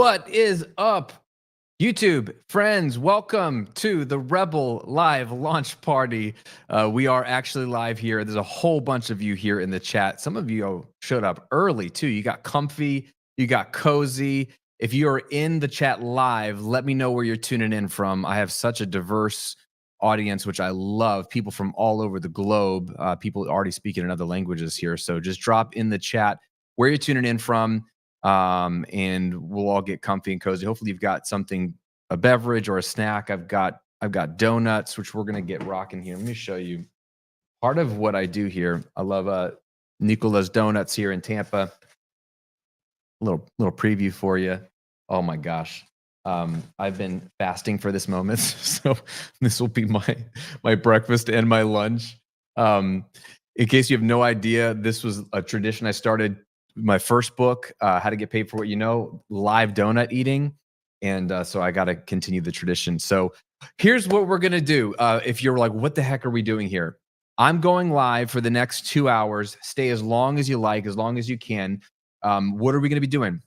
What is up, YouTube friends? Welcome to the Rebel Live launch party. We are actually live here. There's a whole bunch of you here in the chat. Some of you showed up early too. You got comfy, you got cozy. If you are in the chat live, let me know where you're tuning in from. I have such a diverse audience, which I love. People from all over the globe, people already speaking in other languages here. So just drop in the chat where you're tuning in from. And we'll all get comfy and cozy. Hopefully you've got something, a beverage or a snack. I've got donuts, which we're going to get rocking here. Let me show you part of what I do here. I love Nicola's Donuts here in Tampa. Little preview for you. Oh my gosh. I've been fasting for this moment. So this will be my breakfast and my lunch. In case you have no idea, this was a tradition I started my first book, How to Get Paid for What You Know, live donut eating. And so I got to continue the tradition. So here's what we're going to do. If you're like, what the heck are we doing here? I'm going live for the next 2 hours. Stay as long as you like, as long as you can. What are we going to be doing?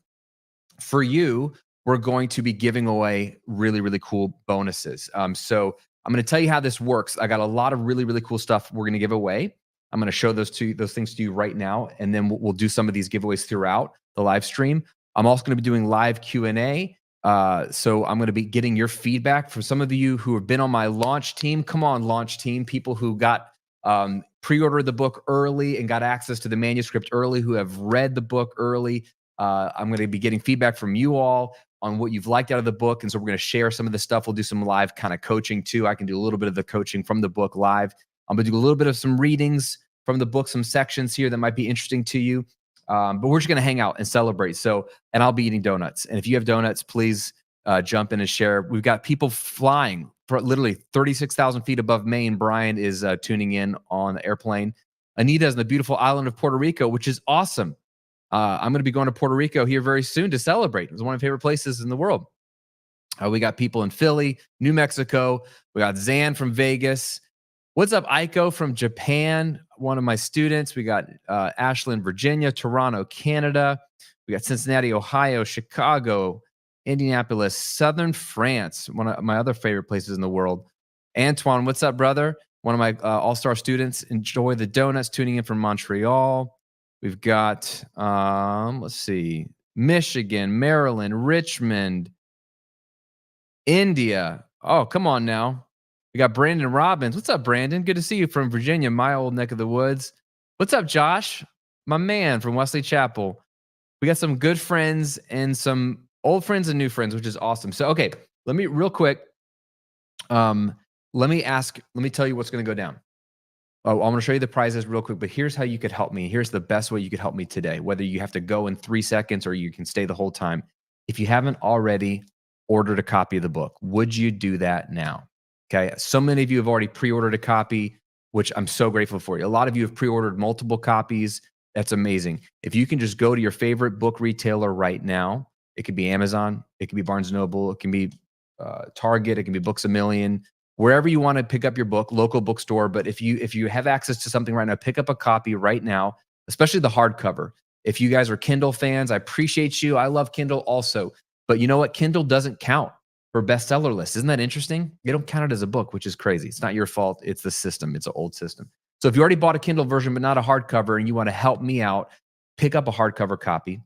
For you, we're going to be giving away really, really cool bonuses. So I'm going to tell you how this works. I got a lot of really, really cool stuff we're going to give away. I'm going to show those things to you right now, and then we'll do some of these giveaways throughout the live stream. I'm also going to be doing live Q&A. So I'm going to be getting your feedback from some of you who have been on my launch team. Come on, launch team. People who got pre-ordered the book early and got access to the manuscript early, who have read the book early. I'm going to be getting feedback from you all on what you've liked out of the book. And so we're going to share some of the stuff. We'll do some live kind of coaching too. I can do a little bit of the coaching from the book live. I'm going to do a little bit of some readings from the book, some sections here that might be interesting to you. But we're just going to hang out and celebrate. And I'll be eating donuts. And if you have donuts, please jump in and share. We've got people flying for literally 36,000 feet above Maine. Brian is tuning in on the airplane. Anita is in the beautiful island of Puerto Rico, which is awesome. I'm going to be going to Puerto Rico here very soon to celebrate. It's one of my favorite places in the world. We got people in Philly, New Mexico. We got Zan from Vegas. What's up, Aiko from Japan, one of my students. We got Ashland, Virginia, Toronto, Canada. We got Cincinnati, Ohio, Chicago, Indianapolis, Southern France, one of my other favorite places in the world. Antoine, what's up, brother? One of my all-star students. Enjoy the donuts, tuning in from Montreal. We've got, let's see, Michigan, Maryland, Richmond, India. Oh, come on now. We got Brandon Robbins. What's up, Brandon? Good to see you from Virginia, my old neck of the woods. What's up, Josh? My man from Wesley Chapel. We got some good friends and some old friends and new friends, which is awesome. So, okay, let me real quick. Let me tell you what's going to go down. Oh, I'm going to show you the prizes real quick, but here's how you could help me. Here's the best way you could help me today, whether you have to go in 3 seconds or you can stay the whole time. If you haven't already ordered a copy of the book, would you do that now? Okay. So many of you have already pre-ordered a copy, which I'm so grateful for you. A lot of you have pre-ordered multiple copies. That's amazing. If you can just go to your favorite book retailer right now, it could be Amazon, it could be Barnes & Noble, it can be Target, it can be Books A Million, wherever you want to pick up your book, local bookstore. But if you have access to something right now, pick up a copy right now, especially the hardcover. If you guys are Kindle fans, I appreciate you. I love Kindle also. But you know what? Kindle doesn't count for bestseller lists. Isn't that interesting? They don't count it as a book, which is crazy. It's not your fault. It's the system. It's an old system. So if you already bought a Kindle version, but not a hardcover, and you want to help me out, pick up a hardcover copy.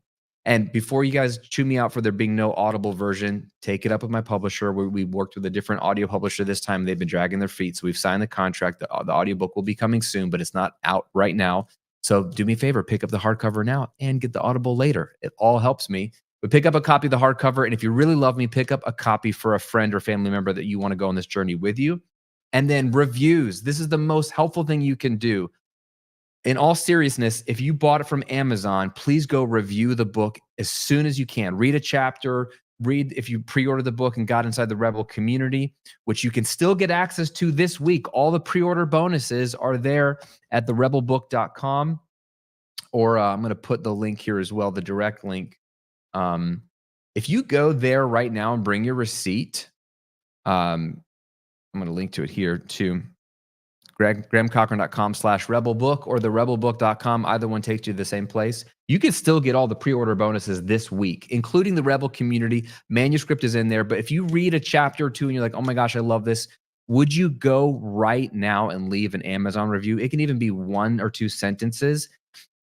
And before you guys chew me out for there being no Audible version, take it up with my publisher. We worked with a different audio publisher this time. They've been dragging their feet. So we've signed the contract. The audiobook will be coming soon, but it's not out right now. So do me a favor, pick up the hardcover now and get the Audible later. It all helps me. But pick up a copy of the hardcover. And if you really love me, pick up a copy for a friend or family member that you want to go on this journey with you. And then reviews. This is the most helpful thing you can do. In all seriousness, if you bought it from Amazon, please go review the book as soon as you can. Read a chapter. Read if you pre-ordered the book and got inside the Rebel community, which you can still get access to this week. All the pre-order bonuses are there at therebelbook.com. Or I'm going to put the link here as well, the direct link. If you go there right now and bring your receipt, I'm going to link to it here too. grahamcochran.com/rebelbook or therebelbook.com. Either one takes you to the same place. You can still get all the pre-order bonuses this week, including the Rebel community. Manuscript is in there. But if you read a chapter or two and you're like, oh my gosh, I love this, would you go right now and leave an Amazon review? It can even be 1 or 2 sentences.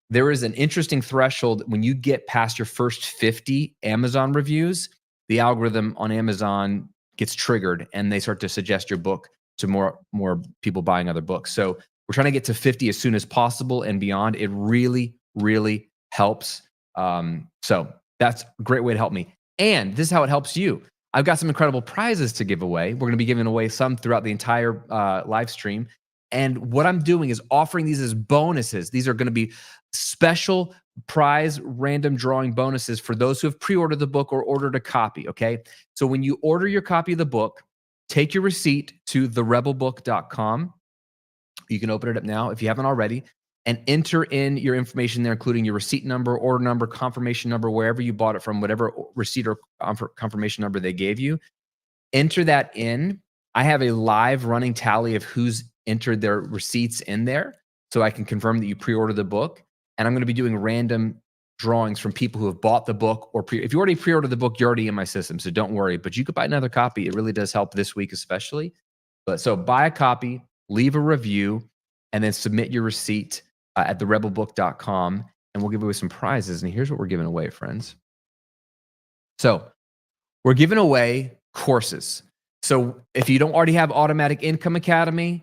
There is an interesting threshold when you get past your first 50 Amazon reviews, the algorithm on Amazon gets triggered and they start to suggest your book to more people buying other books. So we're trying to get to 50 as soon as possible and beyond. It really, really helps. So that's a great way to help me. And this is how it helps you. I've got some incredible prizes to give away. We're going to be giving away some throughout the entire live stream. And what I'm doing is offering these as bonuses. These are going to be special prize random drawing bonuses for those who have pre-ordered the book or ordered a copy, okay? So when you order your copy of the book, take your receipt to therebelbook.com. You can open it up now if you haven't already and enter in your information there, including your receipt number, order number, confirmation number, wherever you bought it from, whatever receipt or confirmation number they gave you. Enter that in. I have a live running tally of who's entered their receipts in there so I can confirm that you pre-ordered the book. And I'm going to be doing random drawings from people who have bought the book or if you already pre-ordered the book, you're already in my system, so don't worry. But you could buy another copy. It really does help this week especially. But so buy a copy, leave a review, and then submit your receipt at therebelbook.com, and we'll give away some prizes. And here's what we're giving away, friends. So we're giving away courses. So if you don't already have Automatic Income Academy,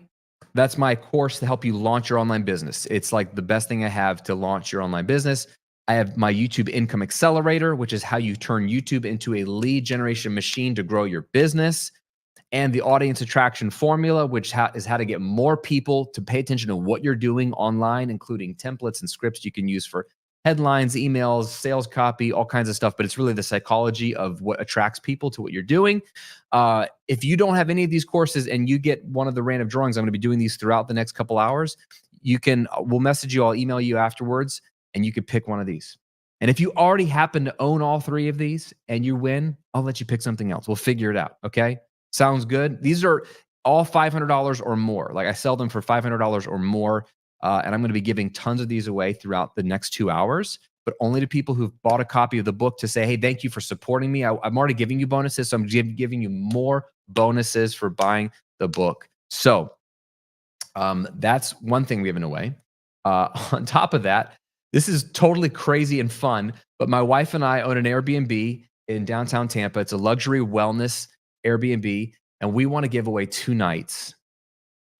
that's my course to help you launch your online business. It's like the best thing I have to launch your online business. I have my YouTube Income Accelerator, which is how you turn YouTube into a lead generation machine to grow your business. And the Audience Attraction Formula, which is how to get more people to pay attention to what you're doing online, including templates and scripts you can use for headlines, emails, sales copy, all kinds of stuff. But it's really the psychology of what attracts people to what you're doing. If you don't have any of these courses and you get one of the random drawings, I'm going to be doing these throughout the next couple hours. We'll message you, I'll email you afterwards, and you could pick one of these. And if you already happen to own all 3 of these and you win, I'll let you pick something else. We'll figure it out. Okay. Sounds good. These are all $500 or more. Like I sell them for $500 or more. And I'm going to be giving tons of these away throughout the next 2 hours, but only to people who've bought a copy of the book to say, hey, thank you for supporting me. I'm already giving you bonuses. So I'm giving you more bonuses for buying the book. So that's one thing we're giving away. On top of that, this is totally crazy and fun, but my wife and I own an Airbnb in downtown Tampa. It's a luxury wellness Airbnb, and we want to give away 2 nights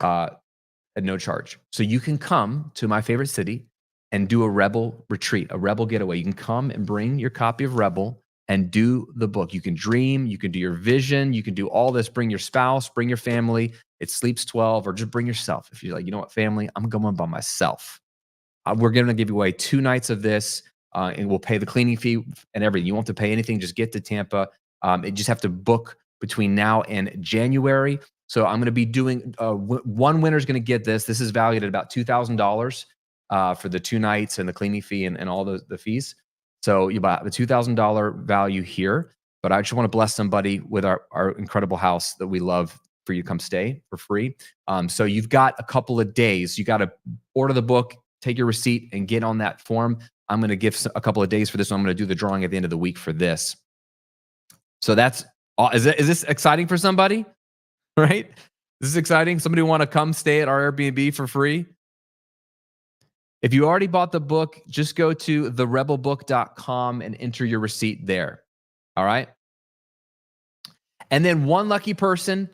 at no charge. So you can come to my favorite city and do a Rebel retreat, a Rebel getaway. You can come and bring your copy of Rebel and do the book. You can dream, you can do your vision, you can do all this. Bring your spouse, bring your family. It sleeps 12, or just bring yourself. If you're like, you know what, family, I'm going by myself. We're going to give you away 2 nights of this, and we'll pay the cleaning fee and everything. You won't have to pay anything. Just get to Tampa. You just have to book between now and January. So I'm going to be doing, one winner is going to get this. This is valued at about $2,000 for the 2 nights and the cleaning fee and all the fees. So you buy the $2,000 value here, but I just want to bless somebody with our incredible house that we love for you to come stay for free. So you've got a couple of days. You got to order the book, take your receipt, and get on that form. I'm going to give a couple of days for this. I'm going to do the drawing at the end of the week for this. So that's is this exciting for somebody? Right? This is exciting. Somebody want to come stay at our Airbnb for free? If you already bought the book, just go to therebelbook.com and enter your receipt there. All right? And then one lucky person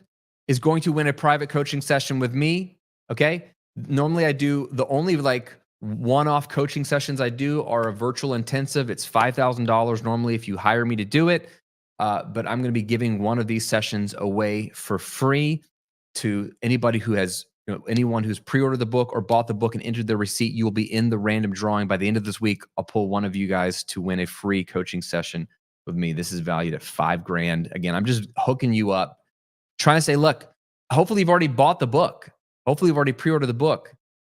is going to win a private coaching session with me. Okay? Normally I do the only one-off coaching sessions I do are a virtual intensive. It's $5,000 normally if you hire me to do it. But I'm going to be giving one of these sessions away for free to anybody who has, anyone who's pre-ordered the book or bought the book and entered their receipt. You will be in the random drawing. By the end of this week, I'll pull one of you guys to win a free coaching session with me. This is valued at $5,000. Again, I'm just hooking you up, trying to say, look, hopefully you've already bought the book. Hopefully you've already pre-ordered the book,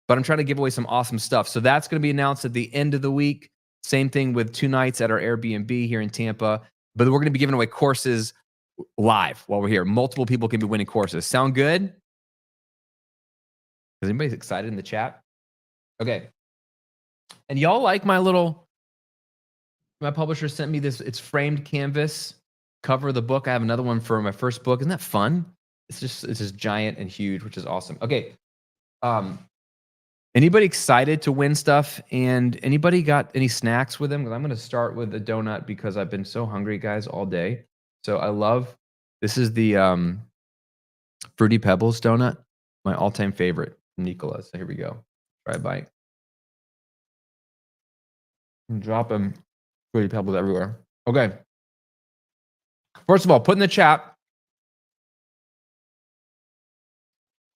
but I'm trying to give away some awesome stuff. So that's going to be announced at the end of the week. Same thing with 2 nights at our Airbnb here in Tampa. But we're going to be giving away courses live while we're here. Multiple people can be winning courses. Sound good? Is anybody excited in the chat? Okay. And y'all like my publisher sent me this, it's framed canvas cover of the book. I have another one for my first book. Isn't that fun? It's just giant and huge, which is awesome. Okay. Anybody excited to win stuff? And anybody got any snacks with them? Because I'm going to start with a donut because I've been so hungry, guys, all day. So this is the Fruity Pebbles donut, my all-time favorite from Nicola. So here we go. Try a bite. I'm dropping Fruity Pebbles everywhere. Okay. First of all, put in the chat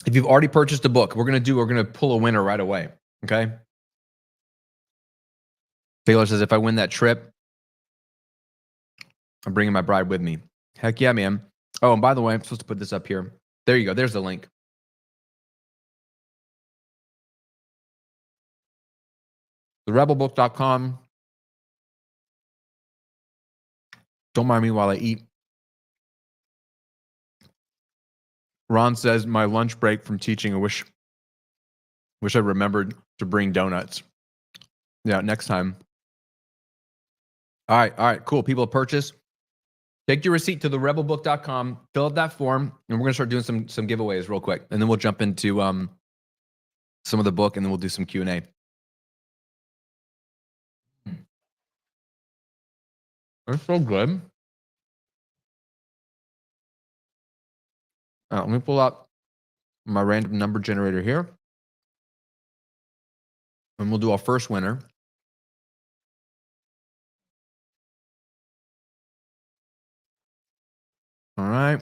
if you've already purchased a book. We're going to pull a winner right away. Okay. Taylor says, if I win that trip, I'm bringing my bride with me. Heck yeah, man. Oh, and by the way, I'm supposed to put this up here. There you go. There's the link. TheRebelBook.com. Don't mind me while I eat. Ron says, my lunch break from teaching, I wish I remembered to bring donuts. Yeah, next time. All right, cool. People purchase. Take your receipt to therebelbook.com, fill out that form, and we're going to start doing some giveaways real quick. And then we'll jump into some of the book, and then we'll do some Q&A. It's so good. Let me pull up my random number generator here. And we'll do our first winner. All right.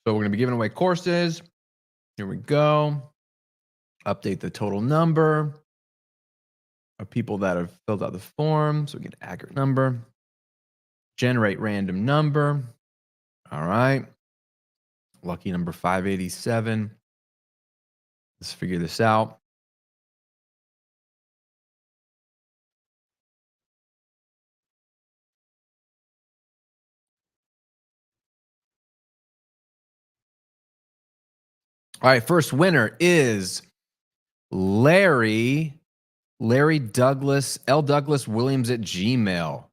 So we're going to be giving away courses. Here we go. Update the total number of people that have filled out the form so we get an accurate number. Generate random number. All right. Lucky number 587. Let's figure this out. All right, first winner is Larry Douglas, L. Douglas Williams at Gmail.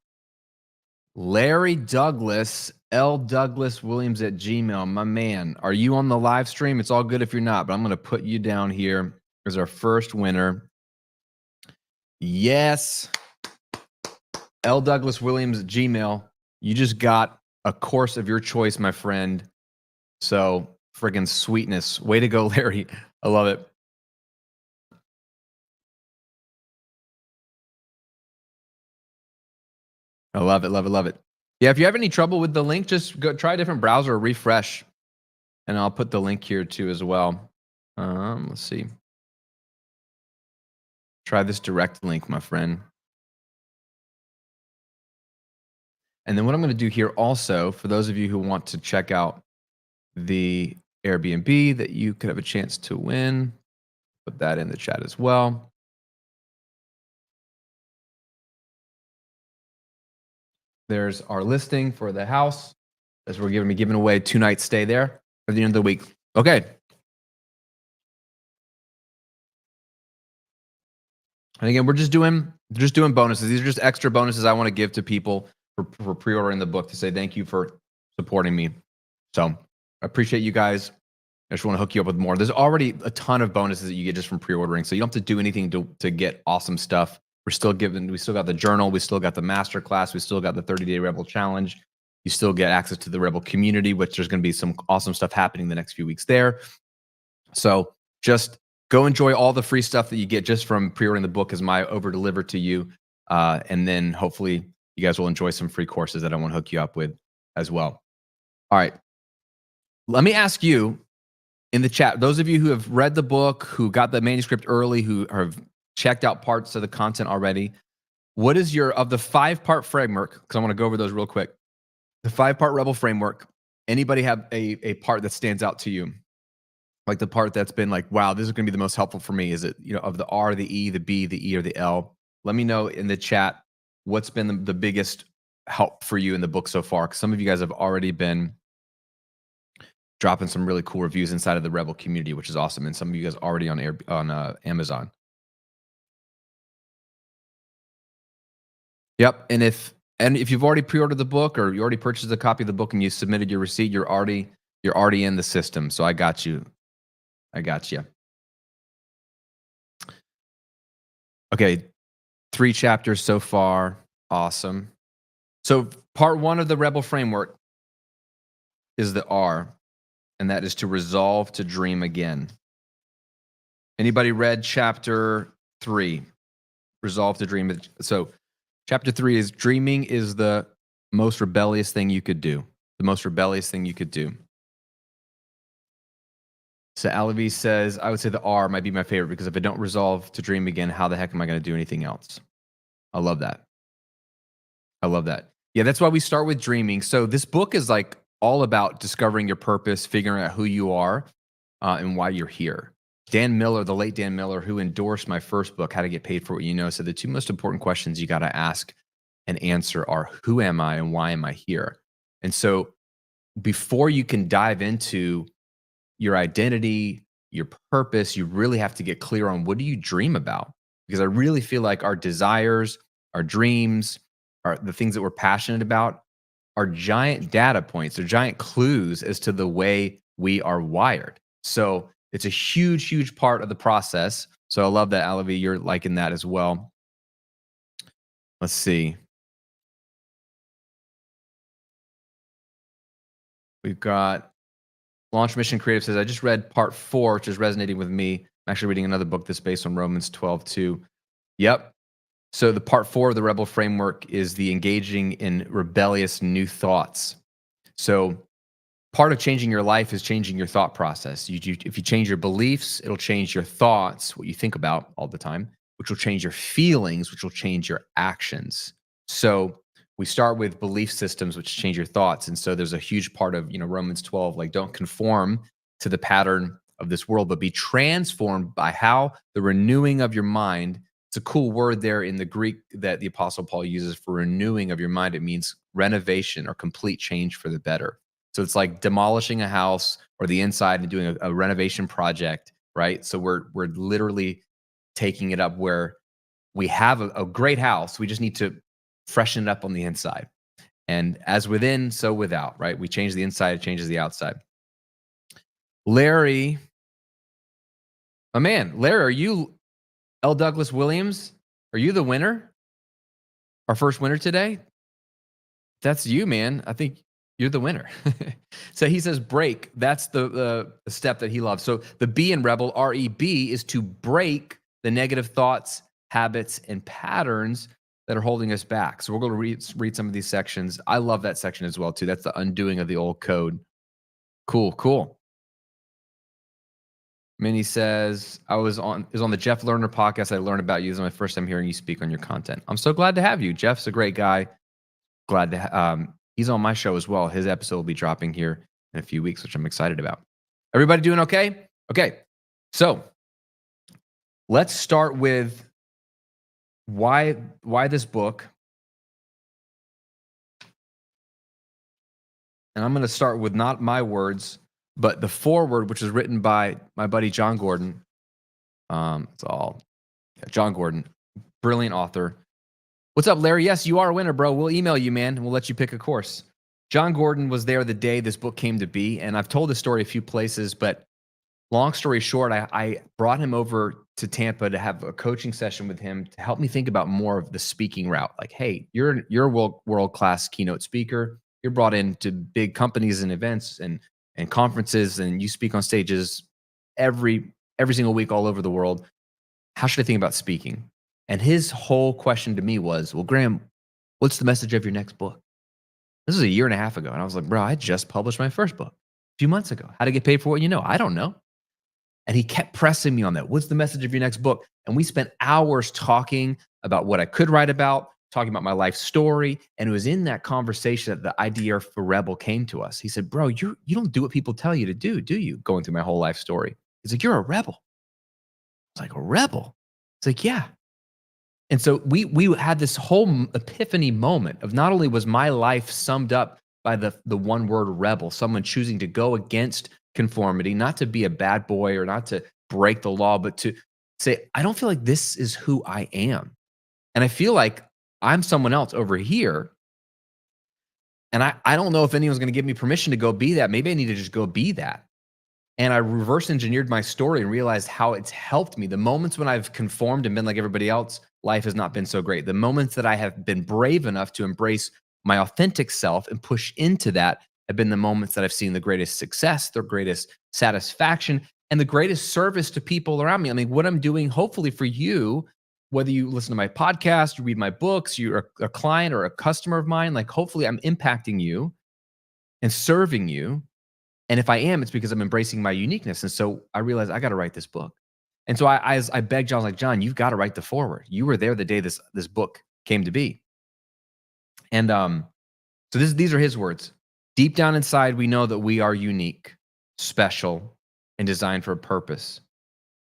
Larry Douglas, L. Douglas Williams at Gmail. My man, are you on the live stream? It's all good if you're not, but I'm going to put you down here as our first winner. Yes. L. Douglas Williams at Gmail. You just got a course of your choice, my friend. So friggin' sweetness. Way to go, Larry. I love it. I love it, love it, love it. Yeah, if you have any trouble with the link, just go try a different browser or refresh. And I'll put the link here too as well. Let's see. Try this direct link, my friend. And then what I'm going to do here also, for those of you who want to check out the Airbnb that you could have a chance to win, put that in the chat as well. There's our listing for the house, as we're going to be giving away 2 nights stay there at the end of the week. Okay. And again, we're just doing bonuses. These are just extra bonuses I want to give to people for pre-ordering the book to say thank you for supporting me. So I appreciate you guys. I just want to hook you up with more. There's already a ton of bonuses that you get just from pre-ordering, so you don't have to do anything to get awesome stuff. We still got the journal, we still got the masterclass, we still got the 30-day Rebel Challenge. You still get access to the Rebel community, which there's going to be some awesome stuff happening the next few weeks there. So just go enjoy all the free stuff that you get just from pre-ordering the book as my over-delivered to you. And then hopefully you guys will enjoy some free courses that I want to hook you up with as well. All right. Let me ask you in the chat, those of you who have read the book, who got the manuscript early, who have checked out parts of the content already, what is of the 5-part framework, because I want to go over those real quick, the 5-part Rebel framework, anybody have a part that stands out to you? Like the part that's been like, wow, this is going to be the most helpful for me. Is it, of the R, the E, the B, the E, or the L? Let me know in the chat what's been the biggest help for you in the book so far, because some of you guys have already been dropping some really cool reviews inside of the Rebel community, which is awesome. And some of you guys already on Amazon. Yep. And if you've already pre-ordered the book or you already purchased a copy of the book and you submitted your receipt, you're already in the system. So I got you. I got you. Okay, 3 chapters so far. Awesome. So part 1 of the Rebel framework is the R, and that is to resolve to dream again. Anybody read chapter 3? Resolve to dream. So chapter 3 is dreaming is the most rebellious thing you could do. The most rebellious thing you could do. So Alavi says, I would say the R might be my favorite because if I don't resolve to dream again, how the heck am I going to do anything else? I love that. I love that. Yeah, that's why we start with dreaming. So this book is like all about discovering your purpose, figuring out who you are, and why you're here. Dan Miller, the late Dan Miller, who endorsed my first book, How to Get Paid for What You Know, said the 2 most important questions you got to ask and answer are, who am I and why am I here? And so before you can dive into your identity, your purpose, you really have to get clear on what do you dream about? Because I really feel like our desires, our dreams, are the things that we're passionate about are giant data points, they're giant clues as to the way we are wired. So it's a huge, huge part of the process. So I love that, Alavi, you're liking that as well. Let's see. We've got Launch Mission Creative says, I just read part 4, which is resonating with me. I'm actually reading another book that's based on Romans 12 too. Yep. So the part 4 of the Rebel framework is the engaging in rebellious new thoughts. So part of changing your life is changing your thought process. If you change your beliefs, it'll change your thoughts, what you think about all the time, which will change your feelings, which will change your actions. So we start with belief systems, which change your thoughts. And so there's a huge part of, Romans 12, like don't conform to the pattern of this world, but be transformed by how the renewing of your mind. It's a cool word there in the Greek that the Apostle Paul uses for renewing of your mind. It means renovation or complete change for the better. So it's like demolishing a house or the inside and doing a renovation project, right? So we're literally taking it up where we have a great house. We just need to freshen it up on the inside. And as within, so without, right? We change the inside, it changes the outside. Larry, my man, Larry, are you L. Douglas Williams? Are you the winner? Our first winner today? That's you, man. I think you're the winner. So he says break. That's the step that he loves. So the B in Rebel, R-E-B, is to break the negative thoughts, habits, and patterns that are holding us back. So we're going to read some of these sections. I love that section as well, too. That's the undoing of the old code. Cool, cool. Minnie says, I was on the Jeff Lerner podcast. I learned about you. This is my first time hearing you speak on your content. I'm so glad to have you. Jeff's a great guy. Glad to he's on my show as well. His episode will be dropping here in a few weeks, which I'm excited about. Everybody doing okay? Okay. So let's start with why this book. And I'm going to start with not my words, but the foreword, which is written by my buddy John Gordon. John Gordon, brilliant author. What's up, Larry? Yes, you are a winner, bro. We'll email you, man, and we'll let you pick a course. John Gordon was there the day this book came to be, and I've told this story a few places, but long story short, I brought him over to Tampa to have a coaching session with him to help me think about more of the speaking route. Like, hey, you're a world-class keynote speaker. You're brought into big companies and events and conferences, and you speak on stages every single week all over the world. How should I think about speaking? And his whole question to me was, well, Graham, what's the message of your next book? This was a year and a half ago. And I was like, bro, I just published my first book a few months ago. How to Get Paid for What You Know. I don't know. And he kept pressing me on that. What's the message of your next book? And we spent hours talking about what I could write about, talking about my life story. And it was in that conversation that the idea for Rebel came to us. He said, bro, you don't do what people tell you to do you? Going through my whole life story. He's like, you're a rebel. I was like, a rebel? It's like, yeah. And so we had this whole epiphany moment of not only was my life summed up by the one word rebel, someone choosing to go against conformity, not to be a bad boy or not to break the law, but to say, I don't feel like this is who I am. And I feel like I'm someone else over here. And I don't know if anyone's going to give me permission to go be that. Maybe I need to just go be that. And I reverse engineered my story and realized how it's helped me. The moments when I've conformed and been like everybody else, life has not been so great. The moments that I have been brave enough to embrace my authentic self and push into that have been the moments that I've seen the greatest success, the greatest satisfaction, and the greatest service to people around me. I mean, what I'm doing, hopefully for you, whether you listen to my podcast, you read my books, you're a client or a customer of mine, like hopefully I'm impacting you and serving you. And if I am, it's because I'm embracing my uniqueness. And so I realized I got to write this book. And so I begged John, like, John, you've got to write the foreword. You were there the day this book came to be. And so these are his words. Deep down inside, we know that we are unique, special, and designed for a purpose.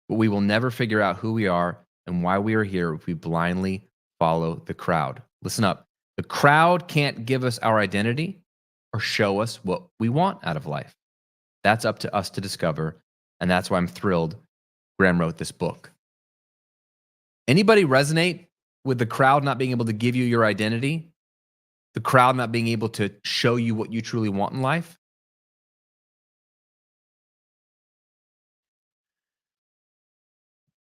But we will never figure out who we are and why we are here if we blindly follow the crowd. Listen up. The crowd can't give us our identity or show us what we want out of life. That's up to us to discover, and that's why I'm thrilled Graham wrote this book. Anybody resonate with the crowd not being able to give you your identity? The crowd not being able to show you what you truly want in life?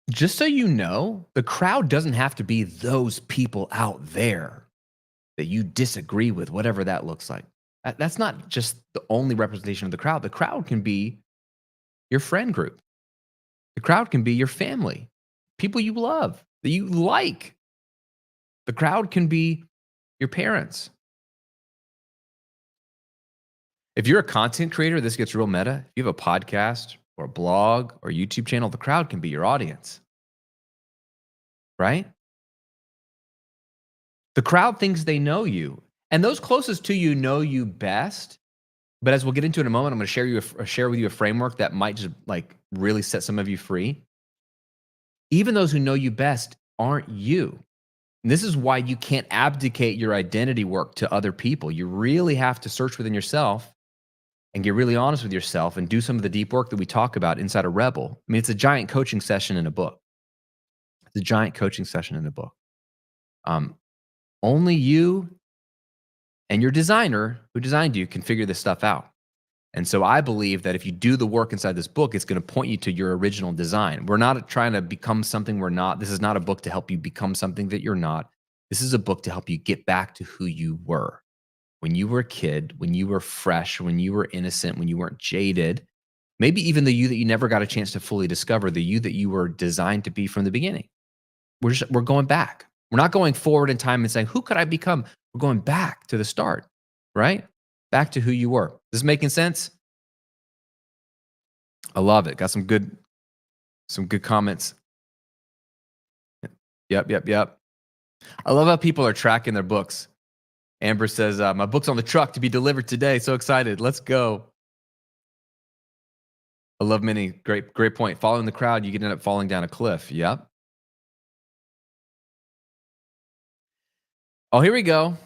Just so you know, the crowd doesn't have to be those people out there that you disagree with, whatever that looks like. That's not just the only representation of the crowd. The crowd can be your friend group. The crowd can be your family, people you love, that you like. The crowd can be your parents. If you're a content creator, this gets real meta. If you have a podcast or a blog or YouTube channel, the crowd can be your audience, right? The crowd thinks they know you, and those closest to you know you best. But as we'll get into in a moment, I'm going to share with you a framework that might just like really set some of you free. Even those who know you best aren't you. And this is why you can't abdicate your identity work to other people. You really have to search within yourself and get really honest with yourself and do some of the deep work that we talk about inside a Rebel. I mean, it's a giant coaching session in a book. It's a giant coaching session in a book. Only you and your designer who designed you can figure this stuff out. And so I believe that if you do the work inside this book, it's going to point you to your original design. We're not trying to become something we're not. This is not a book to help you become something that you're not. This is a book to help you get back to who you were. When you were a kid, when you were fresh, when you were innocent, when you weren't jaded, maybe even the you that you never got a chance to fully discover, the you that you were designed to be from the beginning. We're going back. We're not going forward in time and saying, who could I become? We're going back to the start, right? Back to who you were. This making sense? I love it. Got some good comments. Yep. I love how people are tracking their books. Amber says, my book's on the truck to be delivered today. So excited. Let's go. I love Minnie. Great point. Following the crowd, you could end up falling down a cliff. Yep. Oh, here we go.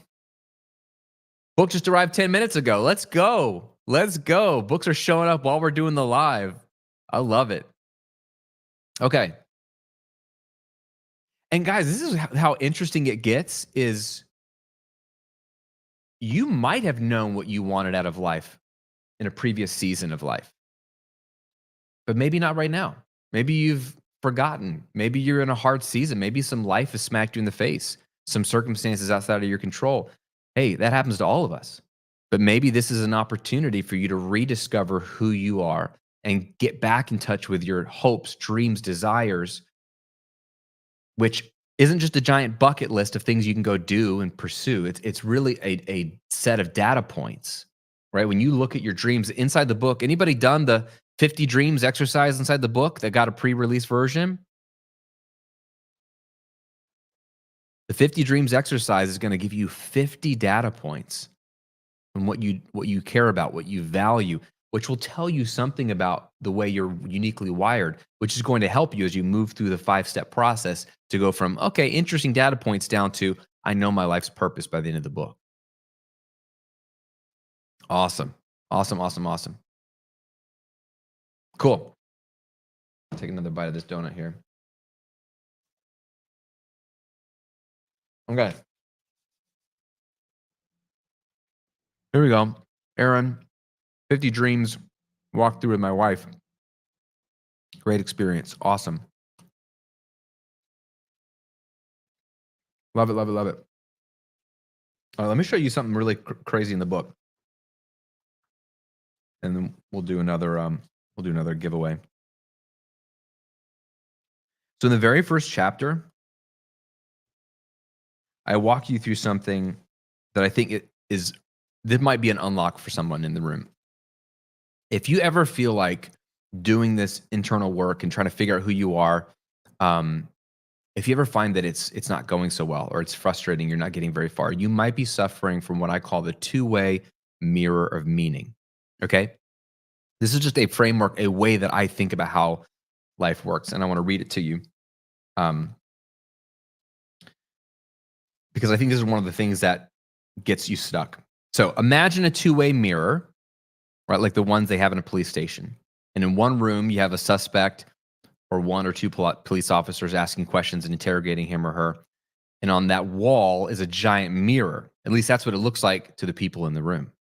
Book just arrived 10 minutes ago. Let's go. Books are showing up while we're doing the live. I love it. Okay. And guys, this is how interesting it gets is you might have known what you wanted out of life in a previous season of life, but maybe not right now. Maybe you've forgotten. Maybe you're in a hard season. Maybe some life has smacked you in the face, some circumstances outside of your control. Hey, that happens to all of us. But maybe this is an opportunity for you to rediscover who you are and get back in touch with your hopes, dreams, desires, which isn't just a giant bucket list of things you can go do and pursue. It's really a set of data points, right? When you look at your dreams inside the book, anybody done the 50 dreams exercise inside the book that got a pre-release version? The 50 dreams exercise is going to give you 50 data points on what you care about, what you value, which will tell you something about the way you're uniquely wired, which is going to help you as you move through the 5-step process to go from, okay, interesting data points down to, I know my life's purpose by the end of the book. Awesome. Awesome, awesome, awesome. Cool. Take another bite of this donut here. Okay. Here we go. Aaron, 50 dreams walked through with my wife. Great experience. Awesome. Love it, love it, love it. Let me show you something really crazy in the book, and then we'll do another giveaway. So in the very first chapter, I walk you through something that I think this might be an unlock for someone in the room. If you ever feel like doing this internal work and trying to figure out who you are, if you ever find that it's not going so well or it's frustrating, you're not getting very far, you might be suffering from what I call the two-way mirror of meaning. Okay? This is just a framework, a way that I think about how life works, and I want to read it to you. Because I think this is one of the things that gets you stuck. So imagine a two-way mirror, right? Like the ones they have in a police station. And in one room, you have a suspect or one or two police officers asking questions and interrogating him or her. And on that wall is a giant mirror. At least that's what it looks like to the people in the room.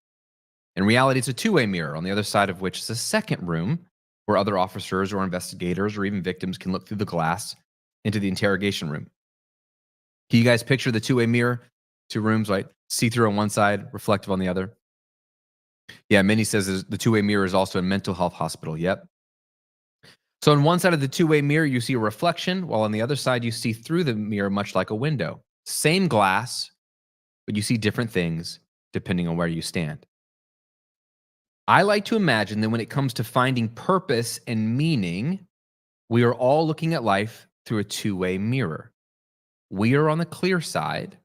In reality, it's a two-way mirror, on the other side of which is a second room where other officers or investigators or even victims can look through the glass into the interrogation room. Can you guys picture the two-way mirror? Two rooms, like see-through on one side, reflective on the other. Yeah, Minnie says the two-way mirror is also a mental health hospital. Yep. So on one side of the two-way mirror, you see a reflection, while on the other side, you see through the mirror, much like a window. Same glass, but you see different things depending on where you stand. I like to imagine that when it comes to finding purpose and meaning, we are all looking at life through a two-way mirror. We are on the clear side,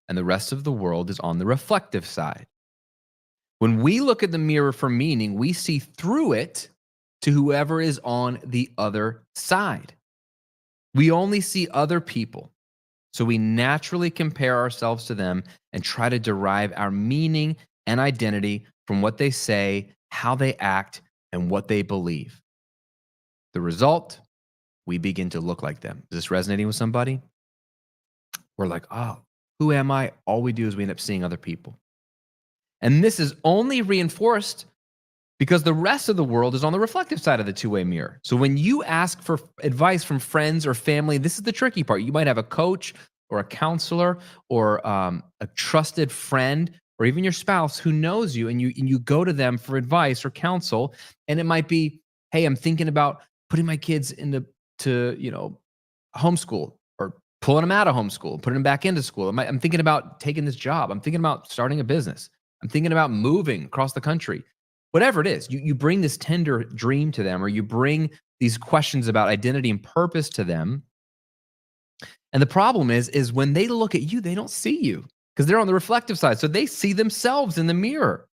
and the rest of the world is on the reflective side. When we look at the mirror for meaning, we see through it to whoever is on the other side. We only see other people, so we naturally compare ourselves to them and try to derive our meaning and identity from what they say, how they act, and what they believe. The result, we begin to look like them. Is this resonating with somebody? We're like, oh, who am I? All we do is we end up seeing other people. And this is only reinforced because the rest of the world is on the reflective side of the two-way mirror. So when you ask for advice from friends or family, this is the tricky part. You might have a coach or a counselor or a trusted friend or even your spouse who knows you, and you go to them for advice or counsel, and it might be, hey, I'm thinking about putting my kids into homeschool, or pulling them out of homeschool, putting them back into school. I'm thinking about taking this job. I'm thinking about starting a business. I'm thinking about moving across the country. Whatever it is, you bring this tender dream to them, or you bring these questions about identity and purpose to them. And the problem is when they look at you, they don't see you because they're on the reflective side. So they see themselves in the mirror.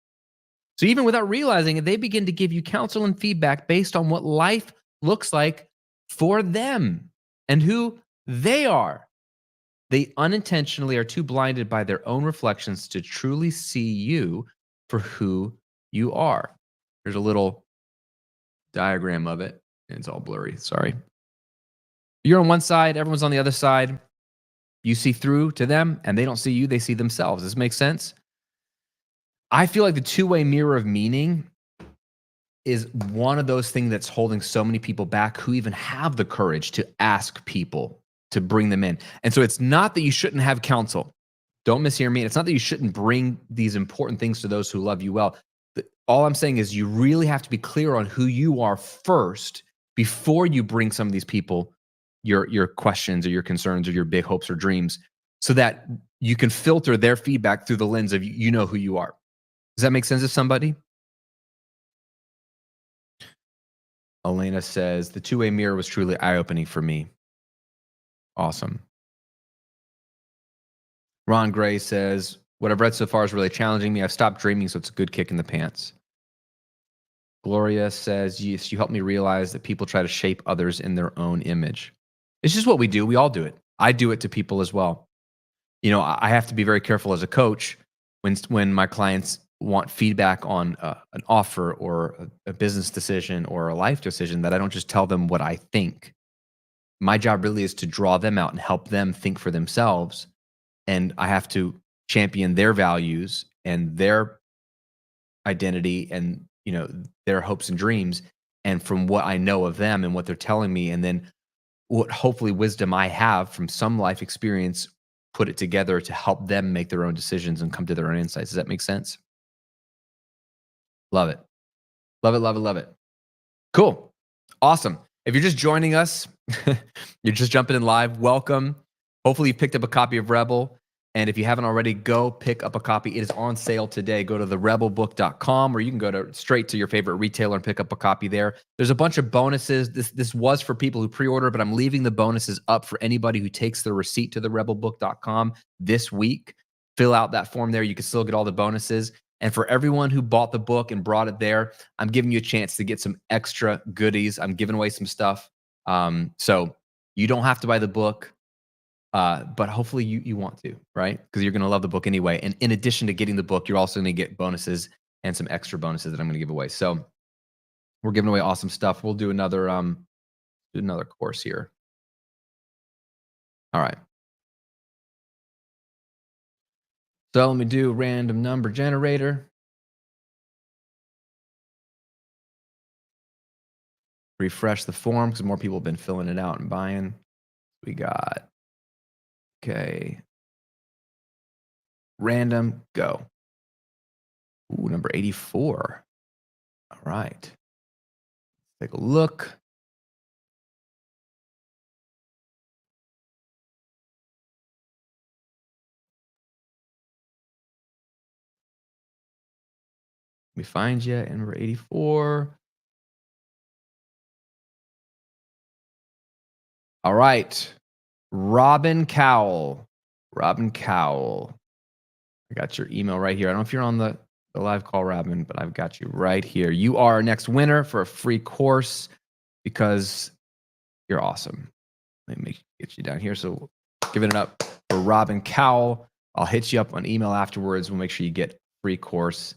So even without realizing it, they begin to give you counsel and feedback based on what life looks like for them and who they are. They unintentionally are too blinded by their own reflections to truly see you for who you are. There's a little diagram of it. It's all blurry. Sorry. You're on one side, everyone's on the other side. You see through to them, and they don't see you, they see themselves. Does this make sense? I feel like the two-way mirror of meaning is one of those things that's holding so many people back who even have the courage to ask people to bring them in. And so it's not that you shouldn't have counsel. Don't mishear me. It's not that you shouldn't bring these important things to those who love you well. All I'm saying is you really have to be clear on who you are first before you bring some of these people your questions or your concerns or your big hopes or dreams, so that you can filter their feedback through the lens of you know who you are. Does that make sense to somebody? Elena says, the two-way mirror was truly eye-opening for me. Awesome. Ron Gray says, what I've read so far is really challenging me. I've stopped dreaming, so it's a good kick in the pants. Gloria says, yes, you helped me realize that people try to shape others in their own image. It's just what we do. We all do it. I do it to people as well. You know, I have to be very careful as a coach when my clients want feedback on an offer or a business decision or a life decision, that I don't just tell them what I think. My job really is to draw them out and help them think for themselves. And I have to champion their values and their identity and, their hopes and dreams. And from what I know of them and what they're telling me, and then what hopefully wisdom I have from some life experience, put it together to help them make their own decisions and come to their own insights. Does that make sense? Love it. Love it, love it, love it. Cool. Awesome. If you're just joining us, you're just jumping in live, welcome. Hopefully you picked up a copy of Rebel. And if you haven't already, go pick up a copy. It is on sale today. Go to therebelbook.com, or you can go straight to your favorite retailer and pick up a copy there. There's a bunch of bonuses. This was for people who pre-order, but I'm leaving the bonuses up for anybody who takes the receipt to therebelbook.com this week. Fill out that form there. You can still get all the bonuses. And for everyone who bought the book and brought it there, I'm giving you a chance to get some extra goodies. I'm giving away some stuff. So you don't have to buy the book, but hopefully you want to, right? Because you're going to love the book anyway. And in addition to getting the book, you're also going to get bonuses and some extra bonuses that I'm going to give away. So we're giving away awesome stuff. We'll do another course here. All right. So let me do random number generator. Refresh the form because more people have been filling it out and buying. We got, okay, random, go. Ooh, number 84. All right. Take a look. Let me find you at number 84. All right. Robin Cowell. Robin Cowell. I got your email right here. I don't know if you're on the live call, Robin, but I've got you right here. You are our next winner for a free course because you're awesome. Let me get you down here. So giving it up for Robin Cowell. I'll hit you up on email afterwards. We'll make sure you get a free course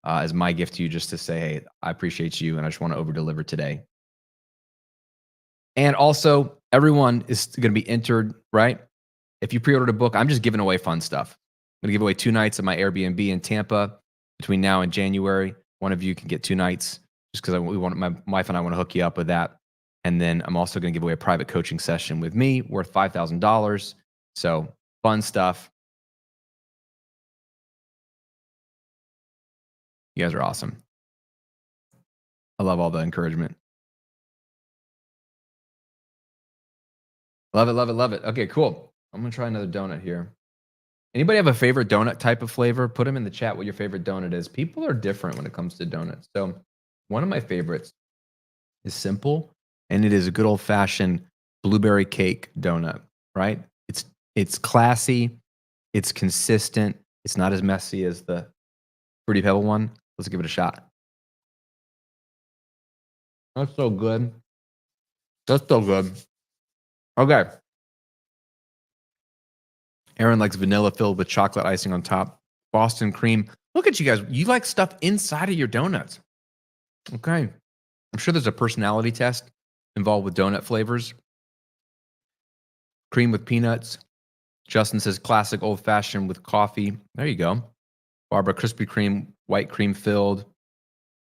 as my gift to you, just to say, hey, I appreciate you and I just want to over deliver today. And also, everyone is going to be entered, right? If you pre-ordered a book, I'm just giving away fun stuff. I'm going to give away 2 nights at my Airbnb in Tampa between now and January. One of you can get 2 nights just because my wife and I want to hook you up with that. And then I'm also going to give away a private coaching session with me worth $5,000. So fun stuff. You guys are awesome. I love all the encouragement. Love it, love it, love it. Okay, cool. I'm going to try another donut here. Anybody have a favorite donut type of flavor? Put them in the chat what your favorite donut is. People are different when it comes to donuts. So one of my favorites is simple, and it is a good old-fashioned blueberry cake donut, right? It's classy, it's consistent, it's not as messy as the Fruity Pebble one. Let's give it a shot. That's so good. That's so good. Okay. Aaron likes vanilla filled with chocolate icing on top. Boston cream. Look at you guys. You like stuff inside of your donuts. Okay. I'm sure there's a personality test involved with donut flavors. Cream with peanuts. Justin says classic old fashioned with coffee. There you go. Barbara, Krispy Kreme, white cream filled.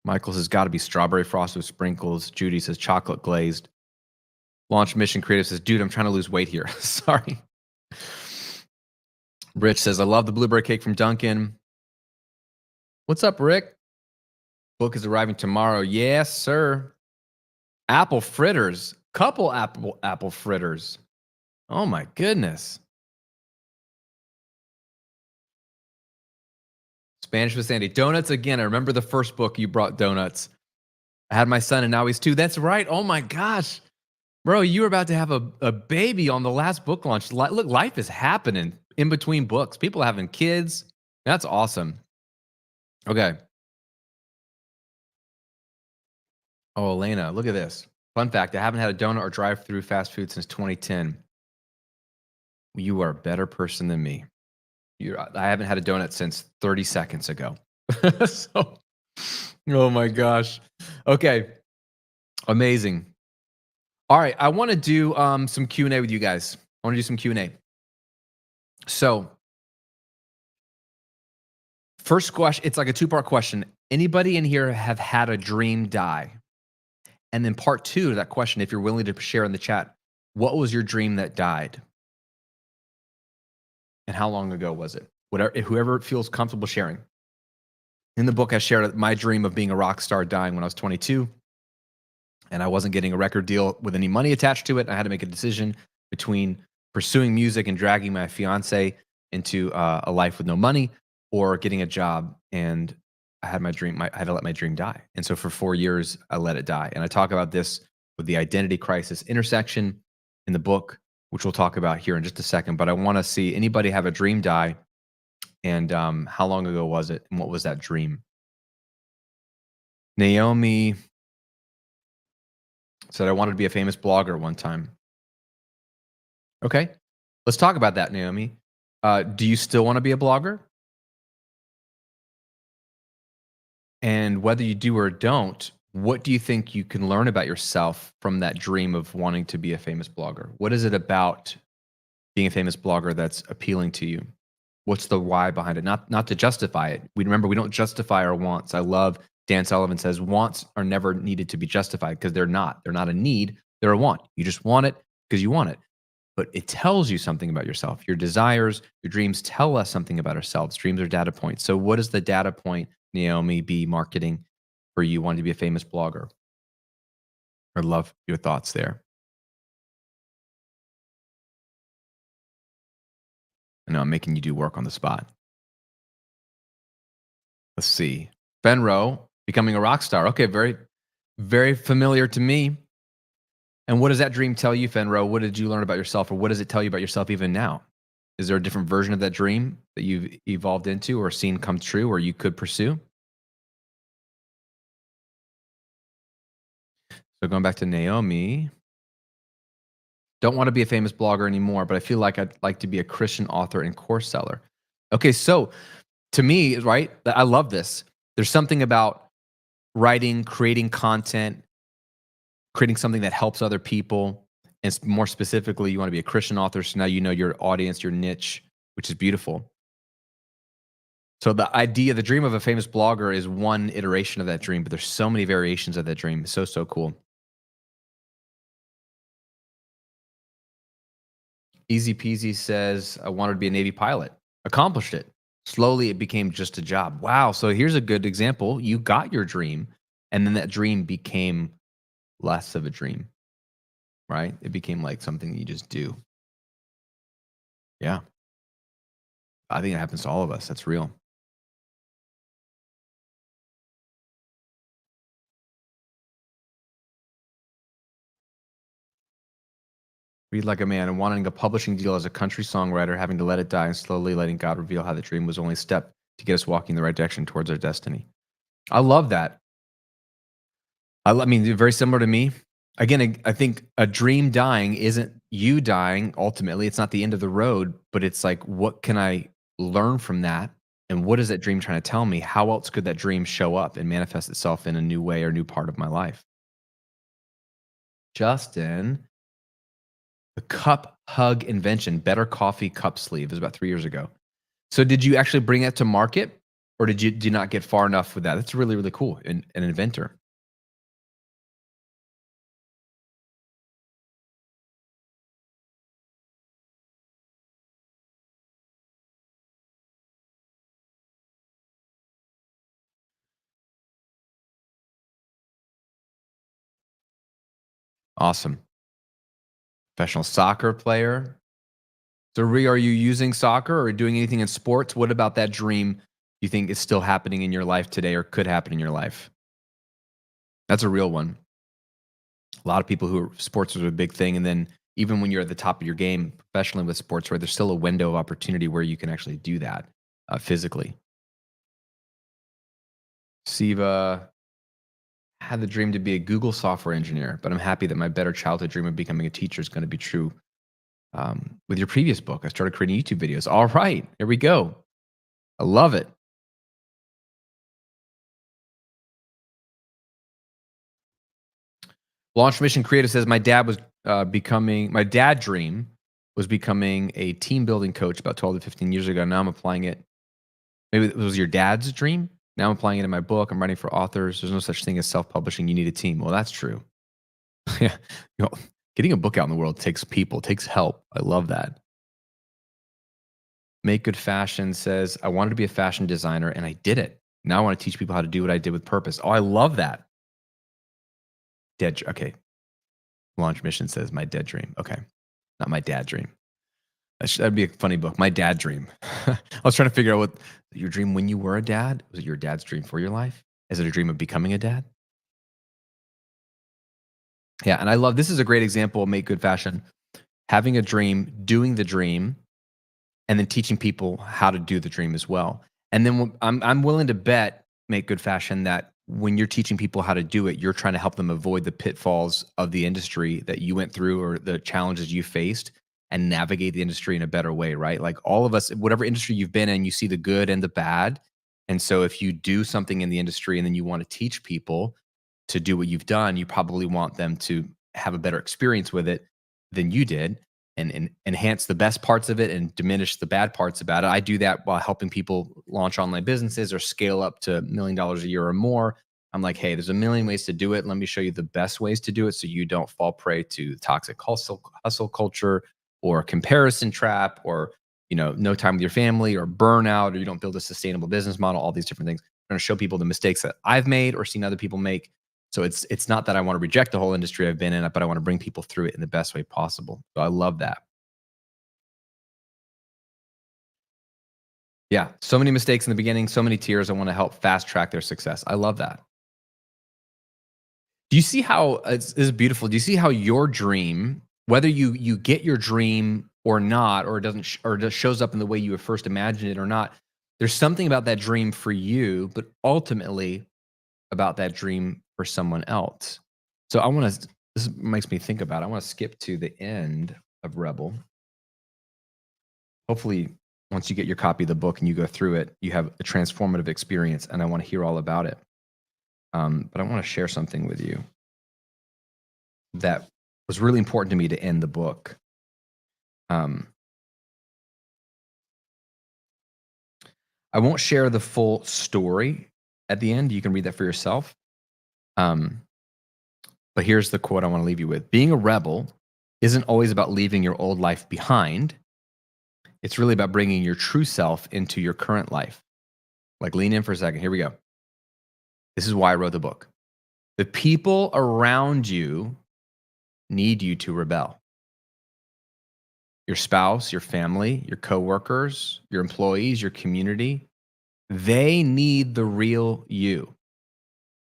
Michael says got to be strawberry frosted with sprinkles. Judy says chocolate glazed. Launch Mission Creative says, dude, I'm trying to lose weight here. Sorry. Rich says, I love the blueberry cake from Dunkin'. What's up, Rick? Book is arriving tomorrow. Yes, sir. Apple fritters. Couple apple fritters. Oh, my goodness. Spanish with Sandy. Donuts again. I remember the first book you brought donuts. I had my son and now he's 2. That's right. Oh, my gosh. Bro, you were about to have a baby on the last book launch. Look, life is happening in between books. People having kids. That's awesome. Okay. Oh, Elena, look at this. Fun fact, I haven't had a donut or drive-through fast food since 2010. You are a better person than me. I haven't had a donut since 30 seconds ago. So, oh my gosh. Okay, amazing. All right, I want to do some Q&A with you guys. I want to do some Q&A. So, first question, it's like a two-part question. Anybody in here have had a dream die? And then part two to that question, if you're willing to share in the chat, what was your dream that died? And how long ago was it? Whatever, whoever feels comfortable sharing. In the book, I shared my dream of being a rock star dying when I was 22, and I wasn't getting a record deal with any money attached to it. I had to make a decision between pursuing music and dragging my fiance into a life with no money, or getting a job. And I had my dream. I had to let my dream die. And so for 4 years, I let it die. And I talk about this with the identity crisis intersection in the book, which we'll talk about here in just a second. But I want to see anybody have a dream die, and how long ago was it, and what was that dream? Naomi said, I wanted to be a famous blogger one time. Okay. Let's talk about that, Naomi. Do you still want to be a blogger? And whether you do or don't, what do you think you can learn about yourself from that dream of wanting to be a famous blogger? What is it about being a famous blogger that's appealing to you? What's the why behind it? Not to justify it. We remember we don't justify our wants. I love Dan Sullivan says wants are never needed to be justified because they're not. They're not a need, they're a want. You just want it because you want it. But it tells you something about yourself. Your desires, your dreams tell us something about ourselves. Dreams are data points. So what is the data point, Naomi, be marketing for you wanting to be a famous blogger? I'd love your thoughts there. I know I'm making you do work on the spot. Let's see. Benro, becoming a rock star. Okay, very, very familiar to me. And what does that dream tell you, Fenro? What did you learn about yourself, or what does it tell you about yourself even now? Is there a different version of that dream that you've evolved into or seen come true or you could pursue? So going back to Naomi, don't want to be a famous blogger anymore, but I feel like I'd like to be a Christian author and course seller. Okay, so to me, right, I love this. There's something about writing, creating content, creating something that helps other people. And more specifically, you want to be a Christian author. So now you know your audience, your niche, which is beautiful. So the idea, the dream of a famous blogger is one iteration of that dream, but there's so many variations of that dream. So, so cool. Easy Peasy says, I wanted to be a Navy pilot. Accomplished it. Slowly, it became just a job. Wow. So here's a good example. You got your dream, and then that dream became less of a dream, right? It became like something you just do. Yeah. I think it happens to all of us. That's real. Read like a man and wanting a publishing deal as a country songwriter, having to let it die and slowly letting God reveal how the dream was only a step to get us walking in the right direction towards our destiny. I love that. I mean, very similar to me. Again, I think a dream dying isn't you dying ultimately. It's not the end of the road, but it's like, what can I learn from that? And what is that dream trying to tell me? How else could that dream show up and manifest itself in a new way or new part of my life? Justin, the cup hug invention, better coffee cup sleeve, is about 3 years ago. So did you actually bring it to market, or did you not get far enough with that? That's really, really cool. An inventor. Awesome. Professional soccer player. So are you using soccer or doing anything in sports? What about that dream you think is still happening in your life today or could happen in your life? That's a real one. A lot of people who are sports is a big thing. And then even when you're at the top of your game professionally with sports, right, there's still a window of opportunity where you can actually do that physically. Siva had the dream to be a Google software engineer, but I'm happy that my better childhood dream of becoming a teacher is going to be true. With your previous book, I started creating YouTube videos. All right, here we go. I love it. Launch Mission Creative says my dad dream was becoming a team building coach about 12 to 15 years ago. Now I'm applying it. Maybe it was your dad's dream. Now I'm applying it in my book. I'm writing for authors. There's no such thing as self-publishing. You need a team. Well, that's true. Yeah. You know, getting a book out in the world takes people, takes help. I love that. Make Good Fashion says, I wanted to be a fashion designer and I did it. Now I want to teach people how to do what I did with purpose. Oh, I love that. Okay. Launch Mission says, my dead dream. Okay. Not my dad dream. That'd be a funny book. My dad dream. I was trying to figure out what your dream when you were a dad. Was it your dad's dream for your life? Is it a dream of becoming a dad? Yeah. And I love this is a great example of Make Good Fashion. Having a dream, doing the dream, and then teaching people how to do the dream as well. And then I'm willing to bet, Make Good Fashion, that when you're teaching people how to do it, you're trying to help them avoid the pitfalls of the industry that you went through or the challenges you faced and navigate the industry in a better way, right? Like all of us, whatever industry you've been in, you see the good and the bad. And so if you do something in the industry and then you want to teach people to do what you've done, you probably want them to have a better experience with it than you did and enhance the best parts of it and diminish the bad parts about it. I do that while helping people launch online businesses or scale up to $1 million a year or more. I'm like, hey, there's a million ways to do it. Let me show you the best ways to do it so you don't fall prey to toxic hustle culture or comparison trap or no time with your family or burnout or you don't build a sustainable business model, all these different things. I'm going to show people the mistakes that I've made or seen other people make. So it's not that I want to reject the whole industry I've been in, but I want to bring people through it in the best way possible. So I love that. Yeah, so many mistakes in the beginning, so many tears. I want to help fast track their success. I love that. Do you see how it's beautiful? Do you see how your dream, whether you get your dream or not, or it doesn't, or it just shows up in the way you first imagined it or not, there's something about that dream for you, but ultimately about that dream for someone else. So I want to. This makes me think about. I want to skip to the end of Rebel. Hopefully, once you get your copy of the book and you go through it, you have a transformative experience, and I want to hear all about it. But I want to share something with you that was really important to me to end the book. I won't share the full story at the end. You can read that for yourself. But here's the quote I want to leave you with. Being a rebel isn't always about leaving your old life behind. It's really about bringing your true self into your current life. Like lean in for a second. Here we go. This is why I wrote the book. The people around you need you to rebel. Your spouse, your family, your coworkers, your employees, your community, they need the real you,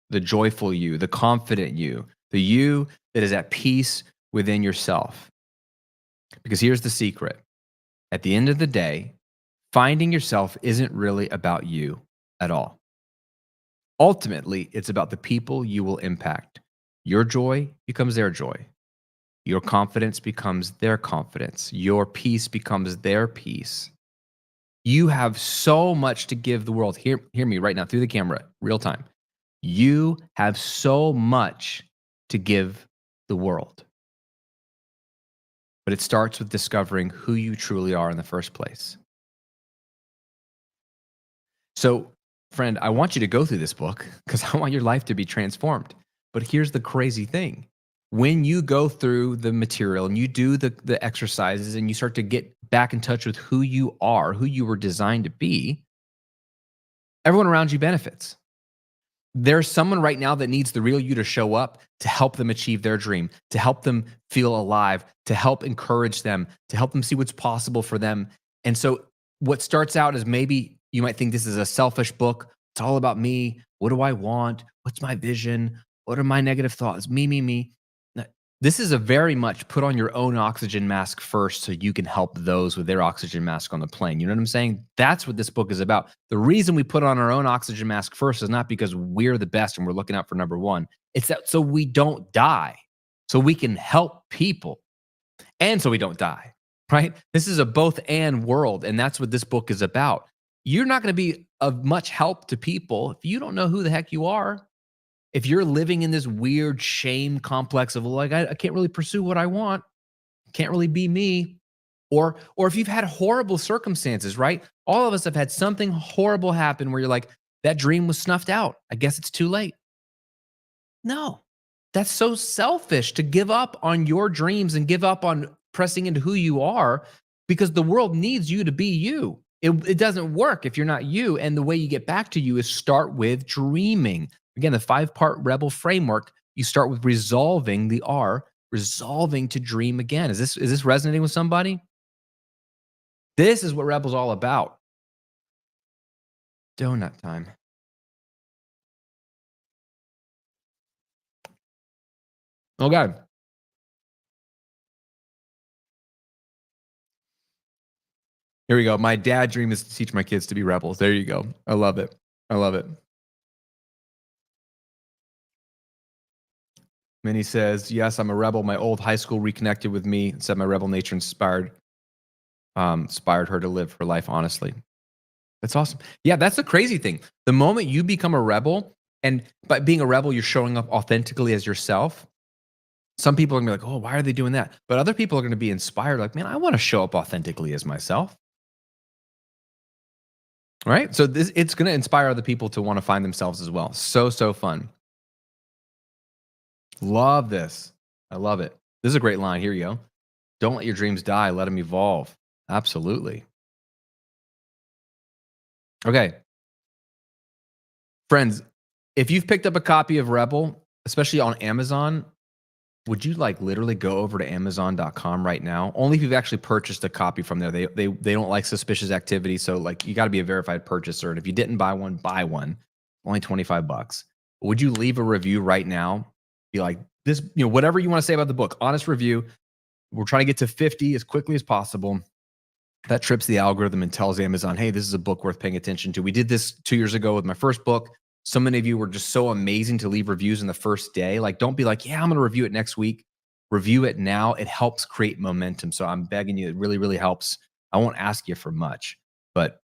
the joyful you, the confident you, the you that is at peace within yourself. Because here's the secret. At the end of the day, finding yourself isn't really about you at all. Ultimately, it's about the people you will impact. Your joy becomes their joy. Your confidence becomes their confidence. Your peace becomes their peace. You have so much to give the world. Hear me right now through the camera, real time. You have so much to give the world. But it starts with discovering who you truly are in the first place. So, friend, I want you to go through this book because I want your life to be transformed. But here's the crazy thing. When you go through the material and you do the exercises and you start to get back in touch with who you are, who you were designed to be, everyone around you benefits. There's someone right now that needs the real you to show up to help them achieve their dream, to help them feel alive, to help encourage them, to help them see what's possible for them. And so what starts out as maybe you might think this is a selfish book. It's all about me. What do I want? What's my vision? What are my negative thoughts? Me. This is a very much put on your own oxygen mask first so you can help those with their oxygen mask on the plane. You know what I'm saying? That's what this book is about. The reason we put on our own oxygen mask first is not because we're the best and we're looking out for number one. It's that so we don't die, so we can help people, and so we don't die, right? This is a both and world, and that's what this book is about. You're not going to be of much help to people if you don't know who the heck you are. If you're living in this weird shame complex of like, I can't really pursue what I want, can't really be me, or if you've had horrible circumstances, right? All of us have had something horrible happen where you're like, that dream was snuffed out. I guess it's too late. No, that's so selfish to give up on your dreams and give up on pressing into who you are because the world needs you to be you. It doesn't work if you're not you. And the way you get back to you is start with dreaming. Again, the 5-part rebel framework, you start with resolving the R, resolving to dream again. Is this resonating with somebody? This is what Rebel's all about. Donut time. Okay. Here we go. My dad dream is to teach my kids to be rebels. There you go. I love it. I love it. Minnie says, yes, I'm a rebel. My old high school reconnected with me and said my rebel nature inspired her to live her life honestly. That's awesome. Yeah, that's the crazy thing. The moment you become a rebel, and by being a rebel, you're showing up authentically as yourself. Some people are gonna be like, oh, why are they doing that? But other people are gonna be inspired, like, man, I want to show up authentically as myself. Right? So it's gonna inspire other people to want to find themselves as well. So fun. Love this. I love it. This is a great line. Here you go. Don't let your dreams die, let them evolve. Absolutely. Okay. Friends, if you've picked up a copy of Rebel, especially on Amazon, would you like literally go over to Amazon.com right now? Only if you've actually purchased a copy from there. They don't like suspicious activity. So like you got to be a verified purchaser. And if you didn't buy one, buy one. Only 25 bucks. Would you leave a review right now? Be like, this, whatever you want to say about the book, honest review. We're trying to get to 50 as quickly as possible. That trips the algorithm and tells Amazon, hey, this is a book worth paying attention to. We did this 2 years ago with my first book. So many of you were just so amazing to leave reviews in the first day. Like, don't be like, yeah, I'm going to review it next week. Review it now. It helps create momentum. So I'm begging you, it really, really helps. I won't ask you for much, but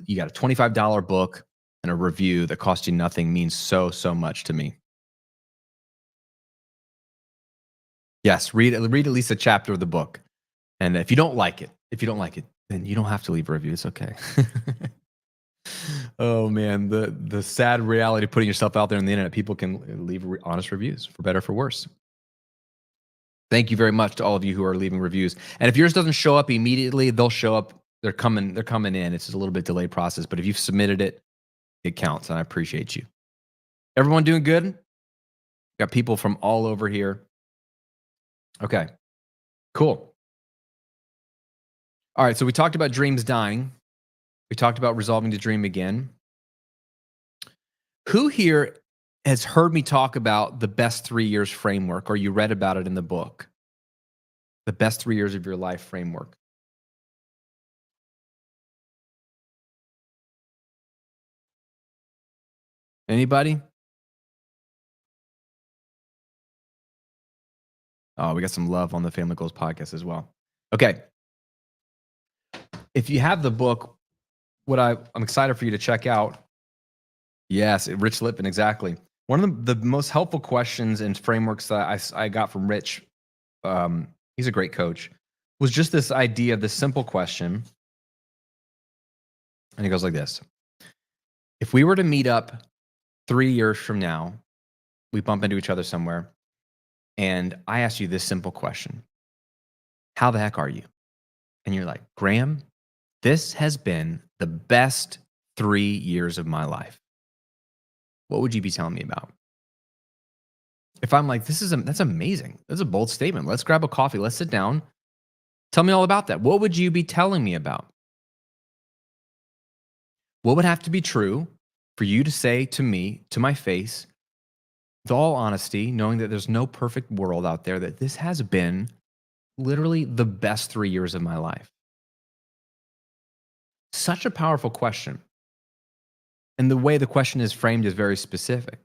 you got a $25 book and a review that cost you nothing means so much to me. Yes, read at least a chapter of the book. And if you don't like it, then you don't have to leave a review. It's okay. Oh man, the sad reality of putting yourself out there on the internet, people can leave honest reviews for better or for worse. Thank you very much to all of you who are leaving reviews. And if yours doesn't show up immediately, they'll show up. They're coming in. It's just a little bit delayed process, but if you've submitted it, it counts, and I appreciate you. Everyone doing good? Got people from all over here. Okay, cool. All right, so we talked about dreams dying. We talked about resolving to dream again. Who here has heard me talk about the best 3 years framework, or you read about it in the book? The best 3 years of your life framework. Anybody? Oh, we got some love on the Family Goals podcast as well. Okay. If you have the book, I'm excited for you to check out. Yes, Rich Lippin, exactly. One of the most helpful questions and frameworks that I got from Rich, he's a great coach, was just this idea, this simple question. And he goes like this. If we were to meet up 3 years from now, we bump into each other somewhere, and I ask you this simple question. How the heck are you? And you're like, Graham, this has been the best 3 years of my life. What would you be telling me about? If I'm like, that's amazing. That's a bold statement. Let's grab a coffee. Let's sit down. Tell me all about that. What would you be telling me about? What would have to be true for you to say to me, to my face, with all honesty, knowing that there's no perfect world out there, that this has been literally the best 3 years of my life? Such a powerful question. And the way the question is framed is very specific.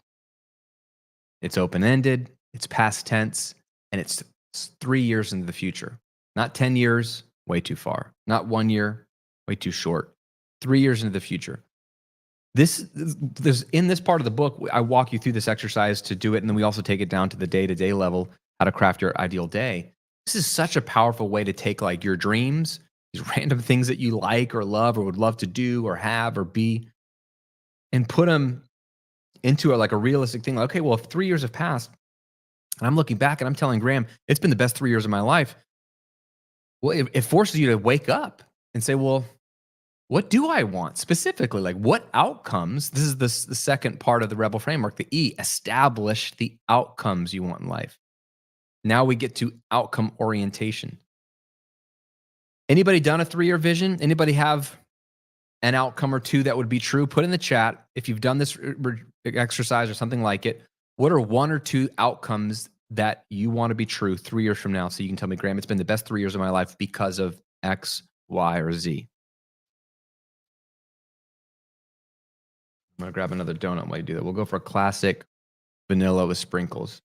It's open-ended, it's past tense, and it's 3 years into the future. Not 10 years, way too far. Not 1 year, way too short. 3 years into the future. There's in this part of the book, I walk you through this exercise to do it, and then we also take it down to the day-to-day level, how to craft your ideal day. This is such a powerful way to take like your dreams, these random things that you like or love or would love to do or have or be, and put them into like a realistic thing. Like, okay, well, if 3 years have passed and I'm looking back and I'm telling Graham, it's been the best 3 years of my life. Well, it forces you to wake up and say, well, what do I want specifically? Like what outcomes? This is the second part of the Rebel framework, the E, establish the outcomes you want in life. Now we get to outcome orientation. Anybody done a 3-year vision? Anybody have an outcome or two that would be true? Put in the chat if you've done this exercise or something like it. What are 1 or 2 outcomes that you want to be true 3 years from now? So you can tell me, Graham, it's been the best 3 years of my life because of X, Y, or Z. I'm gonna grab another donut while you do that. We'll go for a classic vanilla with sprinkles.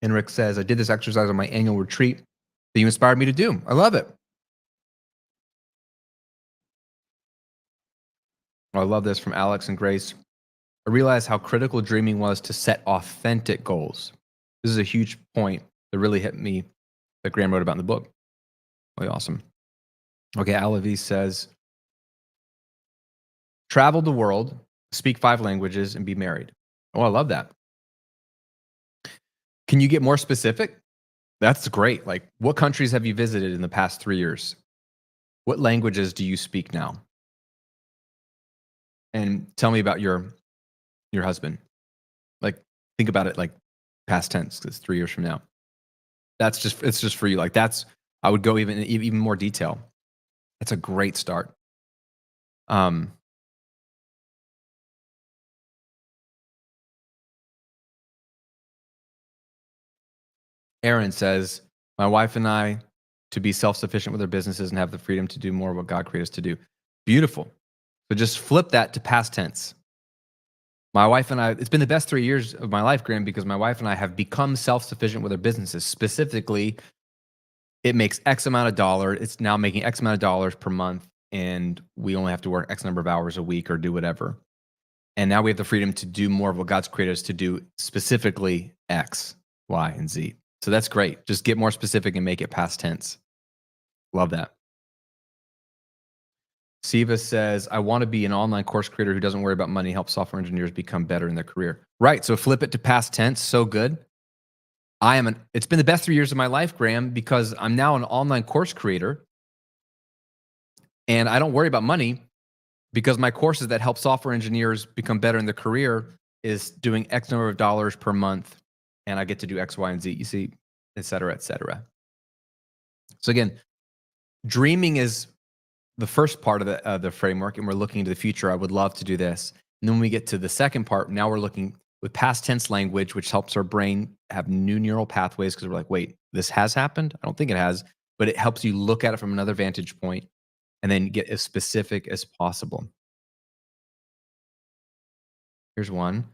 And Rick says, I did this exercise on my annual retreat that you inspired me to do. I love it. I love this from Alex and Grace. I realized how critical dreaming was to set authentic goals. This is a huge point that really hit me that Graham wrote about in the book. Really awesome. Okay, Alavi says, travel the world, speak 5 languages, and be married. Oh, I love that. Can you get more specific? That's great. Like, what countries have you visited in the past 3 years? What languages do you speak now? And tell me about your husband. Like, think about it like past tense, 'cause it's 3 years from now. It's just for you. Like, I would go even more detail. That's a great start. Aaron says, my wife and I to be self-sufficient with our businesses and have the freedom to do more of what God created us to do. Beautiful. So just flip that to past tense. My wife and I, it's been the best 3 years of my life, Graham, because my wife and I have become self-sufficient with our businesses. Specifically, it makes X amount of dollars. It's now making X amount of dollars per month, and we only have to work X number of hours a week or do whatever. And now we have the freedom to do more of what God's created us to do, specifically X, Y, and Z. So that's great. Just get more specific and make it past tense. Love that. Siva says, I want to be an online course creator who doesn't worry about money, help software engineers become better in their career. Right. So flip it to past tense. So good. It's been the best 3 years of my life, Graham, because I'm now an online course creator and I don't worry about money because my courses that help software engineers become better in their career is doing X number of dollars per month. And I get to do X, Y, and Z, you see, et cetera, et cetera. So again, dreaming is the first part of the framework, and we're looking into the future. I would love to do this. And then when we get to the second part, now we're looking with past tense language, which helps our brain have new neural pathways because we're like, wait, this has happened? I don't think it has, but it helps you look at it from another vantage point and then get as specific as possible. Here's one.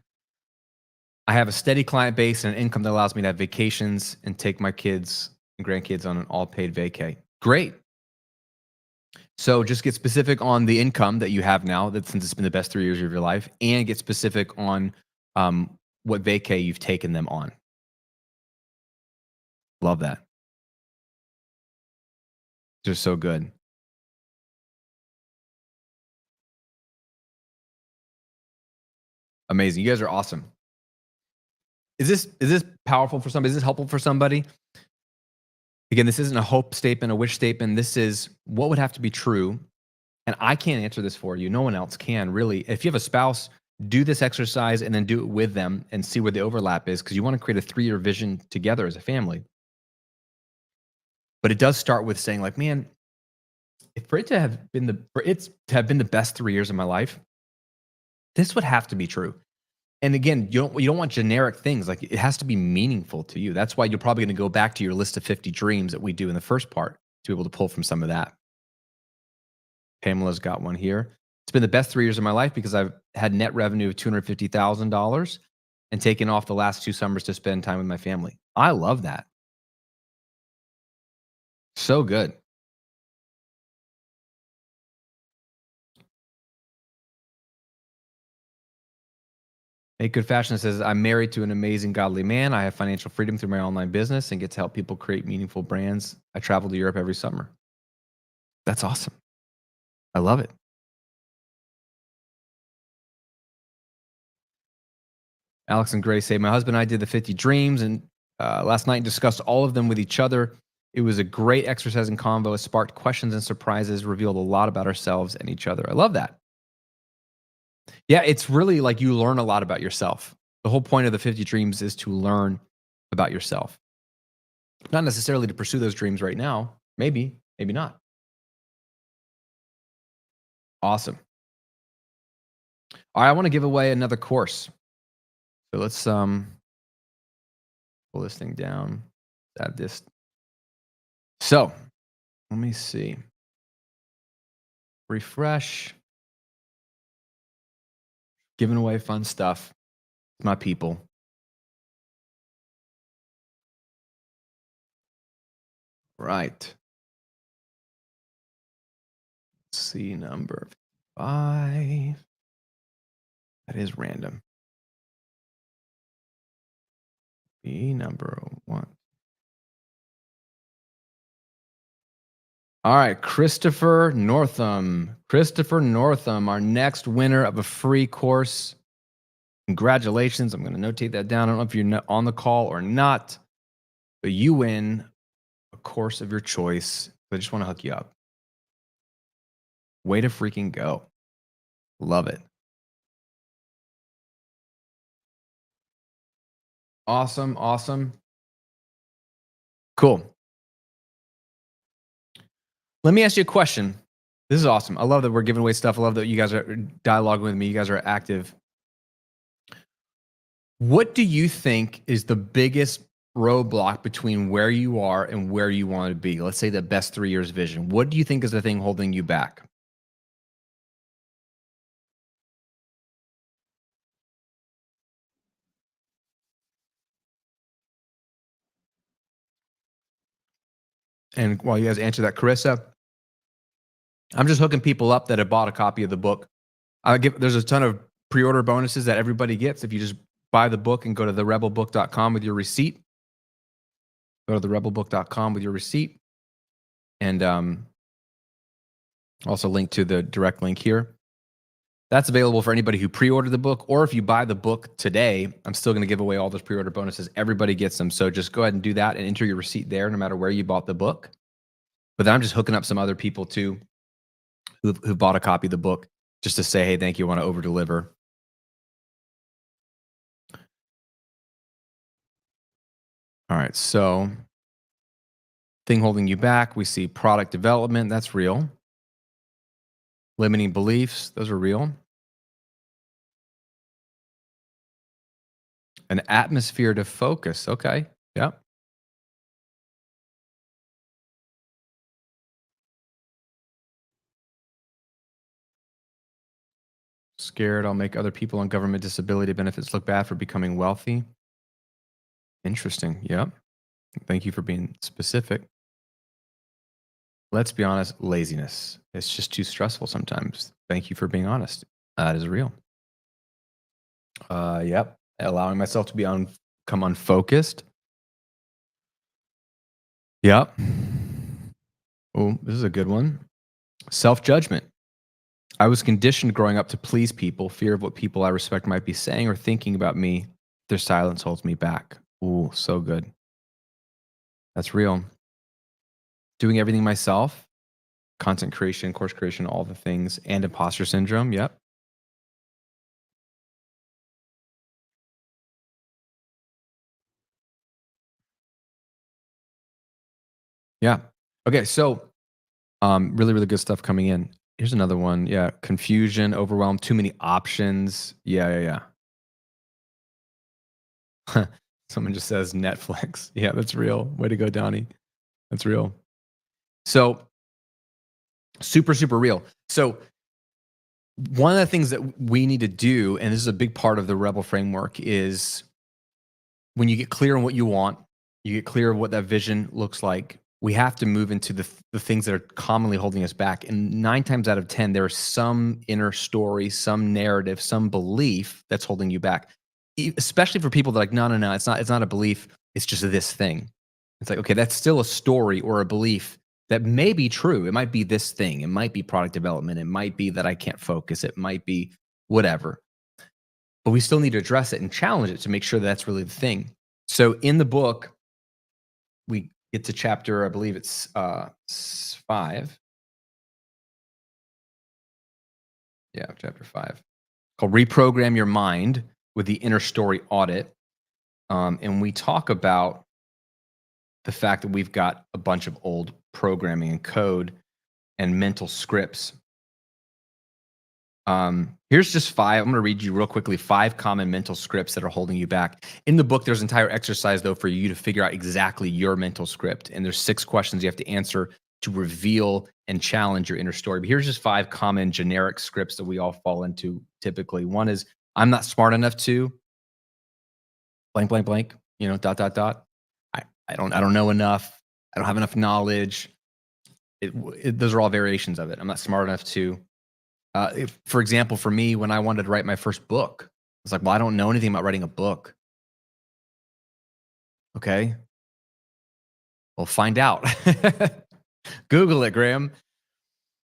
I have a steady client base and an income that allows me to have vacations and take my kids and grandkids on an all-paid vacay. Great. So just get specific on the income that you have now, that since it's been the best 3 years of your life, and get specific on what vacay you've taken them on. Love that. Just so good. Amazing. You guys are awesome. Is this powerful for somebody? Is this helpful for somebody? Again, this isn't a hope statement, a wish statement. This is what would have to be true. And I can't answer this for you. No one else can, really. If you have a spouse, do this exercise and then do it with them and see where the overlap is, because you want to create a 3-year vision together as a family. But it does start with saying, like, man, for it to have been the best 3 years of my life, this would have to be true. And again, you don't want generic things. Like, it has to be meaningful to you. That's why you're probably going to go back to your list of 50 dreams that we do in the first part to be able to pull from some of that. Pamela's got one here. It's been the best 3 years of my life because I've had net revenue of $250,000 and taking off the last 2 summers to spend time with my family. I love that. So good. Make Good Fashion says, I'm married to an amazing, godly man. I have financial freedom through my online business and get to help people create meaningful brands. I travel to Europe every summer. That's awesome. I love it. Alex and Grace say, my husband and I did the 50 dreams and last night and discussed all of them with each other. It was a great exercise and convo. It sparked questions and surprises, revealed a lot about ourselves and each other. I love that. Yeah, it's really like you learn a lot about yourself. The whole point of the 50 dreams is to learn about yourself. Not necessarily to pursue those dreams right now. Maybe, maybe not. Awesome. All right, I want to give away another course. So let's pull this thing down. Add this. So let me see. Refresh. Giving away fun stuff. My people. Right. Let's see, number 5. That is random. Be number 1. All right, Christopher Northam. Christopher Northam, our next winner of a free course. Congratulations. I'm going to notate that down. I don't know if you're on the call or not, but you win a course of your choice. I just want to hook you up. Way to freaking go. Love it. Awesome. Awesome. Cool. Let me ask you a question. This is awesome. I love that we're giving away stuff. I love that you guys are dialoguing with me. You guys are active. What do you think is the biggest roadblock between where you are and where you want to be? Let's say the best 3 years vision. What do you think is the thing holding you back? And while you guys answer that, Carissa, I'm just hooking people up that have bought a copy of the book. There's a ton of pre-order bonuses that everybody gets if you just buy the book and go to therebelbook.com with your receipt. Go to therebelbook.com with your receipt, and also link to the direct link here. That's available for anybody who pre-ordered the book, or if you buy the book today, I'm still going to give away all those pre-order bonuses. Everybody gets them. So just go ahead and do that and enter your receipt there, no matter where you bought the book. But then I'm just hooking up some other people too who bought a copy of the book just to say, hey, thank you. I want to over deliver. All right. So thing holding you back, we see product development. That's real. Limiting beliefs. Those are real. An atmosphere to focus. Okay. Yep. Scared I'll make other people on government disability benefits look bad for becoming wealthy. Interesting. Yep. Thank you for being specific. Let's be honest, laziness. It's just too stressful sometimes. Thank you for being honest. That is real. Yep. Allowing myself to become unfocused. Yep. Oh, this is a good one. Self-judgment. I was conditioned growing up to please people, fear of what people I respect might be saying or thinking about me. Their silence holds me back. Ooh, so good. That's real. Doing everything myself, content creation, course creation, all the things, and imposter syndrome. Yep. Yeah. Okay. So, really, really good stuff coming in. Here's another one. Yeah. Confusion, overwhelm, too many options. Yeah. Yeah. Yeah. Someone just says Netflix. Yeah, that's real. Way to go, Donnie. That's real. So, super, super real. So, one of the things that we need to do, and this is a big part of the Rebel framework, is when you get clear on what you want, you get clear on what that vision looks like. We have to move into the things that are commonly holding us back. And 9 times out of 10, there's some inner story, some narrative, some belief that's holding you back. Especially for people that are like, no, no, no, it's not a belief. It's just this thing. It's like, okay, that's still a story or a belief that may be true. It might be this thing. It might be product development. It might be that I can't focus. It might be whatever. But we still need to address it and challenge it to make sure that that's really the thing. So in the book, we get to chapter, I believe it's 5. Yeah, chapter 5, called Reprogram Your Mind with the Inner Story Audit. And we talk about the fact that we've got a bunch of old programming and code and mental scripts. Here's just 5. I'm going to read you real quickly 5 common mental scripts that are holding you back. In the book, there's an entire exercise, though, for you to figure out exactly your mental script. And there's 6 questions you have to answer to reveal and challenge your inner story. But here's just 5 common generic scripts that we all fall into typically. One is, I'm not smart enough to blank, blank, blank, dot, dot, dot. I don't know enough. I don't have enough knowledge. Those are all variations of it. I'm not smart enough to. For example, for me, when I wanted to write my first book, I was like, well, I don't know anything about writing a book. Okay. Well, find out. Google it, Graham.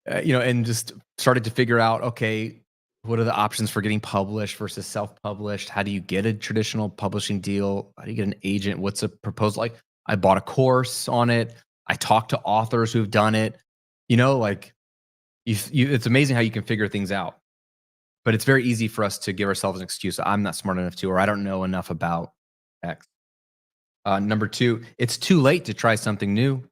And just started to figure out, okay, what are the options for getting published versus self-published? How do you get a traditional publishing deal? How do you get an agent? What's a proposal like? I bought a course on it. I talked to authors who've done it. Like it's amazing how you can figure things out. But it's very easy for us to give ourselves an excuse. I'm not smart enough to, or I don't know enough about X. Number 2, it's too late to try something new.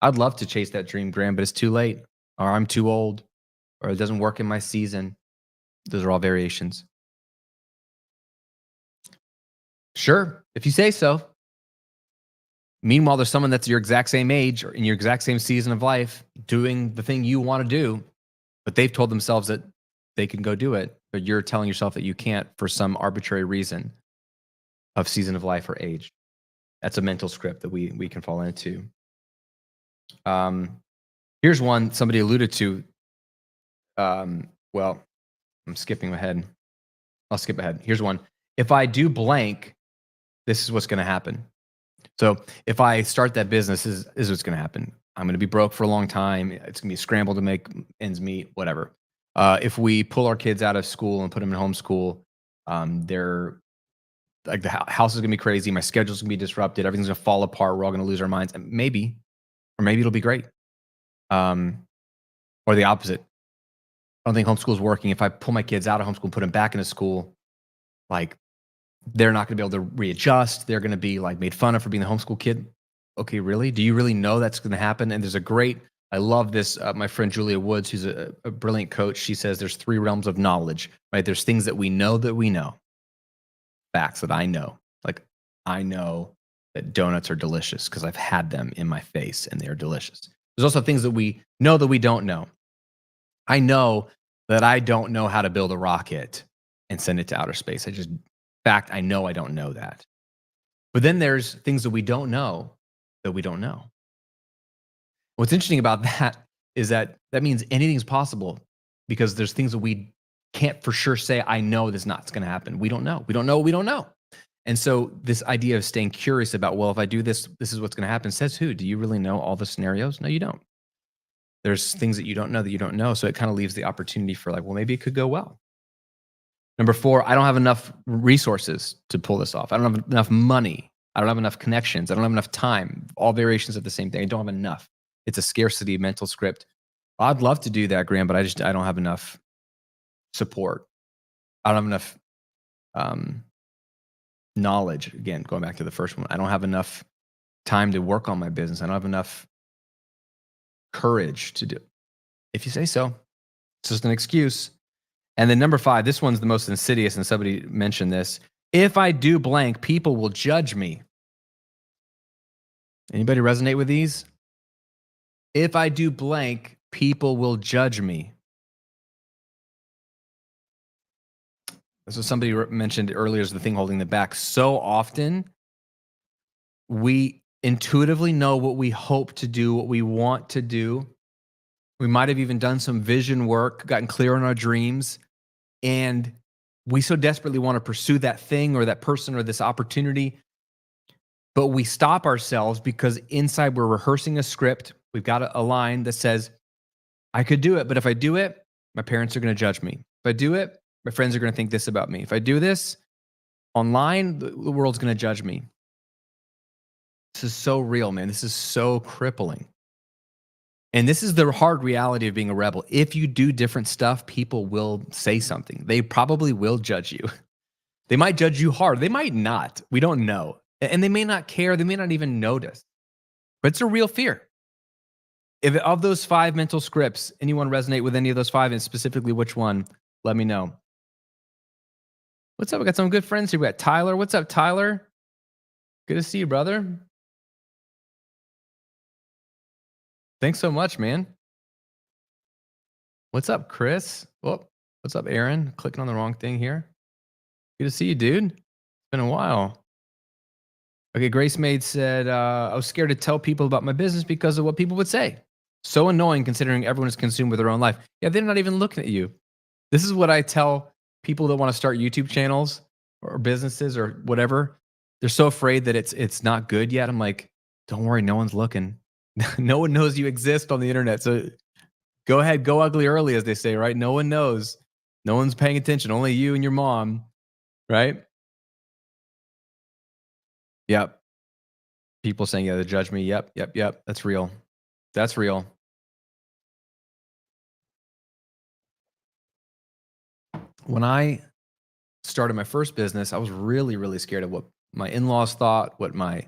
I'd love to chase that dream, Graham, but it's too late, or I'm too old, or it doesn't work in my season. Those are all variations. Sure, if you say so. Meanwhile, there's someone that's your exact same age or in your exact same season of life doing the thing you want to do, but they've told themselves that they can go do it, but you're telling yourself that you can't for some arbitrary reason of season of life or age. That's a mental script that we can fall into. Here's one somebody alluded to. Well, I'm skipping ahead. I'll skip ahead. Here's one. If I do blank, this is what's going to happen. So if I start that business, this is what's going to happen. I'm going to be broke for a long time. It's going to be a scramble to make ends meet, whatever. If we pull our kids out of school and put them in homeschool, they're like the house is going to be crazy. My schedule's going to be disrupted. Everything's going to fall apart. We're all going to lose our minds. And maybe it'll be great. Or the opposite. I don't think homeschool is working. If I pull my kids out of homeschool and put them back into school, like they're not going to be able to readjust. They're going to be like made fun of for being the homeschool kid. Okay, really? Do you really know that's going to happen? And there's I love this. My friend Julia Woods, who's a brilliant coach, she says there's 3 realms of knowledge, right? There's things that we know, facts that I know. Like I know that donuts are delicious because I've had them in my face and they are delicious. There's also things that we know that we don't know. I know that I don't know how to build a rocket and send it to outer space. I know I don't know that. But then there's things that we don't know that we don't know. What's interesting about that is that means anything's possible because there's things that we can't for sure say, I know this not going to happen. We don't know. We don't know. We don't know. And so this idea of staying curious about, well, if I do this, this is what's going to happen. Says who? Do you really know all the scenarios? No, you don't. There's things that you don't know. So it kind of leaves the opportunity for like, well, maybe it could go well. Number 4, I don't have enough resources to pull this off. I don't have enough money. I don't have enough connections. I don't have enough time. All variations of the same thing. I don't have enough. It's a scarcity mental script. I'd love to do that, Graham, but I don't have enough support. I don't have enough knowledge. Again, going back to the first one, I don't have enough time to work on my business. I don't have enough courage to do. If you say so, it's just an excuse. And then number 5, this one's the most insidious, and somebody mentioned this. If I do blank, people will judge me. Anybody resonate with these? If I do blank, people will judge me. So somebody mentioned earlier is the thing holding them back. So often we intuitively know what we hope to do, what we want to do. We might have even done some vision work, gotten clear on our dreams, and we so desperately want to pursue that thing or that person or this opportunity, but we stop ourselves because inside we're rehearsing a script. We've got a line that says, I could do it, but if I do it, my parents are going to judge me. If I do it, my friends are going to think this about me. If I do this online, the world's going to judge me. This is so real, man. This is so crippling. And this is the hard reality of being a rebel. If you do different stuff, people will say something. They probably will judge you. They might judge you hard. They might not. We don't know. And they may not care. They may not even notice. But it's a real fear. If of those 5 mental scripts, anyone resonate with any of those 5 and specifically which one, let me know. What's up? We got some good friends here. We got Tyler. What's up, Tyler? Good to see you, brother. Thanks so much, man. What's up, Chris? Oh, what's up, Aaron? Clicking on the wrong thing here. Good to see you, dude. It's been a while. Okay, Grace Maid said, I was scared to tell people about my business because of what people would say. So annoying considering everyone is consumed with their own life. Yeah, they're not even looking at you. This is what I tell people that want to start YouTube channels or businesses or whatever. They're so afraid that it's not good yet. I'm like, don't worry, no one's looking. No one knows you exist on the internet. So go ahead, go ugly early, as they say, right? No one knows. No one's paying attention. Only you and your mom, right? Yep. People saying, yeah, they judge me. Yep. That's real. That's real. When I started my first business, I was really, really scared of what my in-laws thought, what my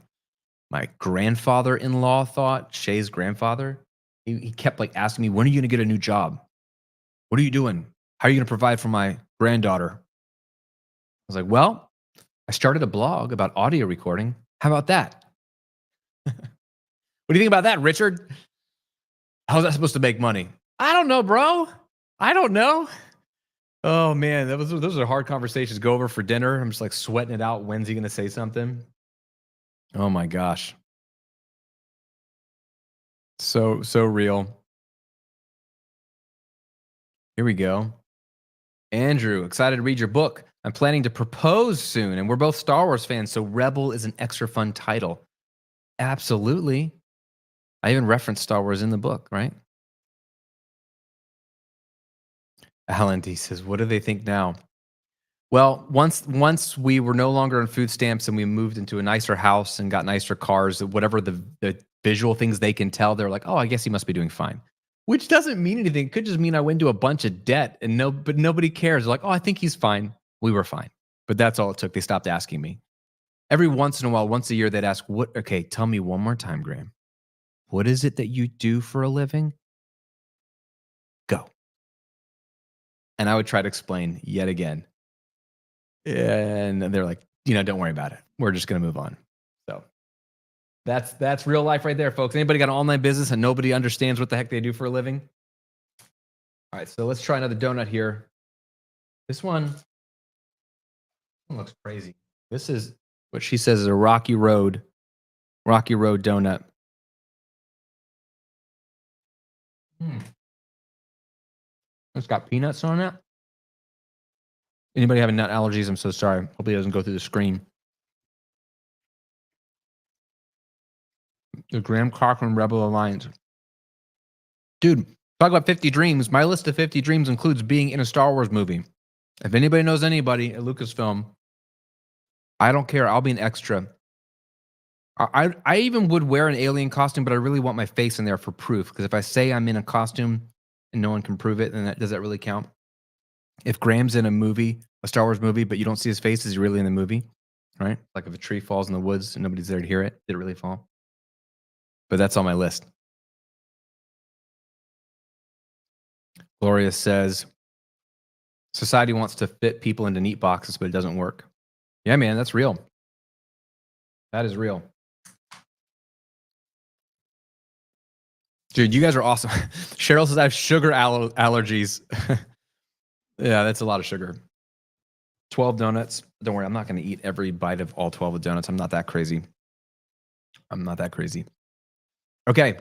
grandfather-in-law thought, Shay's grandfather. He kept like asking me, when are you going to get a new job? What are you doing? How are you going to provide for my granddaughter? I was like, well, I started a blog about audio recording. How about that? What do you think about that, Richard? How's that supposed to make money? I don't know, bro. I don't know. Oh man, those are hard conversations. Go over for dinner. I'm just like sweating it out. When's he going to say something? Oh my gosh. So real. Here we go. Andrew, excited to read your book. I'm planning to propose soon, and we're both Star Wars fans, so Rebel is an extra fun title. Absolutely. I even referenced Star Wars in the book, right? Alan D says, what do they think now? Well, once we were no longer on food stamps and we moved into a nicer house and got nicer cars, whatever the visual things they can tell, they're like, oh, I guess he must be doing fine. Which doesn't mean anything. It could just mean I went into a bunch of debt and but nobody cares. They're like, oh, I think he's fine. We were fine. But that's all it took. They stopped asking me. Every once in a while, once a year, they'd ask, okay, tell me one more time, Graham. What is it that you do for a living? Go. And I would try to explain yet again. And they're like, don't worry about it. We're just going to move on. So that's real life right there, folks. Anybody got an online business and nobody understands what the heck they do for a living? All right, so let's try another donut here. This one looks crazy. This is what she says is a Rocky Road donut. It's got peanuts on it. Anybody having nut allergies? I'm so sorry. Hopefully it doesn't go through the screen. The Graham Cochran Rebel Alliance. Dude, talk about 50 dreams. My list of 50 dreams includes being in a Star Wars movie. If anybody knows anybody at Lucasfilm, I don't care. I'll be an extra. I even would wear an alien costume, but I really want my face in there for proof. Because if I say I'm in a costume and no one can prove it, then does that really count? If Graham's in a movie, a Star Wars movie, but you don't see his face, is he really in the movie? Right? Like if a tree falls in the woods and nobody's there to hear it, did it really fall? But that's on my list. Gloria says, society wants to fit people into neat boxes, but it doesn't work. Yeah, man, that's real. That is real. Dude, you guys are awesome. Cheryl says I have sugar allergies. Yeah, that's a lot of sugar. 12 donuts. Don't worry, I'm not going to eat every bite of all 12 of donuts. I'm not that crazy. I'm not that crazy. Okay.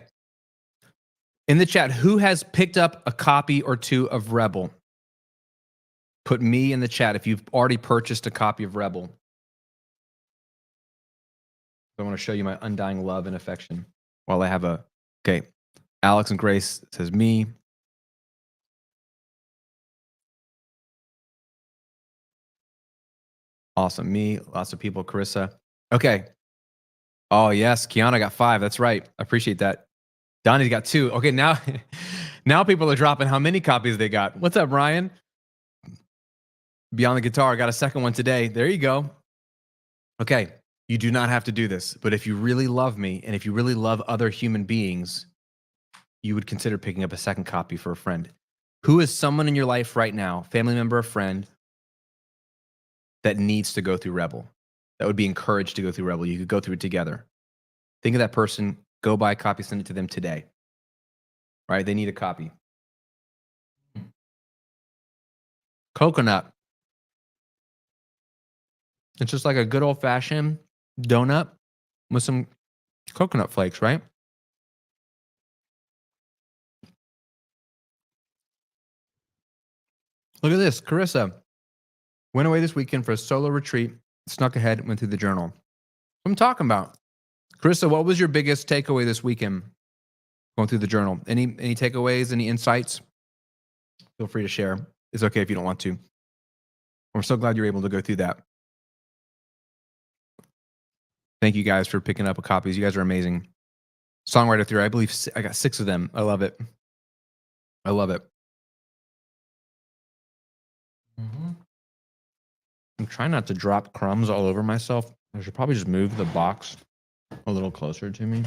In the chat, who has picked up a copy or two of Rebel? Put me in the chat if you've already purchased a copy of Rebel. I want to show you my undying love and affection while I have a. Okay. Alex and Grace says me. Awesome. Me. Lots of people. Carissa. Okay. Oh, yes. Kiana got 5. That's right. I appreciate that. Donnie's got 2. Okay. Now, now people are dropping how many copies they got. What's up, Ryan? Beyond the Guitar. I got a second one today. There you go. Okay. You do not have to do this, but if you really love me and if you really love other human beings, you would consider picking up a second copy for a friend. Who is someone in your life right now, family member or friend, that needs to go through Rebel, that would be encouraged to go through Rebel? You could go through it together. Think of that person, go buy a copy, send it to them today. Right? They need a copy. Coconut. It's just like a good old fashioned donut with some coconut flakes, right? Look at this. Carissa went away this weekend for a solo retreat, snuck ahead, went through the journal. What I'm talking about. Carissa, what was your biggest takeaway this weekend going through the journal? Any takeaways, any insights? Feel free to share. It's okay if you don't want to. I'm so glad you're able to go through that. Thank you guys for picking up copies. You guys are amazing. Songwriter Theory, I believe I got 6 of them. I love it. I love it. I'm trying not to drop crumbs all over myself. I should probably just move the box a little closer to me.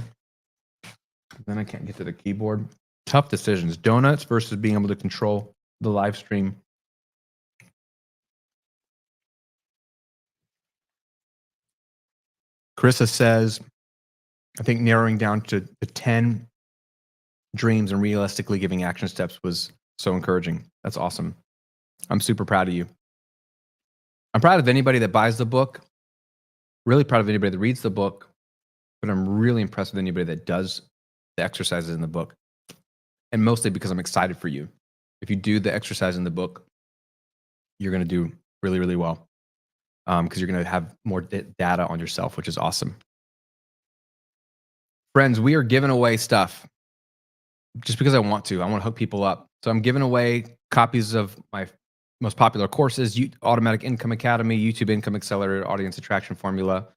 Then I can't get to the keyboard. Tough decisions. Donuts versus being able to control the live stream. Carissa says, I think narrowing down to the 10 dreams and realistically giving action steps was so encouraging. That's awesome. I'm super proud of you. I'm proud of anybody that buys the book. Really proud of anybody that reads the book. But I'm really impressed with anybody that does the exercises in the book. And mostly because I'm excited for you. If you do the exercise in the book, you're going to do really, really well. Because you're going to have more data on yourself, which is awesome. Friends, we are giving away stuff just because I want to. I want to hook people up. So I'm giving away copies of my most popular courses, Automatic Income Academy, YouTube Income Accelerator, Audience Attraction Formula.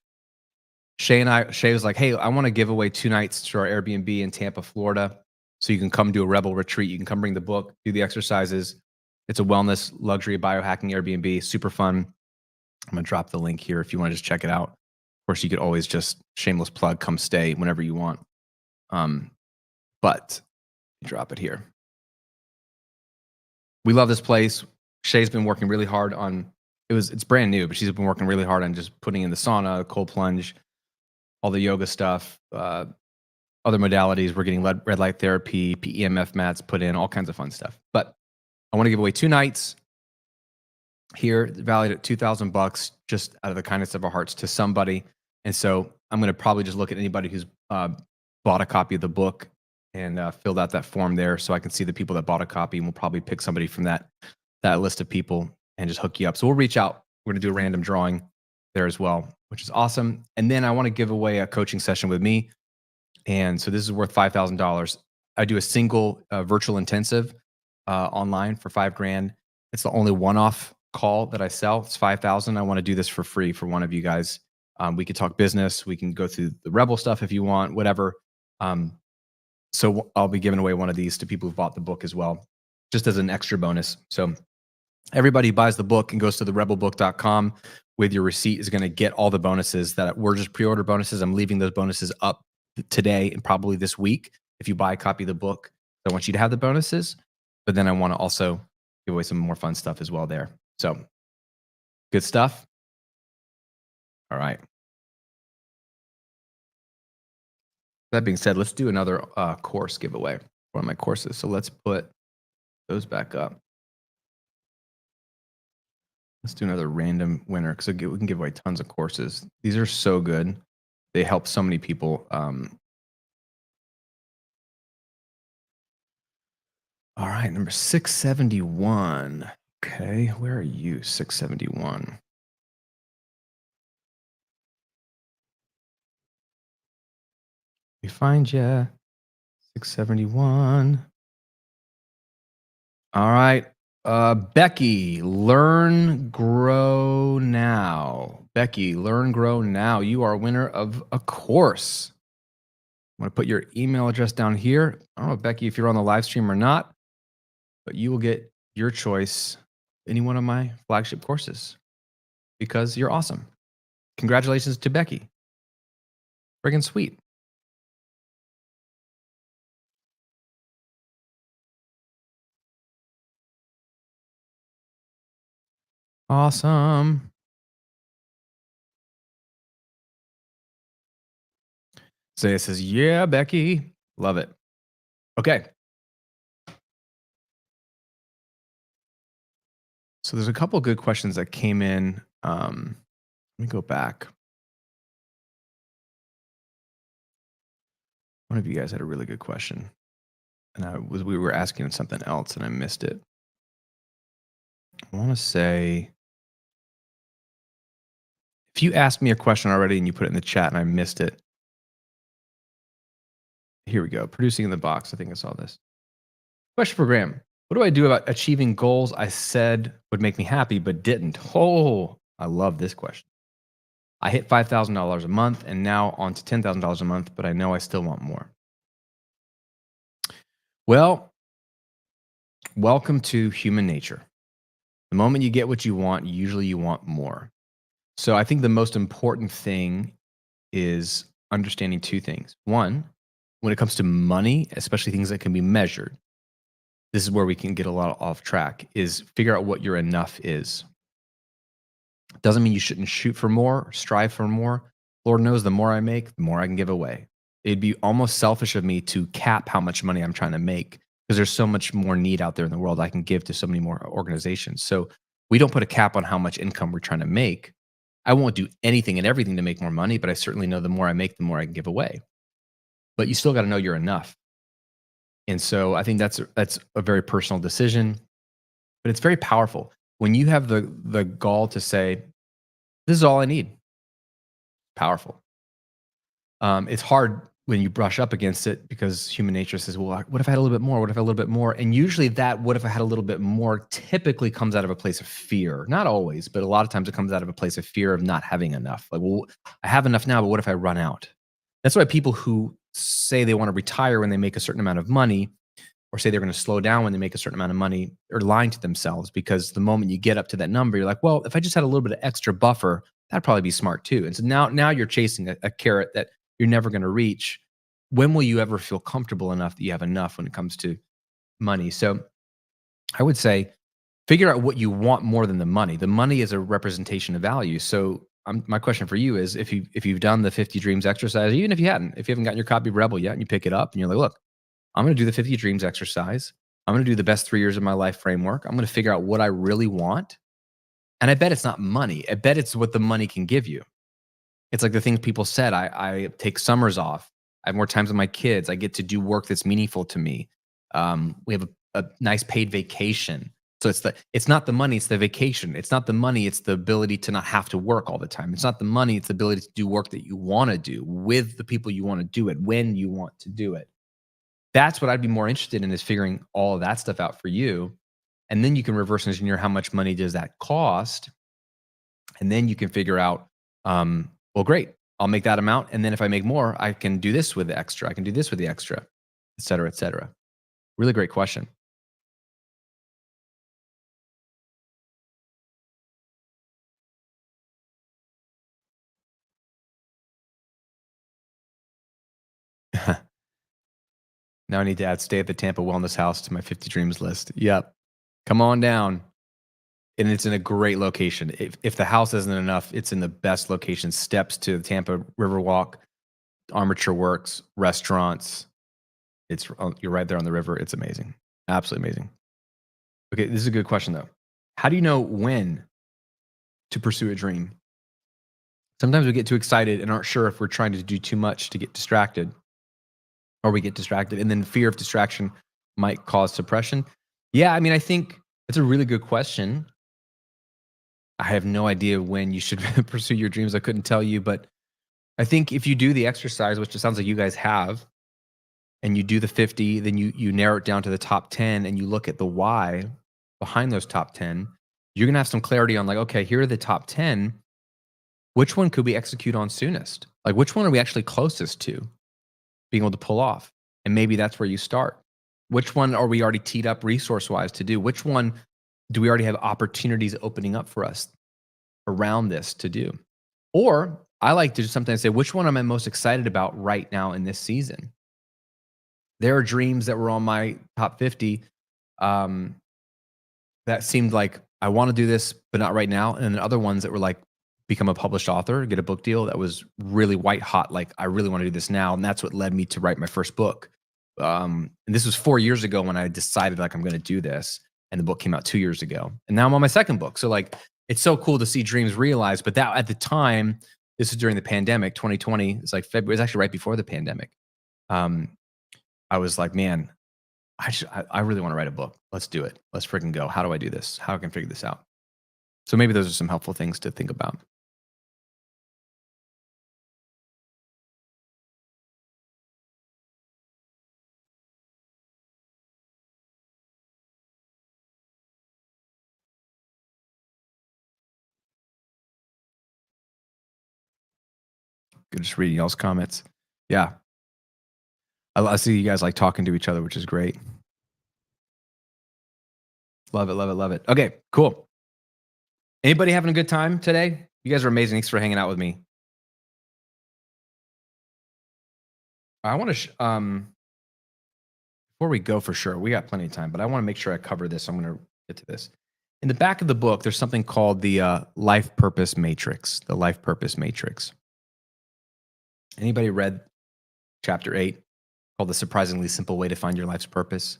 Shay was like, hey, I want to give away 2 nights to our Airbnb in Tampa, Florida. So you can come do a Rebel retreat. You can come bring the book, do the exercises. It's a wellness, luxury, biohacking Airbnb. Super fun. I'm going to drop the link here if you want to just check it out. Of course, you could always just shameless plug, come stay whenever you want. But drop it here. We love this place. Shay's been working really hard on it's brand new, but she's been working really hard on just putting in the sauna, cold plunge, all the yoga stuff, other modalities. We're getting red light therapy, PEMF mats put in, all kinds of fun stuff. But I want to give away 2 nights here, valued at $2,000, just out of the kindness of our hearts to somebody. And so I'm going to probably just look at anybody who's bought a copy of the book and filled out that form there, so I can see the people that bought a copy, and we'll probably pick somebody from that list of people and just hook you up. So we'll reach out. We're going to do a random drawing there as well, which is awesome. And then I want to give away a coaching session with me. And so this is worth $5,000. I do a single virtual intensive online for $5,000. It's the only one-off call that I sell. It's $5,000. I want to do this for free for one of you guys. We could talk business. We can go through the Rebel stuff if you want, whatever. So I'll be giving away one of these to people who bought the book as well, just as an extra bonus. So everybody who buys the book and goes to therebelbook.com with your receipt is going to get all the bonuses that were just pre-order bonuses. I'm leaving those bonuses up today and probably this week. If you buy a copy of the book, I want you to have the bonuses, but then I want to also give away some more fun stuff as well there. So good stuff. All right. That being said, let's do another course giveaway, one of my courses. So let's put those back up. Let's do another random winner because we can give away tons of courses. These are so good. They help so many people. All right, number 671. Okay, where are you, 671? We find you, 671. All right. Becky, learn, grow now. Becky, learn, grow now. You are a winner of a course. I'm going to put your email address down here. I don't know, Becky, if you're on the live stream or not, but you will get your choice any one of my flagship courses because you're awesome. Congratulations to Becky. Friggin' sweet. Awesome. Zaya says, yeah, Becky. Love it. Okay. So there's a couple good questions that came in. Let me go back. One of you guys had a really good question, and we were asking something else, and I missed it. I want to say, if you asked me a question already and you put it in the chat and I missed it, here we go. Producing in the box. I think I saw this question for Graham. What do I do about achieving goals I said would make me happy but didn't? Oh, I love this question. I hit $5,000 a month and now on to $10,000 a month, but I know I still want more. Well, welcome to human nature. The moment you get what you want, usually you want more. So I think the most important thing is understanding two things. One, when it comes to money, especially things that can be measured, this is where we can get a lot off track, is figure out what your enough is. Doesn't mean you shouldn't shoot for more, strive for more. Lord knows the more I make, the more I can give away. It'd be almost selfish of me to cap how much money I'm trying to make because there's so much more need out there in the world I can give to so many more organizations. So we don't put a cap on how much income we're trying to make. I won't do anything and everything to make more money, but I certainly know the more I make, the more I can give away. But you still got to know you're enough. And so I think that's a very personal decision, but it's very powerful. When you have the gall to say, this is all I need, powerful. It's hard when you brush up against it because human nature says, well, what if I had a little bit more? What if I had a little bit more? And usually that what if I had a little bit more typically comes out of a place of fear. Not always, but a lot of times it comes out of a place of fear of not having enough. Like, well, I have enough now, but what if I run out? That's why people who say they want to retire when they make a certain amount of money or say they're going to slow down when they make a certain amount of money are lying to themselves because the moment you get up to that number, you're like, well, if I just had a little bit of extra buffer, that'd probably be smart too. And so now you're chasing a carrot that you're never going to reach. When will you ever feel comfortable enough that you have enough when it comes to money? So I would say figure out what you want more than the money. The money is a representation of value. So my question for you is if you've done the 50 dreams exercise, even if you haven't gotten your copy of Rebel yet and you pick it up and you're like, look, I'm going to do the 50 dreams exercise. I'm going to do the best 3 years of my life framework. I'm going to figure out what I really want. And I bet it's not money. I bet it's what the money can give you. It's like the things people said. I take summers off. I have more times with my kids. I get to do work that's meaningful to me. We have a nice paid vacation. So it's not the money, it's the vacation. It's not the money, it's the ability to not have to work all the time. It's not the money, it's the ability to do work that you want to do with the people you want to do it when you want to do it. That's what I'd be more interested in is figuring all of that stuff out for you. And then you can reverse engineer how much money does that cost. And then you can figure out, well, great, I'll make that amount. And then if I make more, I can do this with the extra. I can do this with the extra, et cetera, et cetera. Really great question. Now I need to add stay at the Tampa Wellness House to my 50 Dreams list. Yep. Come on down. And it's in a great location. If the house isn't enough, it's in the best location. Steps to the Tampa Riverwalk, Armature Works, restaurants. You're right there on the river. It's amazing. Absolutely amazing. Okay, this is a good question though. How do you know when to pursue a dream. Sometimes we get too excited and aren't sure if we're trying to do too much to get distracted, or we get distracted, and then fear of distraction might cause suppression. Yeah, I mean, I think it's a really good question. I have no idea when you should pursue your dreams. I couldn't tell you, but I think if you do the exercise, which it sounds like you guys have, and you do the 50, then you narrow it down to the top 10 and you look at the why behind those top 10, you're going to have some clarity on like, okay, here are the top 10. Which one could we execute on soonest? Like, which one are we actually closest to being able to pull off? And maybe that's where you start. Which one are we already teed up resource wise to do? Which one do we already have opportunities opening up for us around this to do? Or I like to just sometimes say, which one am I most excited about right now in this season? There are dreams that were on my top 50 um, that seemed like I want to do this, but not right now. And then other ones that were like, become a published author, get a book deal that was really white hot. Like, I really want to do this now. And that's what led me to write my first book. And this was 4 years ago when I decided like I'm going to do this. And the book came out 2 years ago. And now I'm on my second book. So like, it's so cool to see dreams realized. But that at the time, this was during the pandemic, 2020. It's like February. It's actually right before the pandemic. I was like, man, I really want to write a book. Let's do it. Let's freaking go. How do I do this? How can I figure this out? So maybe those are some helpful things to think about. Good, just reading y'all's comments. Yeah, I see you guys like talking to each other, which is great. Love it, love it, love it. Okay, cool. Anybody having a good time today? You guys are amazing. Thanks for hanging out with me. I want to, before we go for sure, we got plenty of time, but I want to make sure I cover this. I'm going to get to this. In the back of the book, there's something called the life purpose matrix. The life purpose matrix. Anybody read chapter 8 called The Surprisingly Simple Way to Find Your Life's Purpose?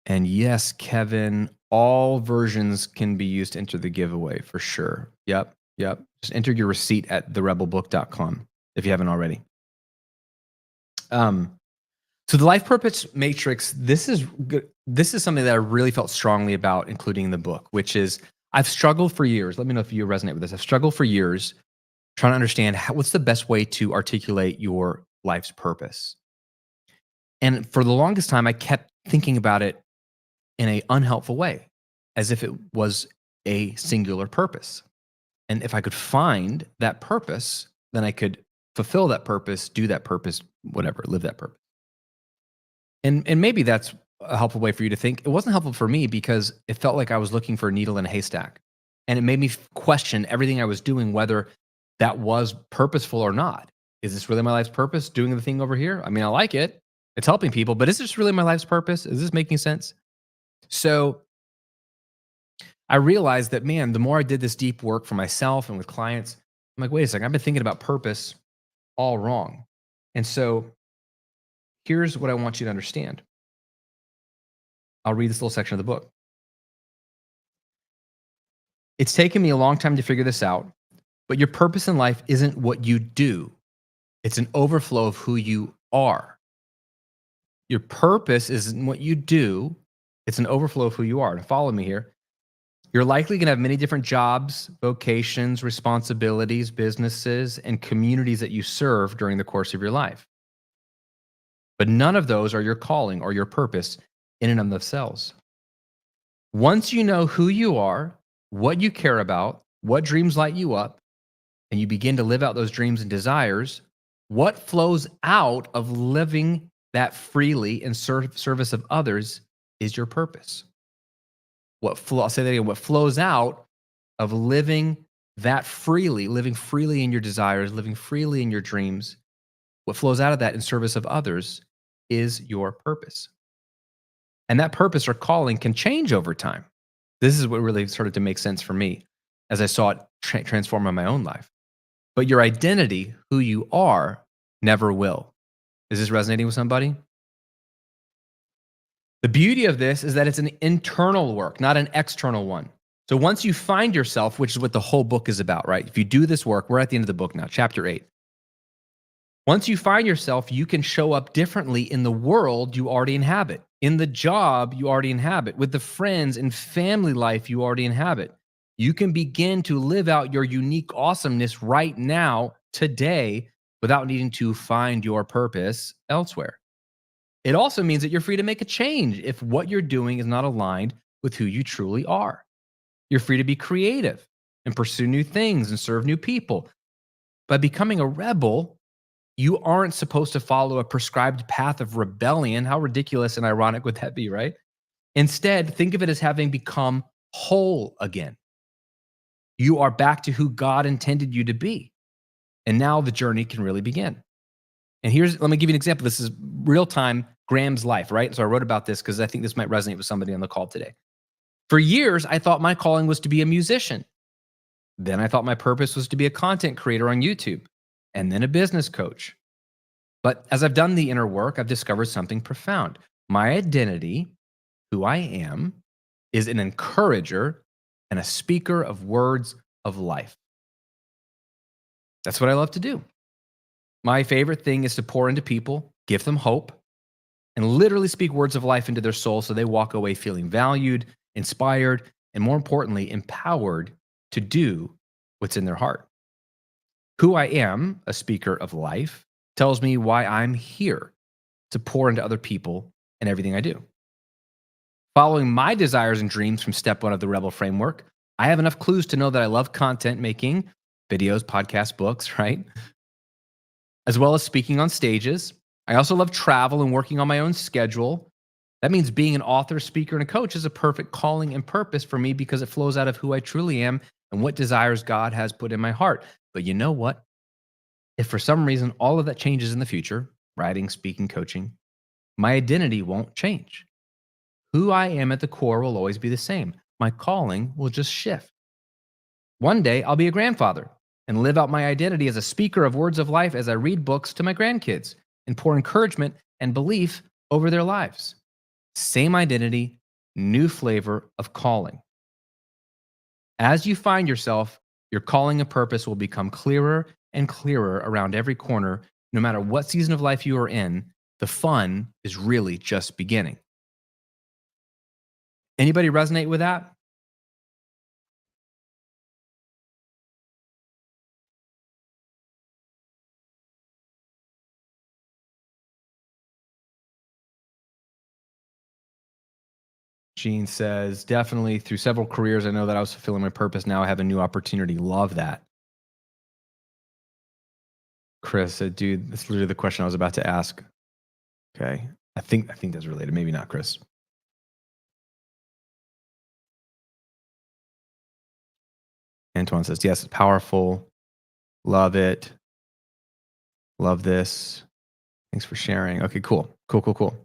And yes, Kevin, all versions can be used to enter the giveaway for sure. Yep, yep. Just enter your receipt at therebelbook.com if you haven't already. So the life purpose matrix, this is good. This is something that I really felt strongly about including in the book, which is I've struggled for years. Let me know if you resonate with this. I've struggled for years trying to understand what's the best way to articulate your life's purpose. And for the longest time, I kept thinking about it in a unhelpful way, as if it was a singular purpose. And if I could find that purpose, then I could fulfill that purpose, do that purpose, whatever, live that purpose. And maybe that's a helpful way for you to think. It wasn't helpful for me because it felt like I was looking for a needle in a haystack. And it made me question everything I was doing, whether that was purposeful or not. Is this really my life's purpose, doing the thing over here? I mean, I like it. It's helping people, but is this really my life's purpose? Is this making sense? So I realized that, man, the more I did this deep work for myself and with clients, I'm like, wait a second, I've been thinking about purpose all wrong. And so here's what I want you to understand. I'll read this little section of the book. It's taken me a long time to figure this out, but your purpose in life isn't what you do. It's an overflow of who you are. Your purpose isn't what you do. It's an overflow of who you are. Now follow me here. You're likely going to have many different jobs, vocations, responsibilities, businesses, and communities that you serve during the course of your life. But none of those are your calling or your purpose in and of themselves. Once you know who you are, what you care about, what dreams light you up, and you begin to live out those dreams and desires, what flows out of living that freely in service of others is your purpose. I'll say that again, what flows out of living that freely, living freely in your desires, living freely in your dreams, what flows out of that in service of others is your purpose. And that purpose or calling can change over time. This is what really started to make sense for me as I saw it transform in my own life. But your identity, who you are, never will. Is this resonating with somebody? The beauty of this is that it's an internal work, not an external one. So once you find yourself, which is what the whole book is about, right? If you do this work, we're at the end of the book now, chapter 8. Once you find yourself, you can show up differently in the world you already inhabit, in the job you already inhabit, with the friends and family life you already inhabit. You can begin to live out your unique awesomeness right now, today, without needing to find your purpose elsewhere. It also means that you're free to make a change if what you're doing is not aligned with who you truly are. You're free to be creative and pursue new things and serve new people. By becoming a rebel, you aren't supposed to follow a prescribed path of rebellion. How ridiculous and ironic would that be, right? Instead, think of it as having become whole again. You are back to who God intended you to be. And now the journey can really begin. And let me give you an example. This is real time Graham's life, right? So I wrote about this because I think this might resonate with somebody on the call today. For years, I thought my calling was to be a musician. Then I thought my purpose was to be a content creator on YouTube and then a business coach. But as I've done the inner work, I've discovered something profound. My identity, who I am, is an encourager and a speaker of words of life. That's what I love to do. My favorite thing is to pour into people, give them hope, and literally speak words of life into their soul so they walk away feeling valued, inspired, and more importantly, empowered to do what's in their heart. Who I am, a speaker of life, tells me why I'm here to pour into other people and everything I do. Following my desires and dreams from step one of the Rebel framework, I have enough clues to know that I love content making, videos, podcasts, books, right? As well as speaking on stages. I also love travel and working on my own schedule. That means being an author, speaker, and a coach is a perfect calling and purpose for me because it flows out of who I truly am and what desires God has put in my heart. But you know what? If for some reason all of that changes in the future, writing, speaking, coaching, my identity won't change. Who I am at the core will always be the same. My calling will just shift. One day, I'll be a grandfather and live out my identity as a speaker of words of life as I read books to my grandkids and pour encouragement and belief over their lives. Same identity, new flavor of calling. As you find yourself, your calling and purpose will become clearer and clearer around every corner, no matter what season of life you are in. The fun is really just beginning. Anybody resonate with that? Gene says, definitely through several careers, I know that I was fulfilling my purpose. Now I have a new opportunity. Love that. Chris said, dude, that's literally the question I was about to ask. Okay. I think that's related. Maybe not, Chris. Antoine says, yes, it's powerful. Love it. Love this. Thanks for sharing. Okay, cool. Cool.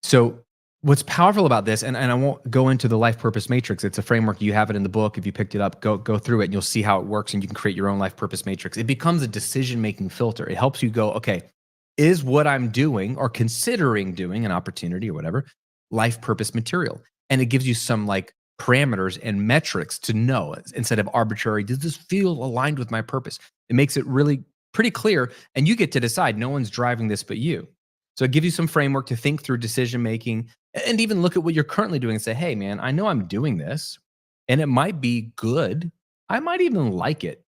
So what's powerful about this, and I won't go into the life purpose matrix. It's a framework. You have it in the book. If you picked it up, go through it and you'll see how it works and you can create your own life purpose matrix. It becomes a decision-making filter. It helps you go, okay, is what I'm doing or considering doing an opportunity or whatever, life purpose material? And it gives you some like parameters and metrics to know instead of arbitrary, does this feel aligned with my purpose? It makes it really pretty clear and you get to decide. No one's driving this but you. So it gives you some framework to think through decision making and even look at what you're currently doing and say, hey, man, I know I'm doing this and it might be good. I might even like it.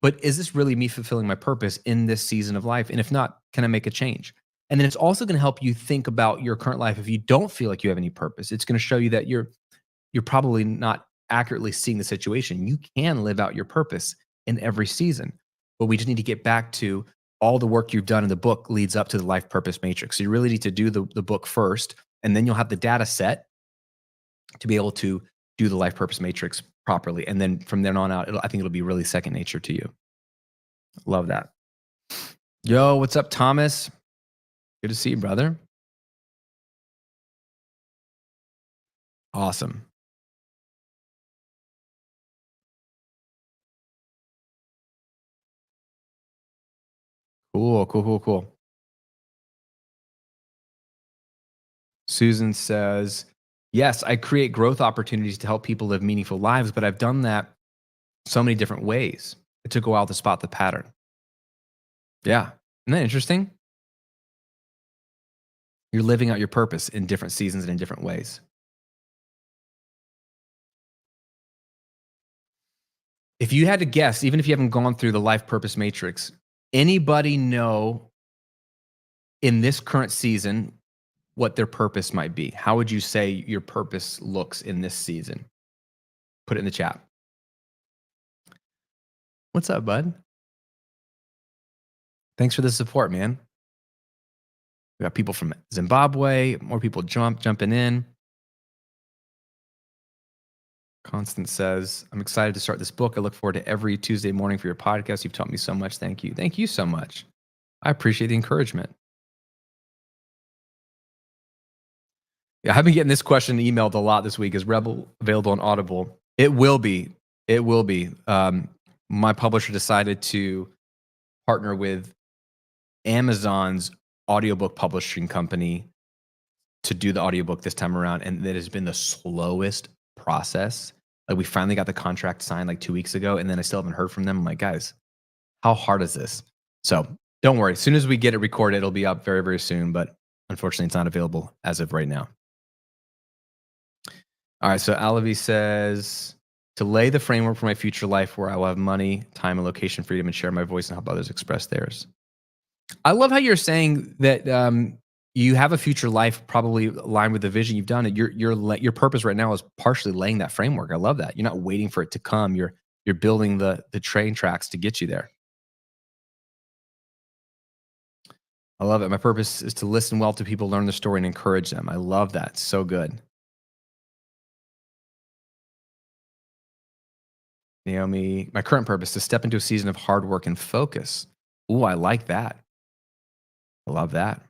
But is this really me fulfilling my purpose in this season of life? And if not, can I make a change? And then it's also going to help you think about your current life. If you don't feel like you have any purpose, it's going to show you that you're probably not accurately seeing the situation. You can live out your purpose in every season. But we just need to get back to all the work you've done in the book leads up to the life purpose matrix. So you really need to do the book first, and then you'll have the data set to be able to do the life purpose matrix properly. And then from then on out, I think it'll be really second nature to you. Love that. Yo, what's up, Thomas? Good to see you, brother. Awesome. Cool. Susan says, yes, I create growth opportunities to help people live meaningful lives, but I've done that so many different ways. It took a while to spot the pattern. Yeah. Isn't that interesting? You're living out your purpose in different seasons and in different ways. If you had to guess, even if you haven't gone through the life purpose matrix, anybody know in this current season what their purpose might be? How would you say your purpose looks in this season? Put it in the chat. What's up, bud? Thanks for the support, man. We got people from Zimbabwe, more people jumping in. Constance says, I'm excited to start this book. I look forward to every Tuesday morning for your podcast. You've taught me so much. Thank you. Thank you so much. I appreciate the encouragement. Yeah, I've been getting this question emailed a lot this week. Is Rebel available on Audible? It will be. It will be. My publisher decided to partner with Amazon's audiobook publishing company to do the audiobook this time around, and that has been the slowest process. Like, we finally got the contract signed like 2 weeks ago, and then I still haven't heard from them. I'm like, guys, how hard is this? So don't worry. As soon as we get it recorded, it'll be up very, very soon. But unfortunately, it's not available as of right now. All right. So Alavi says, to lay the framework for my future life where I will have money, time, and location freedom and share my voice and help others express theirs. I love how you're saying that you have a future life probably aligned with the vision you've done. Your purpose right now is partially laying that framework. I love that. You're not waiting for it to come. You're building the train tracks to get you there. I love it. My purpose is to listen well to people, learn their story, and encourage them. I love that. So good. Naomi, my current purpose is to step into a season of hard work and focus. Ooh, I like that. I love that.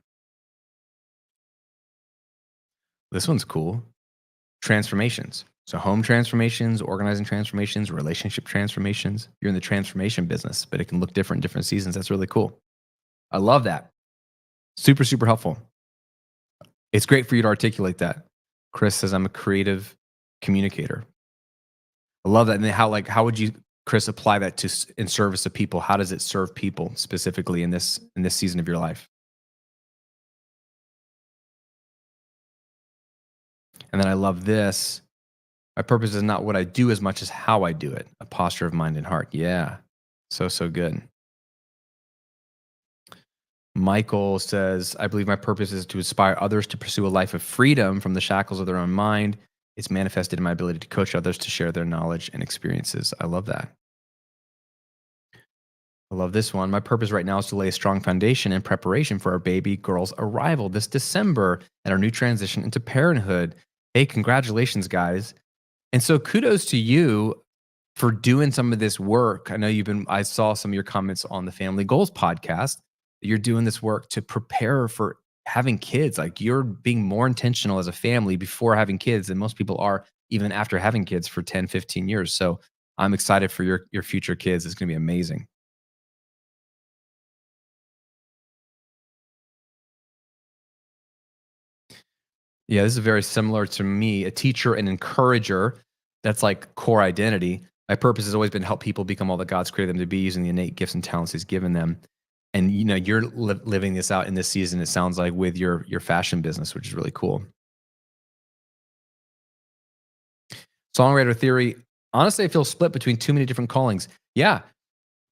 This one's cool. Transformations. So home transformations, organizing transformations, relationship transformations. You're in the transformation business, but it can look different in different seasons. That's really cool. I love that. Super, super helpful. It's great for you to articulate that. Chris says, I'm a creative communicator. I love that. And then how would you, Chris, apply that to in service of people? How does it serve people specifically in this season of your life? And then I love this. My purpose is not what I do as much as how I do it. A posture of mind and heart. Yeah. So, so good. Michael says, I believe my purpose is to inspire others to pursue a life of freedom from the shackles of their own mind. It's manifested in my ability to coach others to share their knowledge and experiences. I love that. I love this one. My purpose right now is to lay a strong foundation in preparation for our baby girl's arrival this December and our new transition into parenthood. Hey, congratulations, guys. And so kudos to you for doing some of this work. I know I saw some of your comments on the Family Goals podcast. You're doing this work to prepare for having kids. Like, you're being more intentional as a family before having kids than most people are even after having kids for 10, 15 years. So I'm excited for your future kids. It's going to be amazing. Yeah, this is very similar to me, a teacher and encourager. That's like core identity. My purpose has always been to help people become all that God's created them to be using the innate gifts and talents He's given them. And you're living this out in this season. It sounds like with your fashion business, which is really cool. Songwriter theory. Honestly, I feel split between too many different callings. Yeah,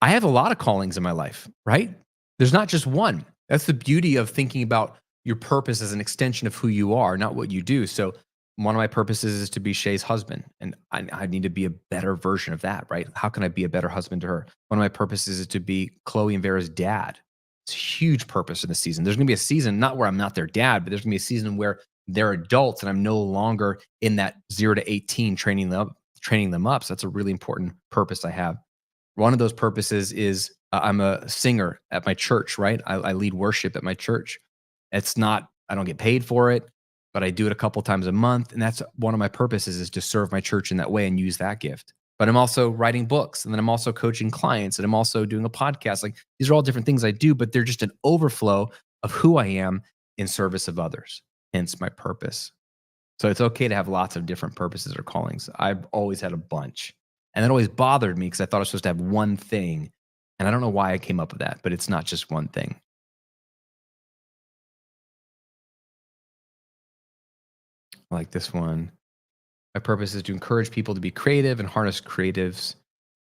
I have a lot of callings in my life, right? There's not just one. That's the beauty of thinking about your purpose as an extension of who you are, not what you do. So one of my purposes is to be Shay's husband, and I need to be a better version of that, right? How can I be a better husband to her? One of my purposes is to be Chloe and Vera's dad. It's a huge purpose in the season. There's going to be a season, not where I'm not their dad, but there's going to be a season where they're adults and I'm no longer in that 0 to 18 training them up. So that's a really important purpose I have. One of those purposes is I'm a singer at my church, right? I lead worship at my church. It's not, I don't get paid for it, but I do it a couple times a month. And that's one of my purposes, is to serve my church in that way and use that gift. But I'm also writing books, and then I'm also coaching clients, and I'm also doing a podcast. Like, these are all different things I do, but they're just an overflow of who I am in service of others. hence my purpose. So it's okay to have lots of different purposes or callings. I've always had a bunch. And that always bothered me because I thought I was supposed to have one thing. And I don't know why I came up with that, but it's not just one thing. I like this one. My purpose is to encourage people to be creative and harness creatives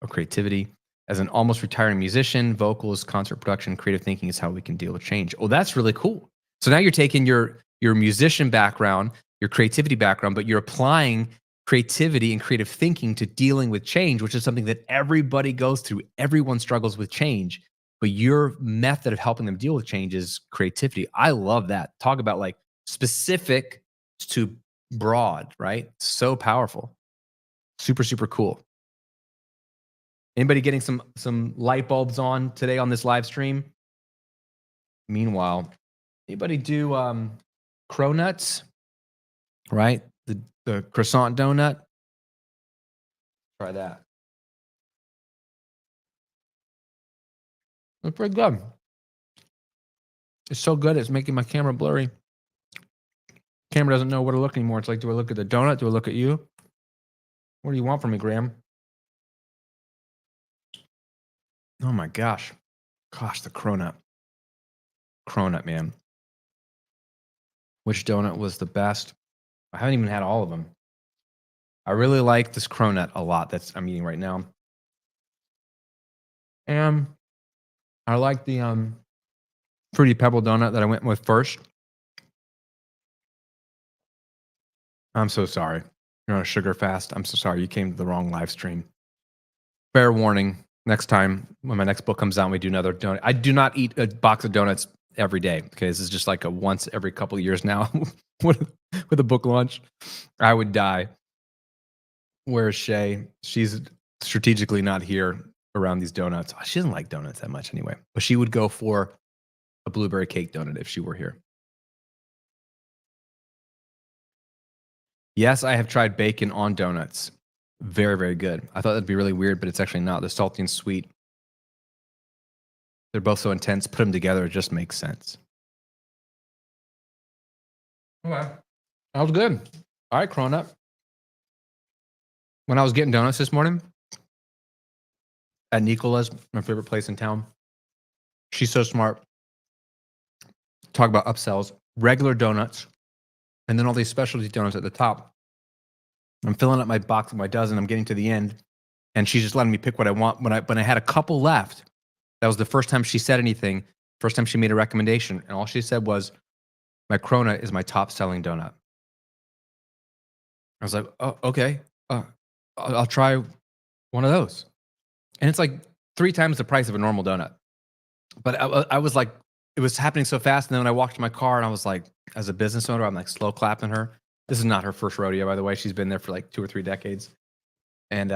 or creativity. As an almost retiring musician, vocals, concert production, creative thinking is how we can deal with change. Oh, that's really cool. So now you're taking your musician background, your creativity background, but you're applying creativity and creative thinking to dealing with change, which is something that everybody goes through. Everyone struggles with change, but your method of helping them deal with change is creativity. I love that. Talk about like specific to broad, right? So powerful. Super, super cool. Anybody getting some light bulbs on today on this live stream? Meanwhile, anybody do cronuts, right? The croissant donut. Try that. It's pretty good. It's so good. It's making my camera blurry. Camera doesn't know where to look anymore. It's like, do I look at the donut? Do I look at you? What do you want from me, Graham? Oh my gosh. Gosh, the cronut. Cronut, man. Which donut was the best? I haven't even had all of them. I really like this cronut a lot that's I'm eating right now. And I like the fruity pebble donut that I went with first. I'm so sorry. You're on a sugar fast. I'm so sorry. You came to the wrong live stream. Fair warning. Next time, when my next book comes out and we do another donut, I do not eat a box of donuts every day. Okay, this is just like a once every couple of years now with a book launch. I would die. Where's Shay? She's strategically not here around these donuts. She doesn't like donuts that much anyway, but she would go for a blueberry cake donut if she were here. Yes, I have tried bacon on donuts. Very, very good. I thought that'd be really weird, but it's actually not. They're salty and sweet. They're both so intense. Put them together, it just makes sense. Okay. That was good. All right, Cronut. When I was getting donuts this morning at Nicola's, my favorite place in town, she's so smart. Talk about upsells, regular donuts, and then all these specialty donuts at the top. I'm filling up my box of my dozen. I'm getting to the end, and she's just letting me pick what I want. When I had a couple left, that was the first time she said anything. First time she made a recommendation, and all she said was, "My Cronut is my top selling donut." I was like, "Oh, okay. I'll try one of those." And it's like 3 times the price of a normal donut. But I was like, it was happening so fast. And then when I walked to my car and I was like, as a business owner, I'm like slow clapping her. This is not her first rodeo, by the way. She's been there for like 2 or 3 decades. And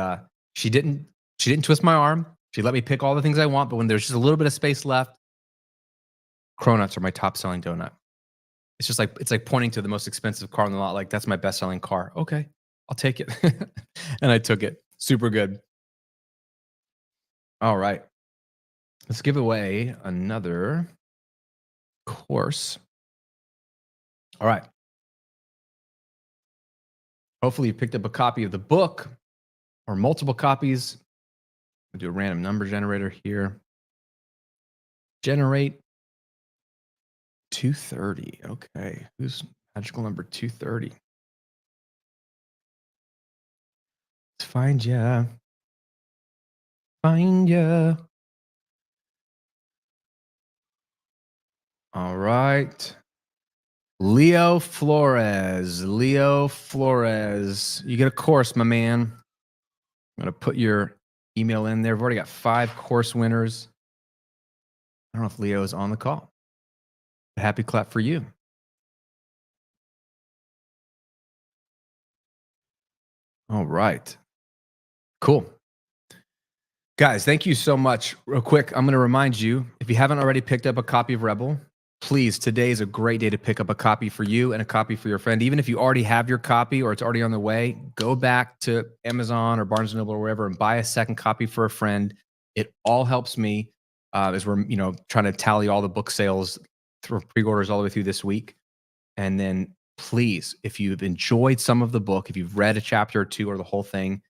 she didn't twist my arm. She let me pick all the things I want. But when there's just a little bit of space left, Cronuts are my top selling donut. It's just like, it's like pointing to the most expensive car on the lot. Like, that's my best selling car. Okay, I'll take it. And I took it. Super good. All right. Let's give away another course. All right. Hopefully you picked up a copy of the book or multiple copies. I'll do a random number generator here. Generate 230. Okay. Who's magical number 230? Let's find ya. Find ya. All right. Leo Flores. Leo Flores. You get a course, my man. I'm going to put your email in there. We've already got 5 course winners. I don't know if Leo is on the call. A happy clap for you. All right. Cool. Guys, thank you so much. Real quick, I'm going to remind you, if you haven't already picked up a copy of Rebel, please, today is a great day to pick up a copy for you and a copy for your friend. Even if you already have your copy or it's already on the way, go back to Amazon or Barnes & Noble or wherever and buy a second copy for a friend. It all helps me as we're trying to tally all the book sales through pre-orders all the way through this week. And then please, if you've enjoyed some of the book, if you've read a chapter or two or the whole thing,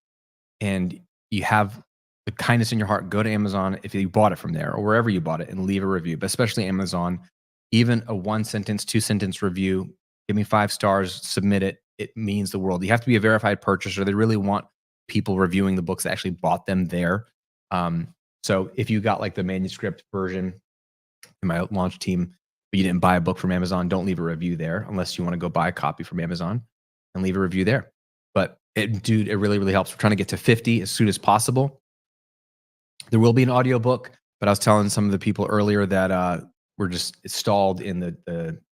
and you have the kindness in your heart, go to Amazon if you bought it from there or wherever you bought it and leave a review, but especially Amazon, even a 1 sentence, 2 sentence review, give me 5 stars, submit it. It means the world. You have to be a verified purchaser. They really want people reviewing the books that actually bought them there. So if you got like the manuscript version in my launch team, but you didn't buy a book from Amazon, don't leave a review there unless you want to go buy a copy from Amazon and leave a review there. But dude, it really, really helps. We're trying to get to 50 as soon as possible. There will be an audiobook, but I was telling some of the people earlier that we're just stalled in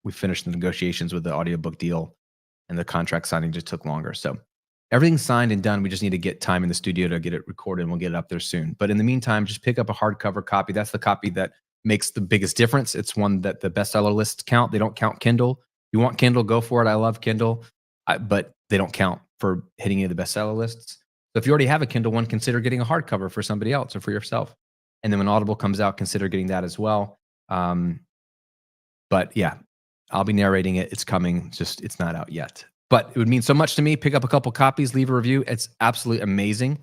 we finished the negotiations with the audiobook deal and the contract signing just took longer. So everything's signed and done. We just need to get time in the studio to get it recorded and we'll get it up there soon. But in the meantime, just pick up a hardcover copy. That's the copy that makes the biggest difference. It's one that the bestseller lists count. They don't count Kindle. You want Kindle, go for it. I love Kindle, but they don't count for hitting any of the bestseller lists. So if you already have a Kindle one, consider getting a hardcover for somebody else or for yourself. And then when Audible comes out, consider getting that as well. But yeah, I'll be narrating it. It's coming. It's not out yet. But it would mean so much to me. Pick up a couple copies, leave a review. It's absolutely amazing.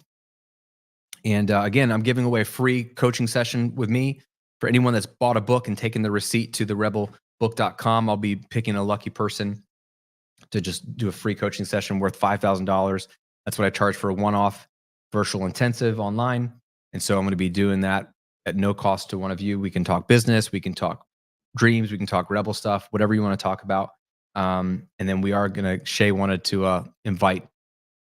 And again, I'm giving away a free coaching session with me for anyone that's bought a book and taken the receipt to therebelbook.com. I'll be picking a lucky person to just do a free coaching session worth $5,000. That's what I charge for a one-off virtual intensive online. And so I'm going to be doing that at no cost to one of you. We can talk business, we can talk dreams, we can talk rebel stuff, whatever you want to talk about. And then we are going to, Shay wanted to invite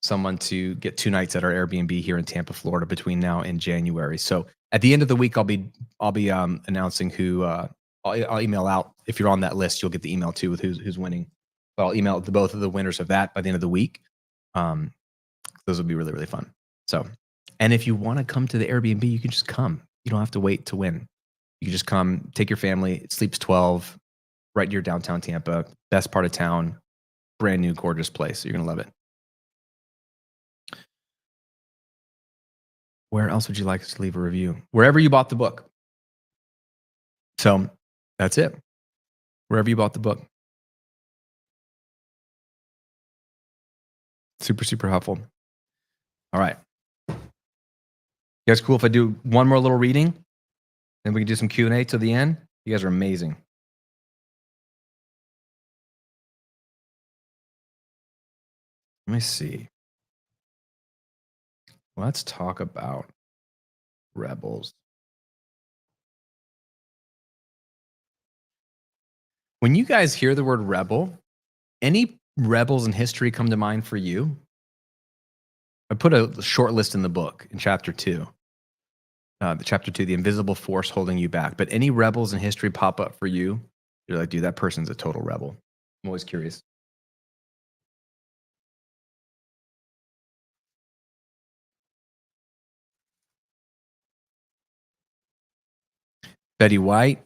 someone to get 2 nights at our Airbnb here in Tampa, Florida between now and January. So at the end of the week, I'll be announcing who, I'll email out. If you're on that list, you'll get the email too with who's winning. But I'll email both of the winners of that by the end of the week. Those will be really, really fun. So, and if you want to come to the Airbnb, you can just come. You don't have to wait to win. You can just come, take your family. It sleeps 12, right near downtown Tampa, best part of town, brand new, gorgeous place. You're going to love it. Where else would you like us to leave a review? Wherever you bought the book. So that's it. Wherever you bought the book. Super, super helpful. All right. You guys cool if I do one more little reading? Then we can do some Q&A to the end? You guys are amazing. Let me see. Let's talk about rebels. When you guys hear the word rebel, any rebels in history come to mind for you? I put a short list in the book in chapter 2. Chapter 2, the invisible force holding you back. But any rebels in history pop up for you? You're like, dude, that person's a total rebel. I'm always curious. Betty White.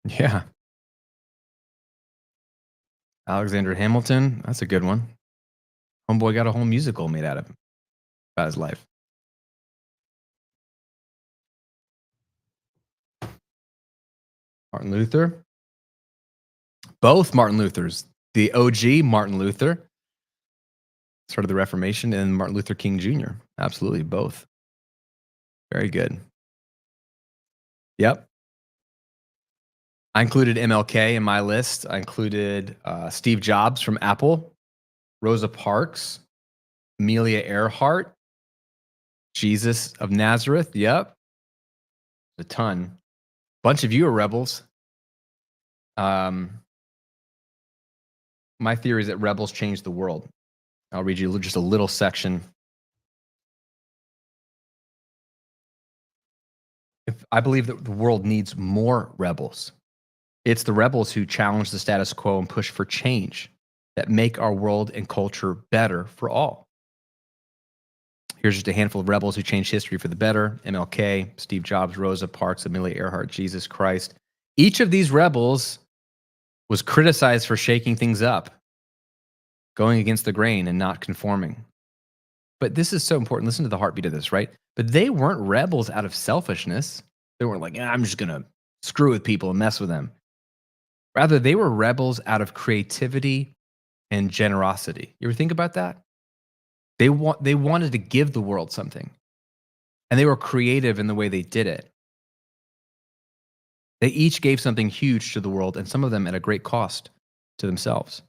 Yeah. Alexander Hamilton. That's a good one. Homeboy got a whole musical made out of him about his life. Martin Luther. Both Martin Luthers. The OG Martin Luther, started the Reformation, and Martin Luther King Jr. Absolutely, both. Very good. Yep. I included MLK in my list. I included Steve Jobs from Apple, Rosa Parks, Amelia Earhart, Jesus of Nazareth. Yep. A ton. Bunch of you are rebels. My theory is that rebels change the world. I'll read you just a little section. I believe that the world needs more rebels. It's the rebels who challenge the status quo and push for change that make our world and culture better for all. Here's just a handful of rebels who changed history for the better. MLK, Steve Jobs, Rosa Parks, Amelia Earhart, Jesus Christ. Each of these rebels was criticized for shaking things up, going against the grain and not conforming. But this is so important. Listen to the heartbeat of this, right? But they weren't rebels out of selfishness. They weren't like, I'm just going to screw with people and mess with them. Rather, they were rebels out of creativity and generosity. You ever think about that? They wanted to give the world something, and they were creative in the way they did it. They each gave something huge to the world, and some of them at a great cost to themselves.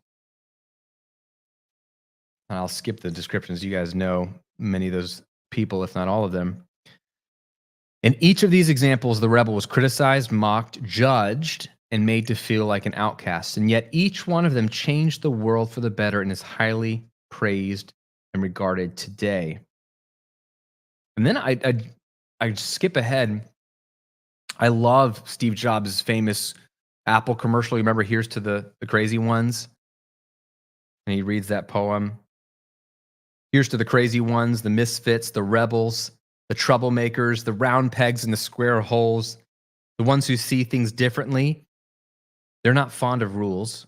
And I'll skip the descriptions. You guys know many of those people, if not all of them. In each of these examples, the rebel was criticized, mocked, judged, and made to feel like an outcast. And yet each one of them changed the world for the better and is highly praised and regarded today. And then I skip ahead. I love Steve Jobs' famous Apple commercial. You remember, here's to the crazy ones? And he reads that poem. Here's to the crazy ones, the misfits, the rebels, the troublemakers, the round pegs in the square holes, the ones who see things differently. They're not fond of rules.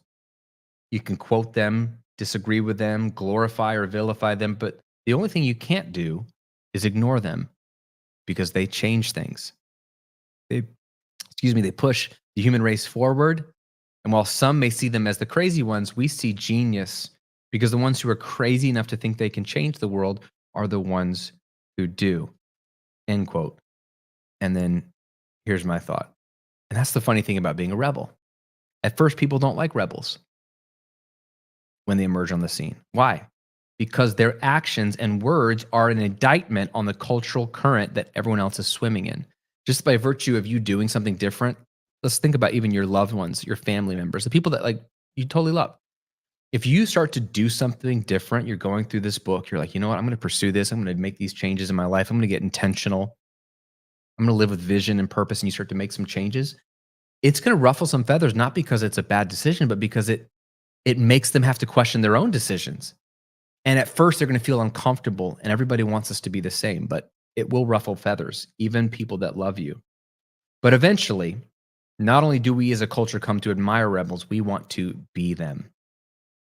You can quote them, disagree with them, glorify or vilify them, but the only thing you can't do is ignore them because they change things. They push the human race forward. And while some may see them as the crazy ones, we see genius because the ones who are crazy enough to think they can change the world are the ones who do. End quote. And then here's my thought. And that's the funny thing about being a rebel. At first, people don't like rebels when they emerge on the scene. Why? Because their actions and words are an indictment on the cultural current that everyone else is swimming in. Just by virtue of you doing something different, let's think about even your loved ones, your family members, the people that like you totally love. If you start to do something different, you're going through this book, you're like, you know what, I'm going to pursue this. I'm going to make these changes in my life. I'm going to get intentional. I'm going to live with vision and purpose. And you start to make some changes. It's going to ruffle some feathers, not because it's a bad decision, but because it makes them have to question their own decisions. And at first they're going to feel uncomfortable, and everybody wants us to be the same, but it will ruffle feathers, even people that love you. But eventually, not only do we as a culture come to admire rebels, we want to be them.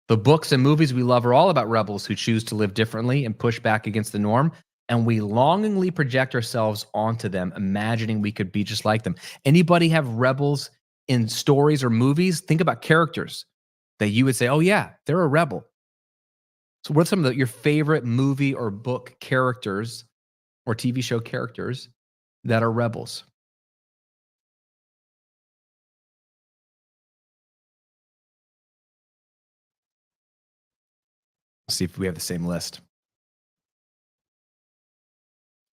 The books and movies we love are all about rebels who choose to live differently and push back against the norm. And we longingly project ourselves onto them, imagining we could be just like them. Anybody have rebels in stories or movies? Think about characters that you would say, oh yeah, they're a rebel. So what are some of your favorite movie or book characters or TV show characters that are rebels? Let's see if we have the same list.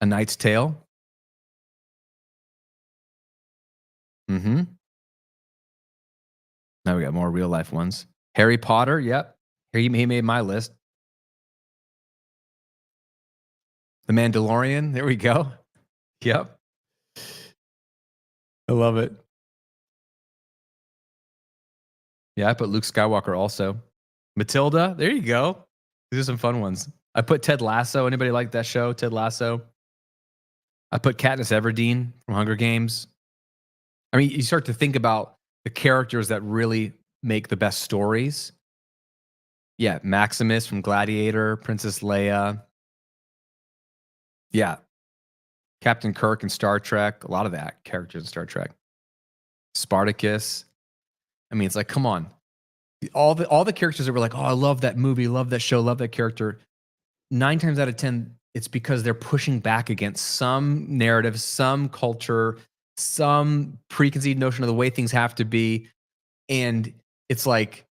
A Knight's Tale. Mm-hmm. Now we got more real life ones. Harry Potter. Yep. He made my list. The Mandalorian. There we go. Yep. I love it. Yeah, I put Luke Skywalker also. Matilda. There you go. These are some fun ones. I put Ted Lasso. Anybody like that show? Ted Lasso. I put Katniss Everdeen from Hunger Games. I mean, you start to think about the characters that really make the best stories. Yeah, Maximus from Gladiator, Princess Leia. Yeah, Captain Kirk in Star Trek. A lot of that characters in Star Trek. Spartacus. I mean, it's like, come on. All the characters that were like, oh, I love that movie, love that show, love that character. 9 times out of 10, it's because they're pushing back against some narrative, some culture, some preconceived notion of the way things have to be. And it's like,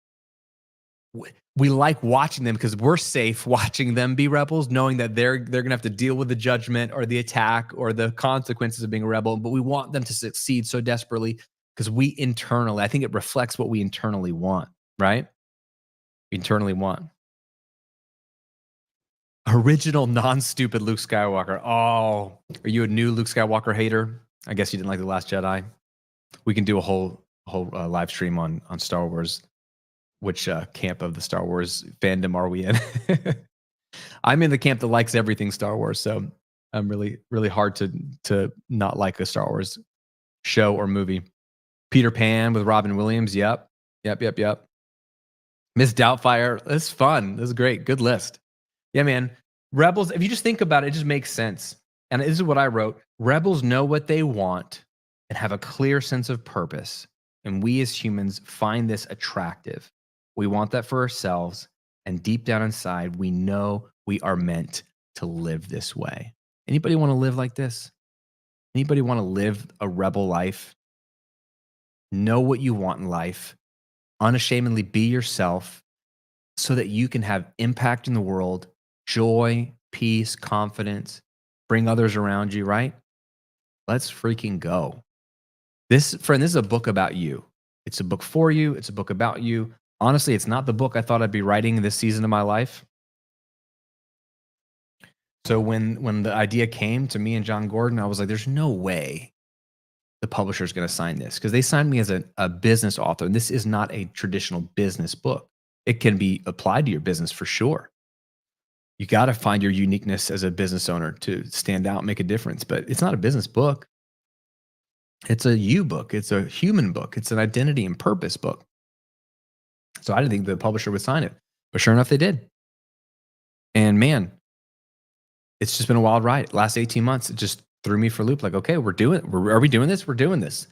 we like watching them because we're safe watching them be rebels, knowing that they're going to have to deal with the judgment or the attack or the consequences of being a rebel. But we want them to succeed so desperately because we internally, I think it reflects what we internally want, right? We internally want. Original non-stupid Luke Skywalker. Oh, are you a new Luke Skywalker hater? I guess you didn't like The Last Jedi. We can do a whole live stream on Star Wars. Which camp of the Star Wars fandom are we in? I'm in the camp that likes everything Star Wars, so I'm really hard to not like a Star Wars show or movie. Peter Pan with Robin Williams. Yep. Miss Doubtfire. That's fun. This is great. Good list. Yeah, man. Rebels, if you just think about it, it just makes sense. And this is what I wrote. Rebels know what they want and have a clear sense of purpose. And we as humans find this attractive. We want that for ourselves. And deep down inside, we know we are meant to live this way. Anybody want to live like this? Anybody want to live a rebel life? Know what you want in life, unashamedly be yourself so that you can have impact in the world, joy, peace, confidence, bring others around you, right? Let's freaking go. This, friend, this is a book about you. It's a book for you. It's a book about you. Honestly, it's not the book I thought I'd be writing this season of my life. So when the idea came to me and John Gordon, I was like, there's no way the publisher is going to sign this because they signed me as a business author. And this is not a traditional business book. It can be applied to your business for sure. You got to find your uniqueness as a business owner to stand out, make a difference. But it's not a business book. It's a you book. It's a human book. It's an identity and purpose book. So I didn't think the publisher would sign it, but sure enough, they did. And man, it's just been a wild ride. Last 18 months, it just threw me for a loop. Like, okay, are we doing this? We're doing this.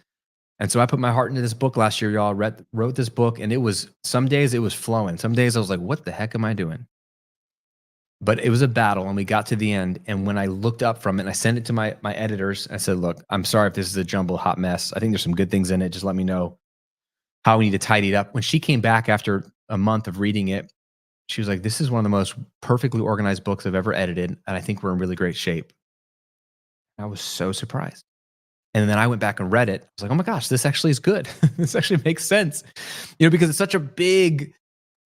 And so I put my heart into this book last year, y'all. Wrote this book, and it was some days it was flowing. Some days I was like, what the heck am I doing? But it was a battle, and we got to the end. And when I looked up from it, and I sent it to my editors, I said, look, I'm sorry if this is a jumbled hot mess. I think there's some good things in it. Just let me know how we need to tidy it up. When she came back after a month of reading it, she was like, this is one of the most perfectly organized books I've ever edited. And I think we're in really great shape. I was so surprised. And then I went back and read it. I was like, oh my gosh, this actually is good. This actually makes sense. Because it's such a big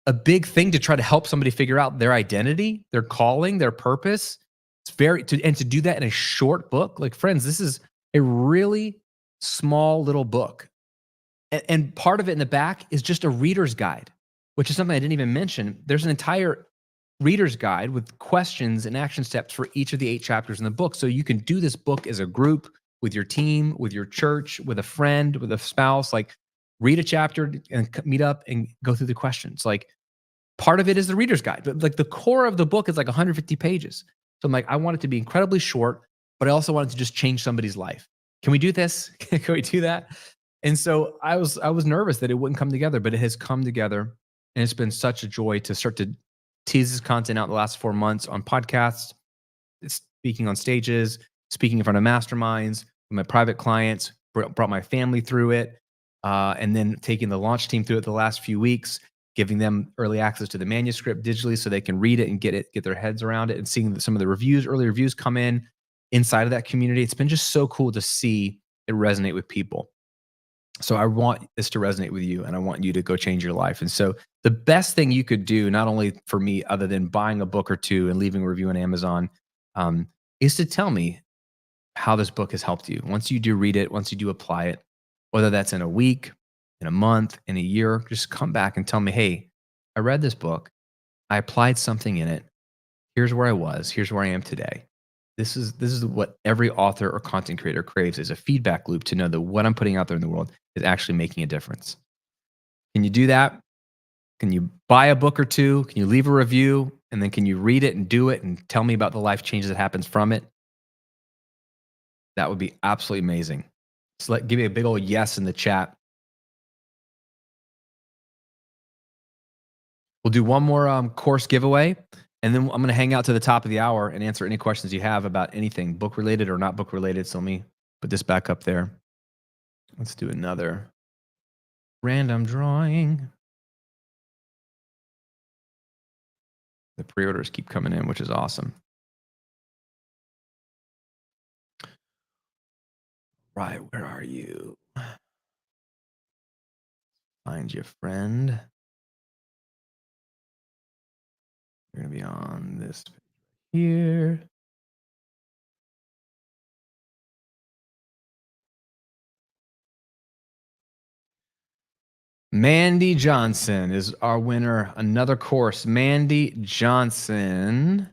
thing to try to help somebody figure out their identity, their calling, their purpose. It's to do that in a short book. Like, friends, this is a really small little book. And part of it in the back is just a reader's guide, which is something I didn't even mention. There's an entire reader's guide with questions and action steps for each of the 8 chapters in the book. So you can do this book as a group, with your team, with your church, with a friend, with a spouse. Like, read a chapter and meet up and go through the questions. Like, part of it is the reader's guide, but like the core of the book is like 150 pages. So I'm like, I want it to be incredibly short, but I also want it to just change somebody's life. Can we do this? Can we do that? And so I was nervous that it wouldn't come together, but it has come together, and it's been such a joy to start to tease this content out the last 4 months on podcasts, speaking on stages, speaking in front of masterminds, with my private clients, brought my family through it, and then taking the launch team through it the last few weeks, giving them early access to the manuscript digitally so they can read it and get their heads around it, and seeing some of the early reviews come in inside of that community. It's been just so cool to see it resonate with people. So I want this to resonate with you, and I want you to go change your life. And so the best thing you could do, not only for me, other than buying a book or two and leaving a review on Amazon, is to tell me how this book has helped you. Once you do read it, once you do apply it, whether that's in a week, in a month, in a year, just come back and tell me, hey, I read this book. I applied something in it. Here's where I was. Here's where I am today. This is what every author or content creator craves, is a feedback loop to know that what I'm putting out there in the world is actually making a difference. Can you do that? Can you buy a book or two? Can you leave a review? And then can you read it and do it and tell me about the life change that happens from it? That would be absolutely amazing. So give me a big old yes in the chat. We'll do one more course giveaway, and then I'm going to hang out to the top of the hour and answer any questions you have about anything book related or not book related. So let me put this back up there. Let's do another random drawing. The pre-orders keep coming in, which is awesome. Right, where are you? Find your friend. You're going to be on this here. Mandy Johnson is our winner. Another course, Mandy Johnson.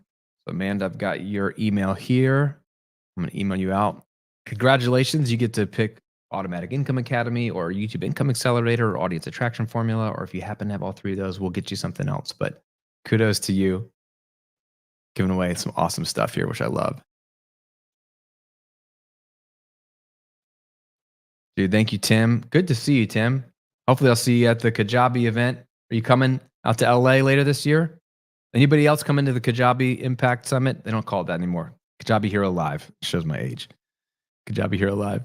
So, Amanda, I've got your email here. I'm going to email you out. Congratulations. You get to pick Automatic Income Academy or YouTube Income Accelerator or Audience Attraction Formula. Or if you happen to have all 3 of those, we'll get you something else. But kudos to you. Giving away some awesome stuff here, which I love. Dude, thank you, Tim. Good to see you, Tim. Hopefully I'll see you at the Kajabi event Are you coming out to LA later this year? Anybody else coming to the Kajabi Impact Summit? They don't call it that anymore. Kajabi Hero Live. Shows my age. Kajabi Hero Live.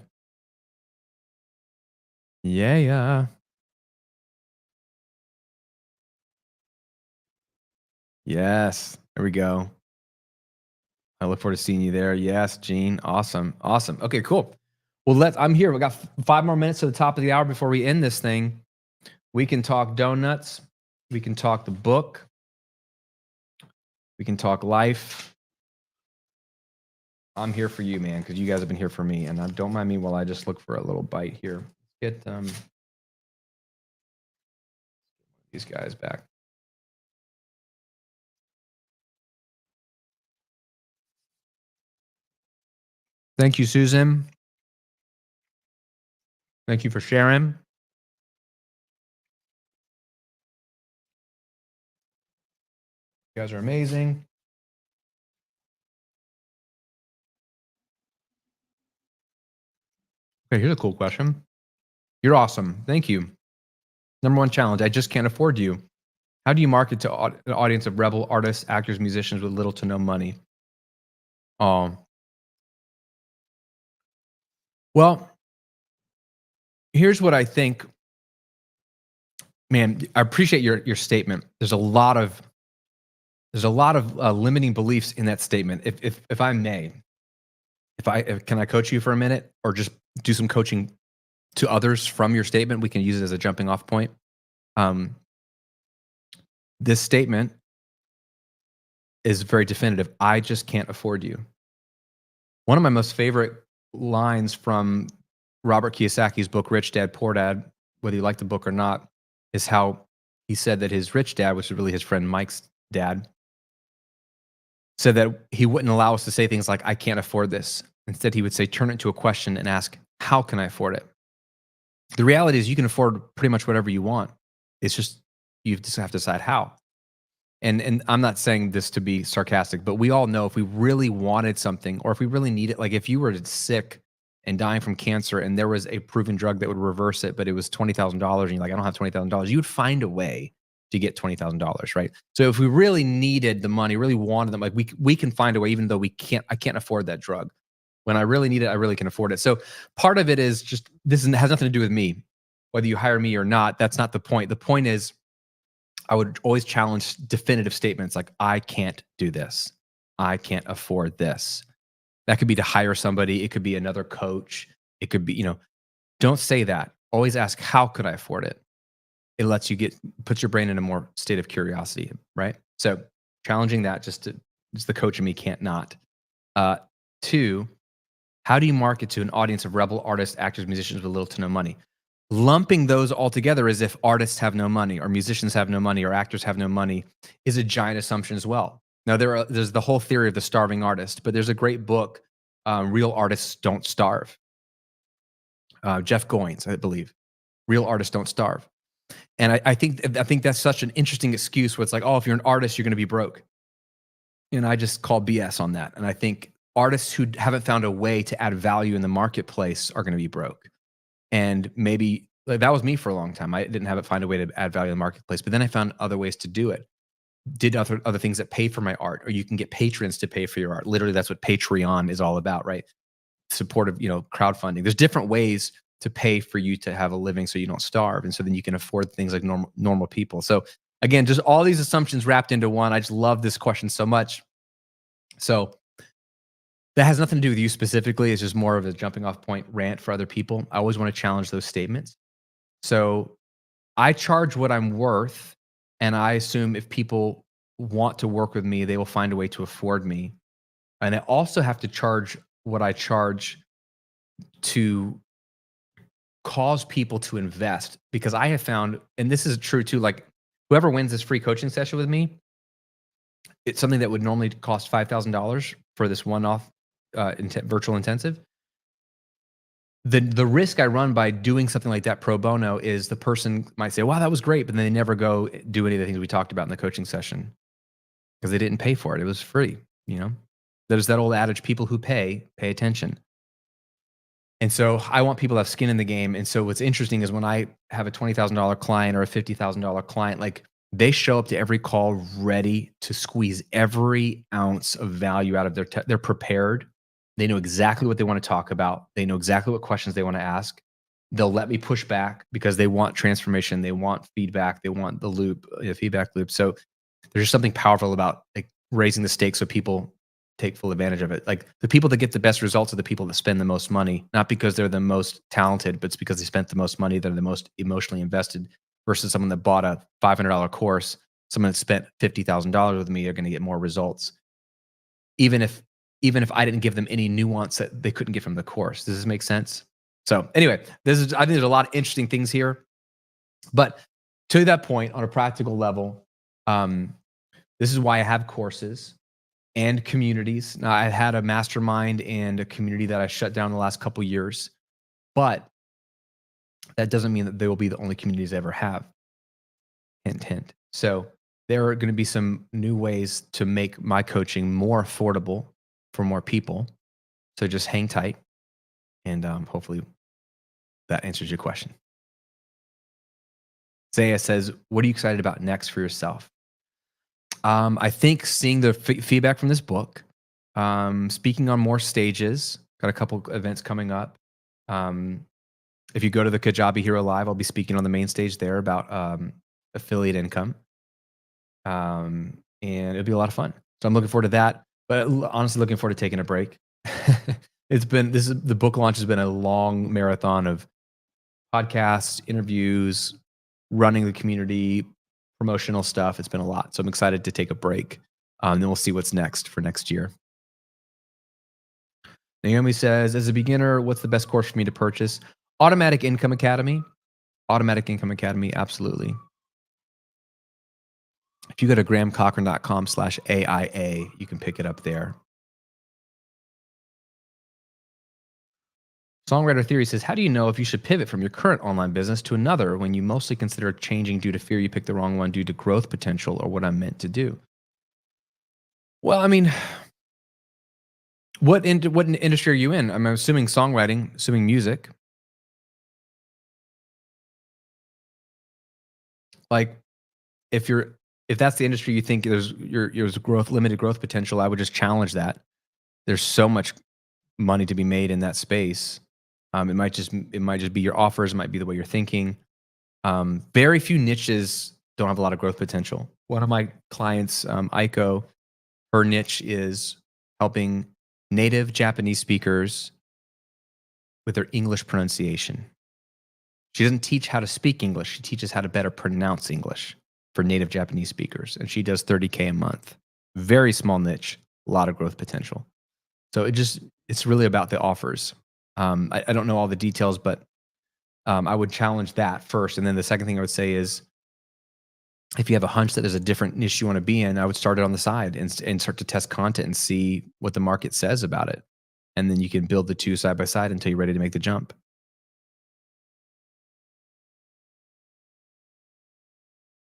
Yeah, yeah. Yes. There we go. I look forward to seeing you there. Yes, Gene. Awesome. Awesome. Okay, cool. Well, I'm here. We got 5 more minutes to the top of the hour before we end this thing. We can talk donuts. We can talk the book. We can talk life. I'm here for you, man, because you guys have been here for me. And don't mind me while I just look for a little bite here. Get these guys back. Thank you, Susan. Thank you for sharing. You guys are amazing. Okay, here's a cool question. You're awesome. Thank you. Number one challenge. I just can't afford you. How do you market to an audience of rebel artists, actors, musicians with little to no money? Um, well, here's what I think. Man, I appreciate your statement. There's a lot of limiting beliefs in that statement. If I may, can I coach you for a minute, or just do some coaching to others from your statement? We can use it as a jumping off point. Um, this statement is very definitive. I just can't afford you. One of my most favorite lines from Robert Kiyosaki's book, Rich Dad, Poor Dad, whether you like the book or not, is how he said that his rich dad, which is really his friend Mike's dad, said that he wouldn't allow us to say things like, I can't afford this. Instead, he would say, turn it into a question and ask, how can I afford it? The reality is you can afford pretty much whatever you want. It's just, you just have to decide how. And I'm not saying this to be sarcastic, but we all know if we really wanted something, or if we really need it, like if you were sick and dying from cancer and there was a proven drug that would reverse it, but it was $20,000 and you're like, I don't have $20,000, you would find a way to get $20,000, right? So if we really needed the money, really wanted them, like we can find a way, even though I can't afford that drug. When I really need it, I really can afford it. So part of it is just, has nothing to do with me, whether you hire me or not. That's not the point. The point is, I would always challenge definitive statements like, I can't do this. I can't afford this. That could be to hire somebody. It could be another coach. It could be, don't say that. Always ask, how could I afford it? It lets you puts your brain in a more state of curiosity, right? So challenging that, just the coach in me can't not. Two, how do you market to an audience of rebel artists, actors, musicians with little to no money? Lumping those all together as if artists have no money, or musicians have no money, or actors have no money is a giant assumption as well. Now, there's the whole theory of the starving artist, but there's a great book, Real Artists Don't Starve. Jeff Goins, I believe. Real Artists Don't Starve. And I think that's such an interesting excuse where it's like, oh, if you're an artist, you're going to be broke. And I just call BS on that. And I think artists who haven't found a way to add value in the marketplace are going to be broke. And maybe that was me for a long time. I didn't find a way to add value in the marketplace, but then I found other ways to do it. Did other things that pay for my art, or you can get patrons to pay for your art. Literally, that's what Patreon is all about, right? Supportive, crowdfunding. There's different ways to pay for you to have a living so you don't starve. And so then you can afford things like normal people. So again, just all these assumptions wrapped into one. I just love this question so much. So that has nothing to do with you specifically. It's just more of a jumping off point rant for other people. I always want to challenge those statements. So I charge what I'm worth, and I assume if people want to work with me, they will find a way to afford me. And I also have to charge what I charge to cause people to invest, because I have found, and this is true too, like whoever wins this free coaching session with me, it's something that would normally cost $5,000 for this one-off virtual intensive. The risk I run by doing something like that pro bono is the person might say, wow, that was great, but then they never go do any of the things we talked about in the coaching session because they didn't pay for it. It was free. There's that old adage, people who pay attention. And so I want people to have skin in the game. And so what's interesting is when I have a $20,000 client or a $50,000 client, like they show up to every call ready to squeeze every ounce of value out of they're prepared. They know exactly what they want to talk about. They know exactly what questions they want to ask. They'll let me push back because they want transformation. They want feedback. They want the loop, the feedback loop. So there's just something powerful about like raising the stakes so people take full advantage of it. Like the people that get the best results are the people that spend the most money, not because they're the most talented, but it's because they spent the most money. They're the most emotionally invested versus someone that bought a $500 course. Someone that spent $50,000 with me are going to get more results, even if I didn't give them any nuance that they couldn't get from the course. Does this make sense? So anyway, I think there's a lot of interesting things here, but to that point, on a practical level, um, this is why I have courses and communities. Now, I had a mastermind and a community that I shut down the last couple years, but that doesn't mean that they will be the only communities I ever have. Hint, hint. So there are going to be some new ways to make my coaching more affordable for more people. So just hang tight, and hopefully that answers your question. Zaya says, "What are you excited about next for yourself?" I think seeing the feedback from this book, speaking on more stages, got a couple events coming up. Um, if you go to the Kajabi Hero Live, I'll be speaking on the main stage there about affiliate income, and it'll be a lot of fun. So I'm looking forward to that. But honestly, looking forward to taking a break. The book launch has been a long marathon of podcasts, interviews, running the community, promotional stuff. It's been a lot. So I'm excited to take a break. Then we'll see what's next for next year. Naomi says, as a beginner, what's the best course for me to purchase? Automatic Income Academy. Automatic Income Academy, absolutely. If you go to grahamcochran.com/AIA, you can pick it up there. Songwriter Theory says, how do you know if you should pivot from your current online business to another when you mostly consider changing due to fear you picked the wrong one due to growth potential or what I'm meant to do? Well, I mean, what industry are you in? I'm assuming songwriting, assuming music. Like, if that's the industry you think there's limited growth potential, I would just challenge that. There's so much money to be made in that space. It might just be your offers, it might be the way you're thinking. Very few niches don't have a lot of growth potential. One of my clients, Aiko, her niche is helping native Japanese speakers with their English pronunciation. She doesn't teach how to speak English. She teaches how to better pronounce English for native Japanese speakers. And she does $30K a month. Very small niche, a lot of growth potential. So it's really about the offers. I don't know all the details, but I would challenge that first. And then the second thing I would say is, if you have a hunch that there's a different niche you want to be in, I would start it on the side and start to test content and see what the market says about it. And then you can build the two side by side until you're ready to make the jump.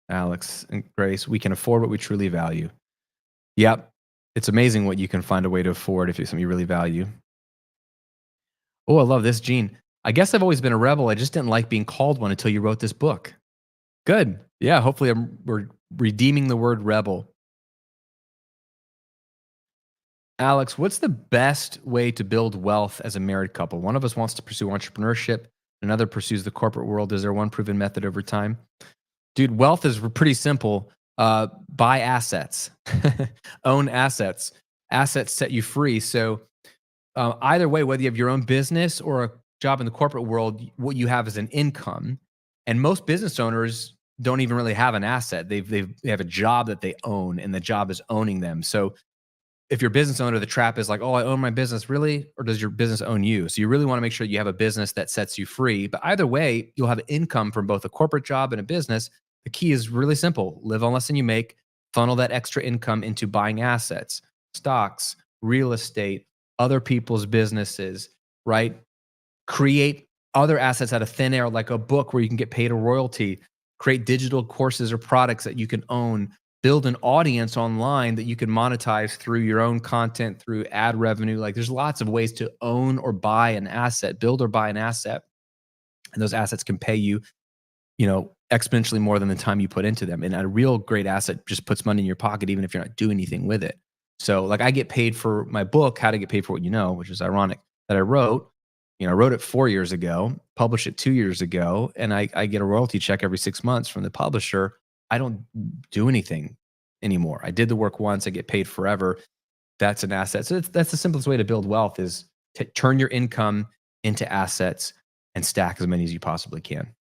Alex and Grace, we can afford what we truly value. Yep. It's amazing what you can find a way to afford if it's something you really value. Oh, I love this, Gene. I guess I've always been a rebel. I just didn't like being called one until you wrote this book. Good. Yeah, hopefully we're redeeming the word rebel. Alex, what's the best way to build wealth as a married couple? One of us wants to pursue entrepreneurship, another pursues the corporate world. Is there one proven method over time? Dude, wealth is pretty simple. Buy assets, own assets. Assets set you free. So either way, whether you have your own business or a job in the corporate world, what you have is an income. And most business owners don't even really have an asset. They have a job that they own, and the job is owning them. So if you're a business owner, the trap is like, oh, I own my business, really? Or does your business own you? So you really want to make sure you have a business that sets you free. But either way, you'll have income from both a corporate job and a business. The key is really simple: live on less than you make, funnel that extra income into buying assets, stocks, real estate, other people's businesses, right? Create other assets out of thin air, like a book where you can get paid a royalty, create digital courses or products that you can own, build an audience online that you can monetize through your own content, through ad revenue. Like there's lots of ways to own or buy an asset, build or buy an asset. And those assets can pay you, exponentially more than the time you put into them. And a real great asset just puts money in your pocket, even if you're not doing anything with it. So, like, I get paid for my book, How to Get Paid for What You Know, which is ironic that I wrote. I wrote it 4 years ago, published it 2 years ago, and I get a royalty check every 6 months from the publisher. I don't do anything anymore. I did the work once, I get paid forever. That's an asset. So that's the simplest way to build wealth is to turn your income into assets and stack as many as you possibly can.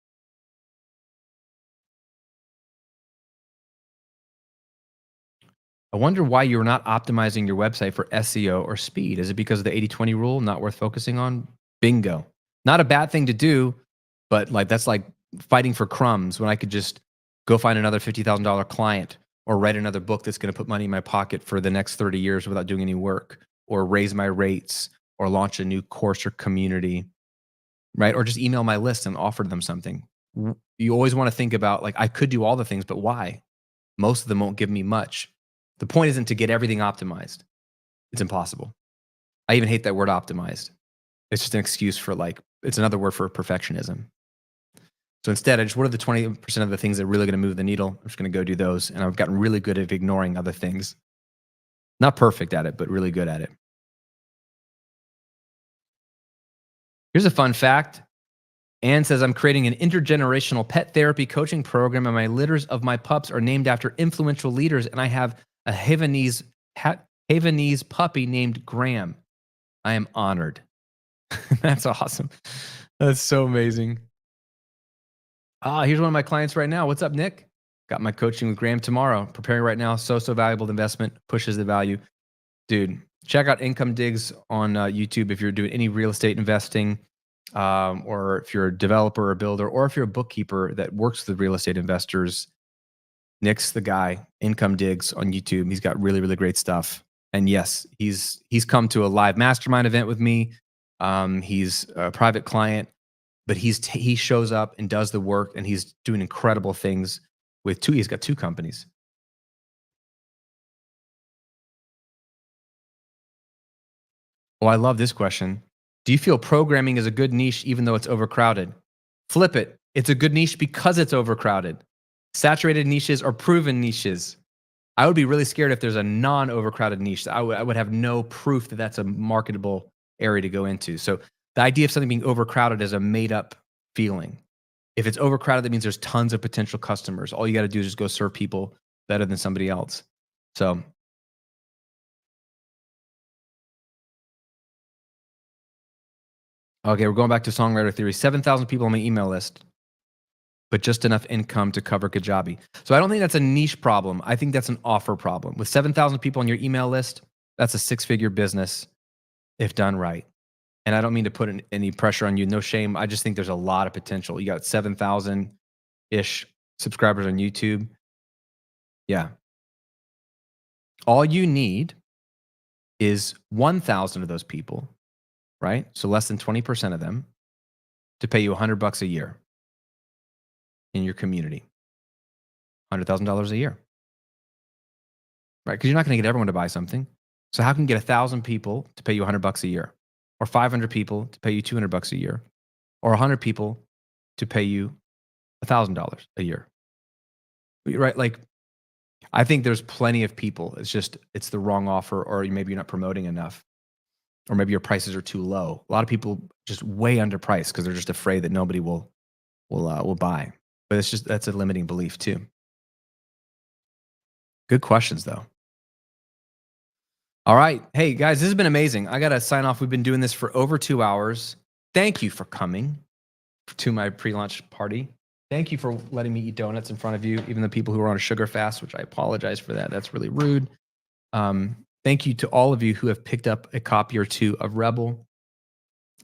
I wonder why you're not optimizing your website for SEO or speed. Is it because of the 80/20 rule not worth focusing on? Bingo. Not a bad thing to do, but like that's like fighting for crumbs when I could just go find another $50,000 client or write another book that's going to put money in my pocket for the next 30 years without doing any work or raise my rates or launch a new course or community, right? Or just email my list and offer them something. You always want to think about like I could do all the things, but why? Most of them won't give me much. The point isn't to get everything optimized. It's impossible. I even hate that word optimized. It's just an excuse for like, it's another word for perfectionism. So instead, what are the 20% of the things that are really going to move the needle? I'm just going to go do those. And I've gotten really good at ignoring other things. Not perfect at it, but really good at it. Here's a fun fact. Anne says, I'm creating an intergenerational pet therapy coaching program, and my litters of my pups are named after influential leaders, and I have a Havanese puppy named Graham. I am honored. That's awesome. That's so amazing. Here's one of my clients right now. What's up, Nick? Got my coaching with Graham tomorrow. Preparing right now. So valuable investment. Pushes the value. Dude, check out Income Digs on YouTube if you're doing any real estate investing, or if you're a developer or builder, or if you're a bookkeeper that works with real estate investors. Nick's the guy. Income Digs on YouTube. He's got really, really great stuff. And yes, he's come to a live mastermind event with me. He's a private client, but he shows up and does the work, and he's doing incredible things with two. He's got two companies. Oh, I love this question. Do you feel programming is a good niche even though it's overcrowded? Flip it. It's a good niche because it's overcrowded. Saturated niches are proven niches. I would be really scared if there's a non-overcrowded niche. I would have no proof that that's a marketable area to go into. So the idea of something being overcrowded is a made-up feeling. If it's overcrowded, that means there's tons of potential customers. All you got to do is just go serve people better than somebody else. So okay, we're going back to songwriter theory. 7,000 people on my email list, but just enough income to cover Kajabi. So I don't think that's a niche problem. I think that's an offer problem. With 7,000 people on your email list, that's a six-figure business if done right. And I don't mean to put any pressure on you. No shame. I just think there's a lot of potential. You got 7,000-ish subscribers on YouTube. Yeah. All you need is 1,000 of those people, right? So less than 20% of them to pay you $100 a year in your community. $100,000 a year, right? Because you're not going to get everyone to buy something. So how can you get 1,000 people to pay you $100 a year, or 500 people to pay you $200 a year, or 100 people to pay you $1,000 a year, right? Like, I think there's plenty of people. It's the wrong offer, or maybe you're not promoting enough, or maybe your prices are too low. A lot of people just way underpriced because they're just afraid that nobody will buy. But that's a limiting belief too. Good questions though. All right. Hey guys, this has been amazing. I got to sign off. We've been doing this for over 2 hours. Thank you for coming to my pre-launch party. Thank you for letting me eat donuts in front of you, even the people who are on a sugar fast, which I apologize for that. That's really rude. Thank you to all of you who have picked up a copy or two of Rebel.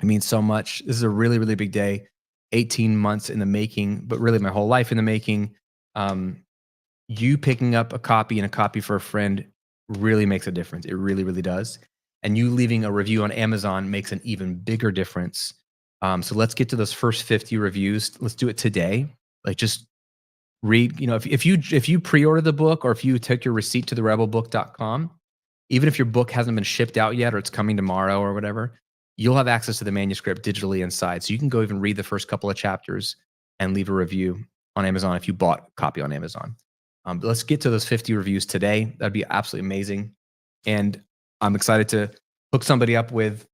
It means so much. This is a really, really big day. 18 months in the making, but really my whole life in the making. You picking up a copy and a copy for a friend really makes a difference. It really, really does. And you leaving a review on Amazon makes an even bigger difference. So let's get to those first 50 reviews. Let's do it today. Like, just read, if you pre-order the book or if you took your receipt to the rebelbook.com, even if your book hasn't been shipped out yet or it's coming tomorrow or whatever, you'll have access to the manuscript digitally inside. So you can go even read the first couple of chapters and leave a review on Amazon if you bought a copy on Amazon. But let's get to those 50 reviews today. That'd be absolutely amazing. And I'm excited to hook somebody up with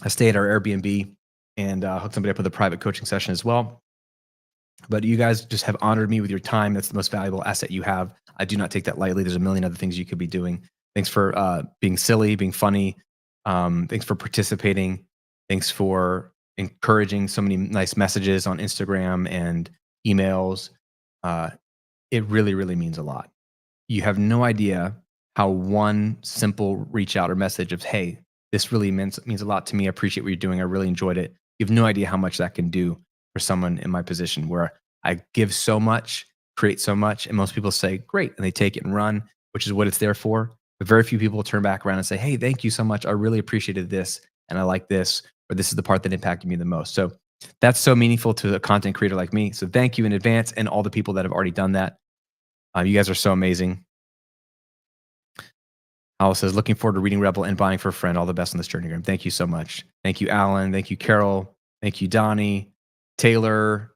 a stay at our Airbnb and hook somebody up with a private coaching session as well. But you guys just have honored me with your time. That's the most valuable asset you have. I do not take that lightly. There's a million other things you could be doing. Thanks for being silly, being funny. Thanks for participating. Thanks for encouraging so many nice messages on Instagram and emails. It really, really means a lot. You have no idea how one simple reach out or message of, hey, this really means a lot to me. I appreciate what you're doing. I really enjoyed it. You have no idea how much that can do for someone in my position where I give so much, create so much, and most people say, great, and they take it and run, which is what it's there for. But very few people turn back around and say, hey, thank you so much. I really appreciated this, and I like this, or this is the part that impacted me the most. So that's so meaningful to a content creator like me. So thank you in advance, and all the people that have already done that. You guys are so amazing. Alice says, looking forward to reading Rebel and buying for a friend. All the best on this journey. Thank you so much. Thank you, Alan. Thank you, Carol. Thank you, Donnie, Taylor,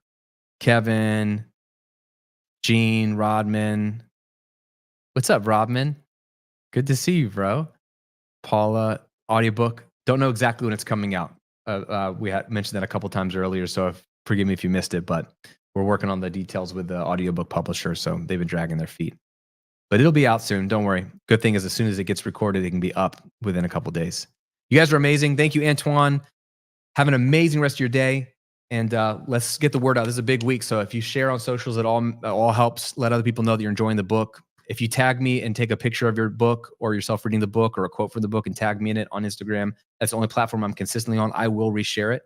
Kevin, Gene, Rodman. What's up, Rodman? Good to see you, bro. Paula, audiobook. Don't know exactly when it's coming out. We had mentioned that a couple times earlier, so forgive me if you missed it, but we're working on the details with the audiobook publisher, so they've been dragging their feet. But it'll be out soon. Don't worry. Good thing is, as soon as it gets recorded, it can be up within a couple days. You guys are amazing. Thank you, Antoine. Have an amazing rest of your day. And let's get the word out. This is a big week. So if you share on socials, it all helps. Let other people know that you're enjoying the book. If you tag me and take a picture of your book or yourself reading the book or a quote from the book and tag me in it on Instagram, that's the only platform I'm consistently on. I will reshare it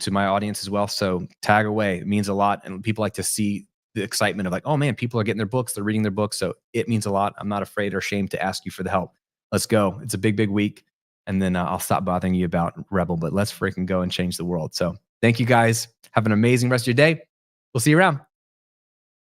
to my audience as well. So tag away. It means a lot. And people like to see the excitement of like, oh man, people are getting their books. They're reading their books. So it means a lot. I'm not afraid or ashamed to ask you for the help. Let's go. It's a big, big week. And then I'll stop bothering you about Rebel, but let's freaking go and change the world. So thank you guys. Have an amazing rest of your day. We'll see you around.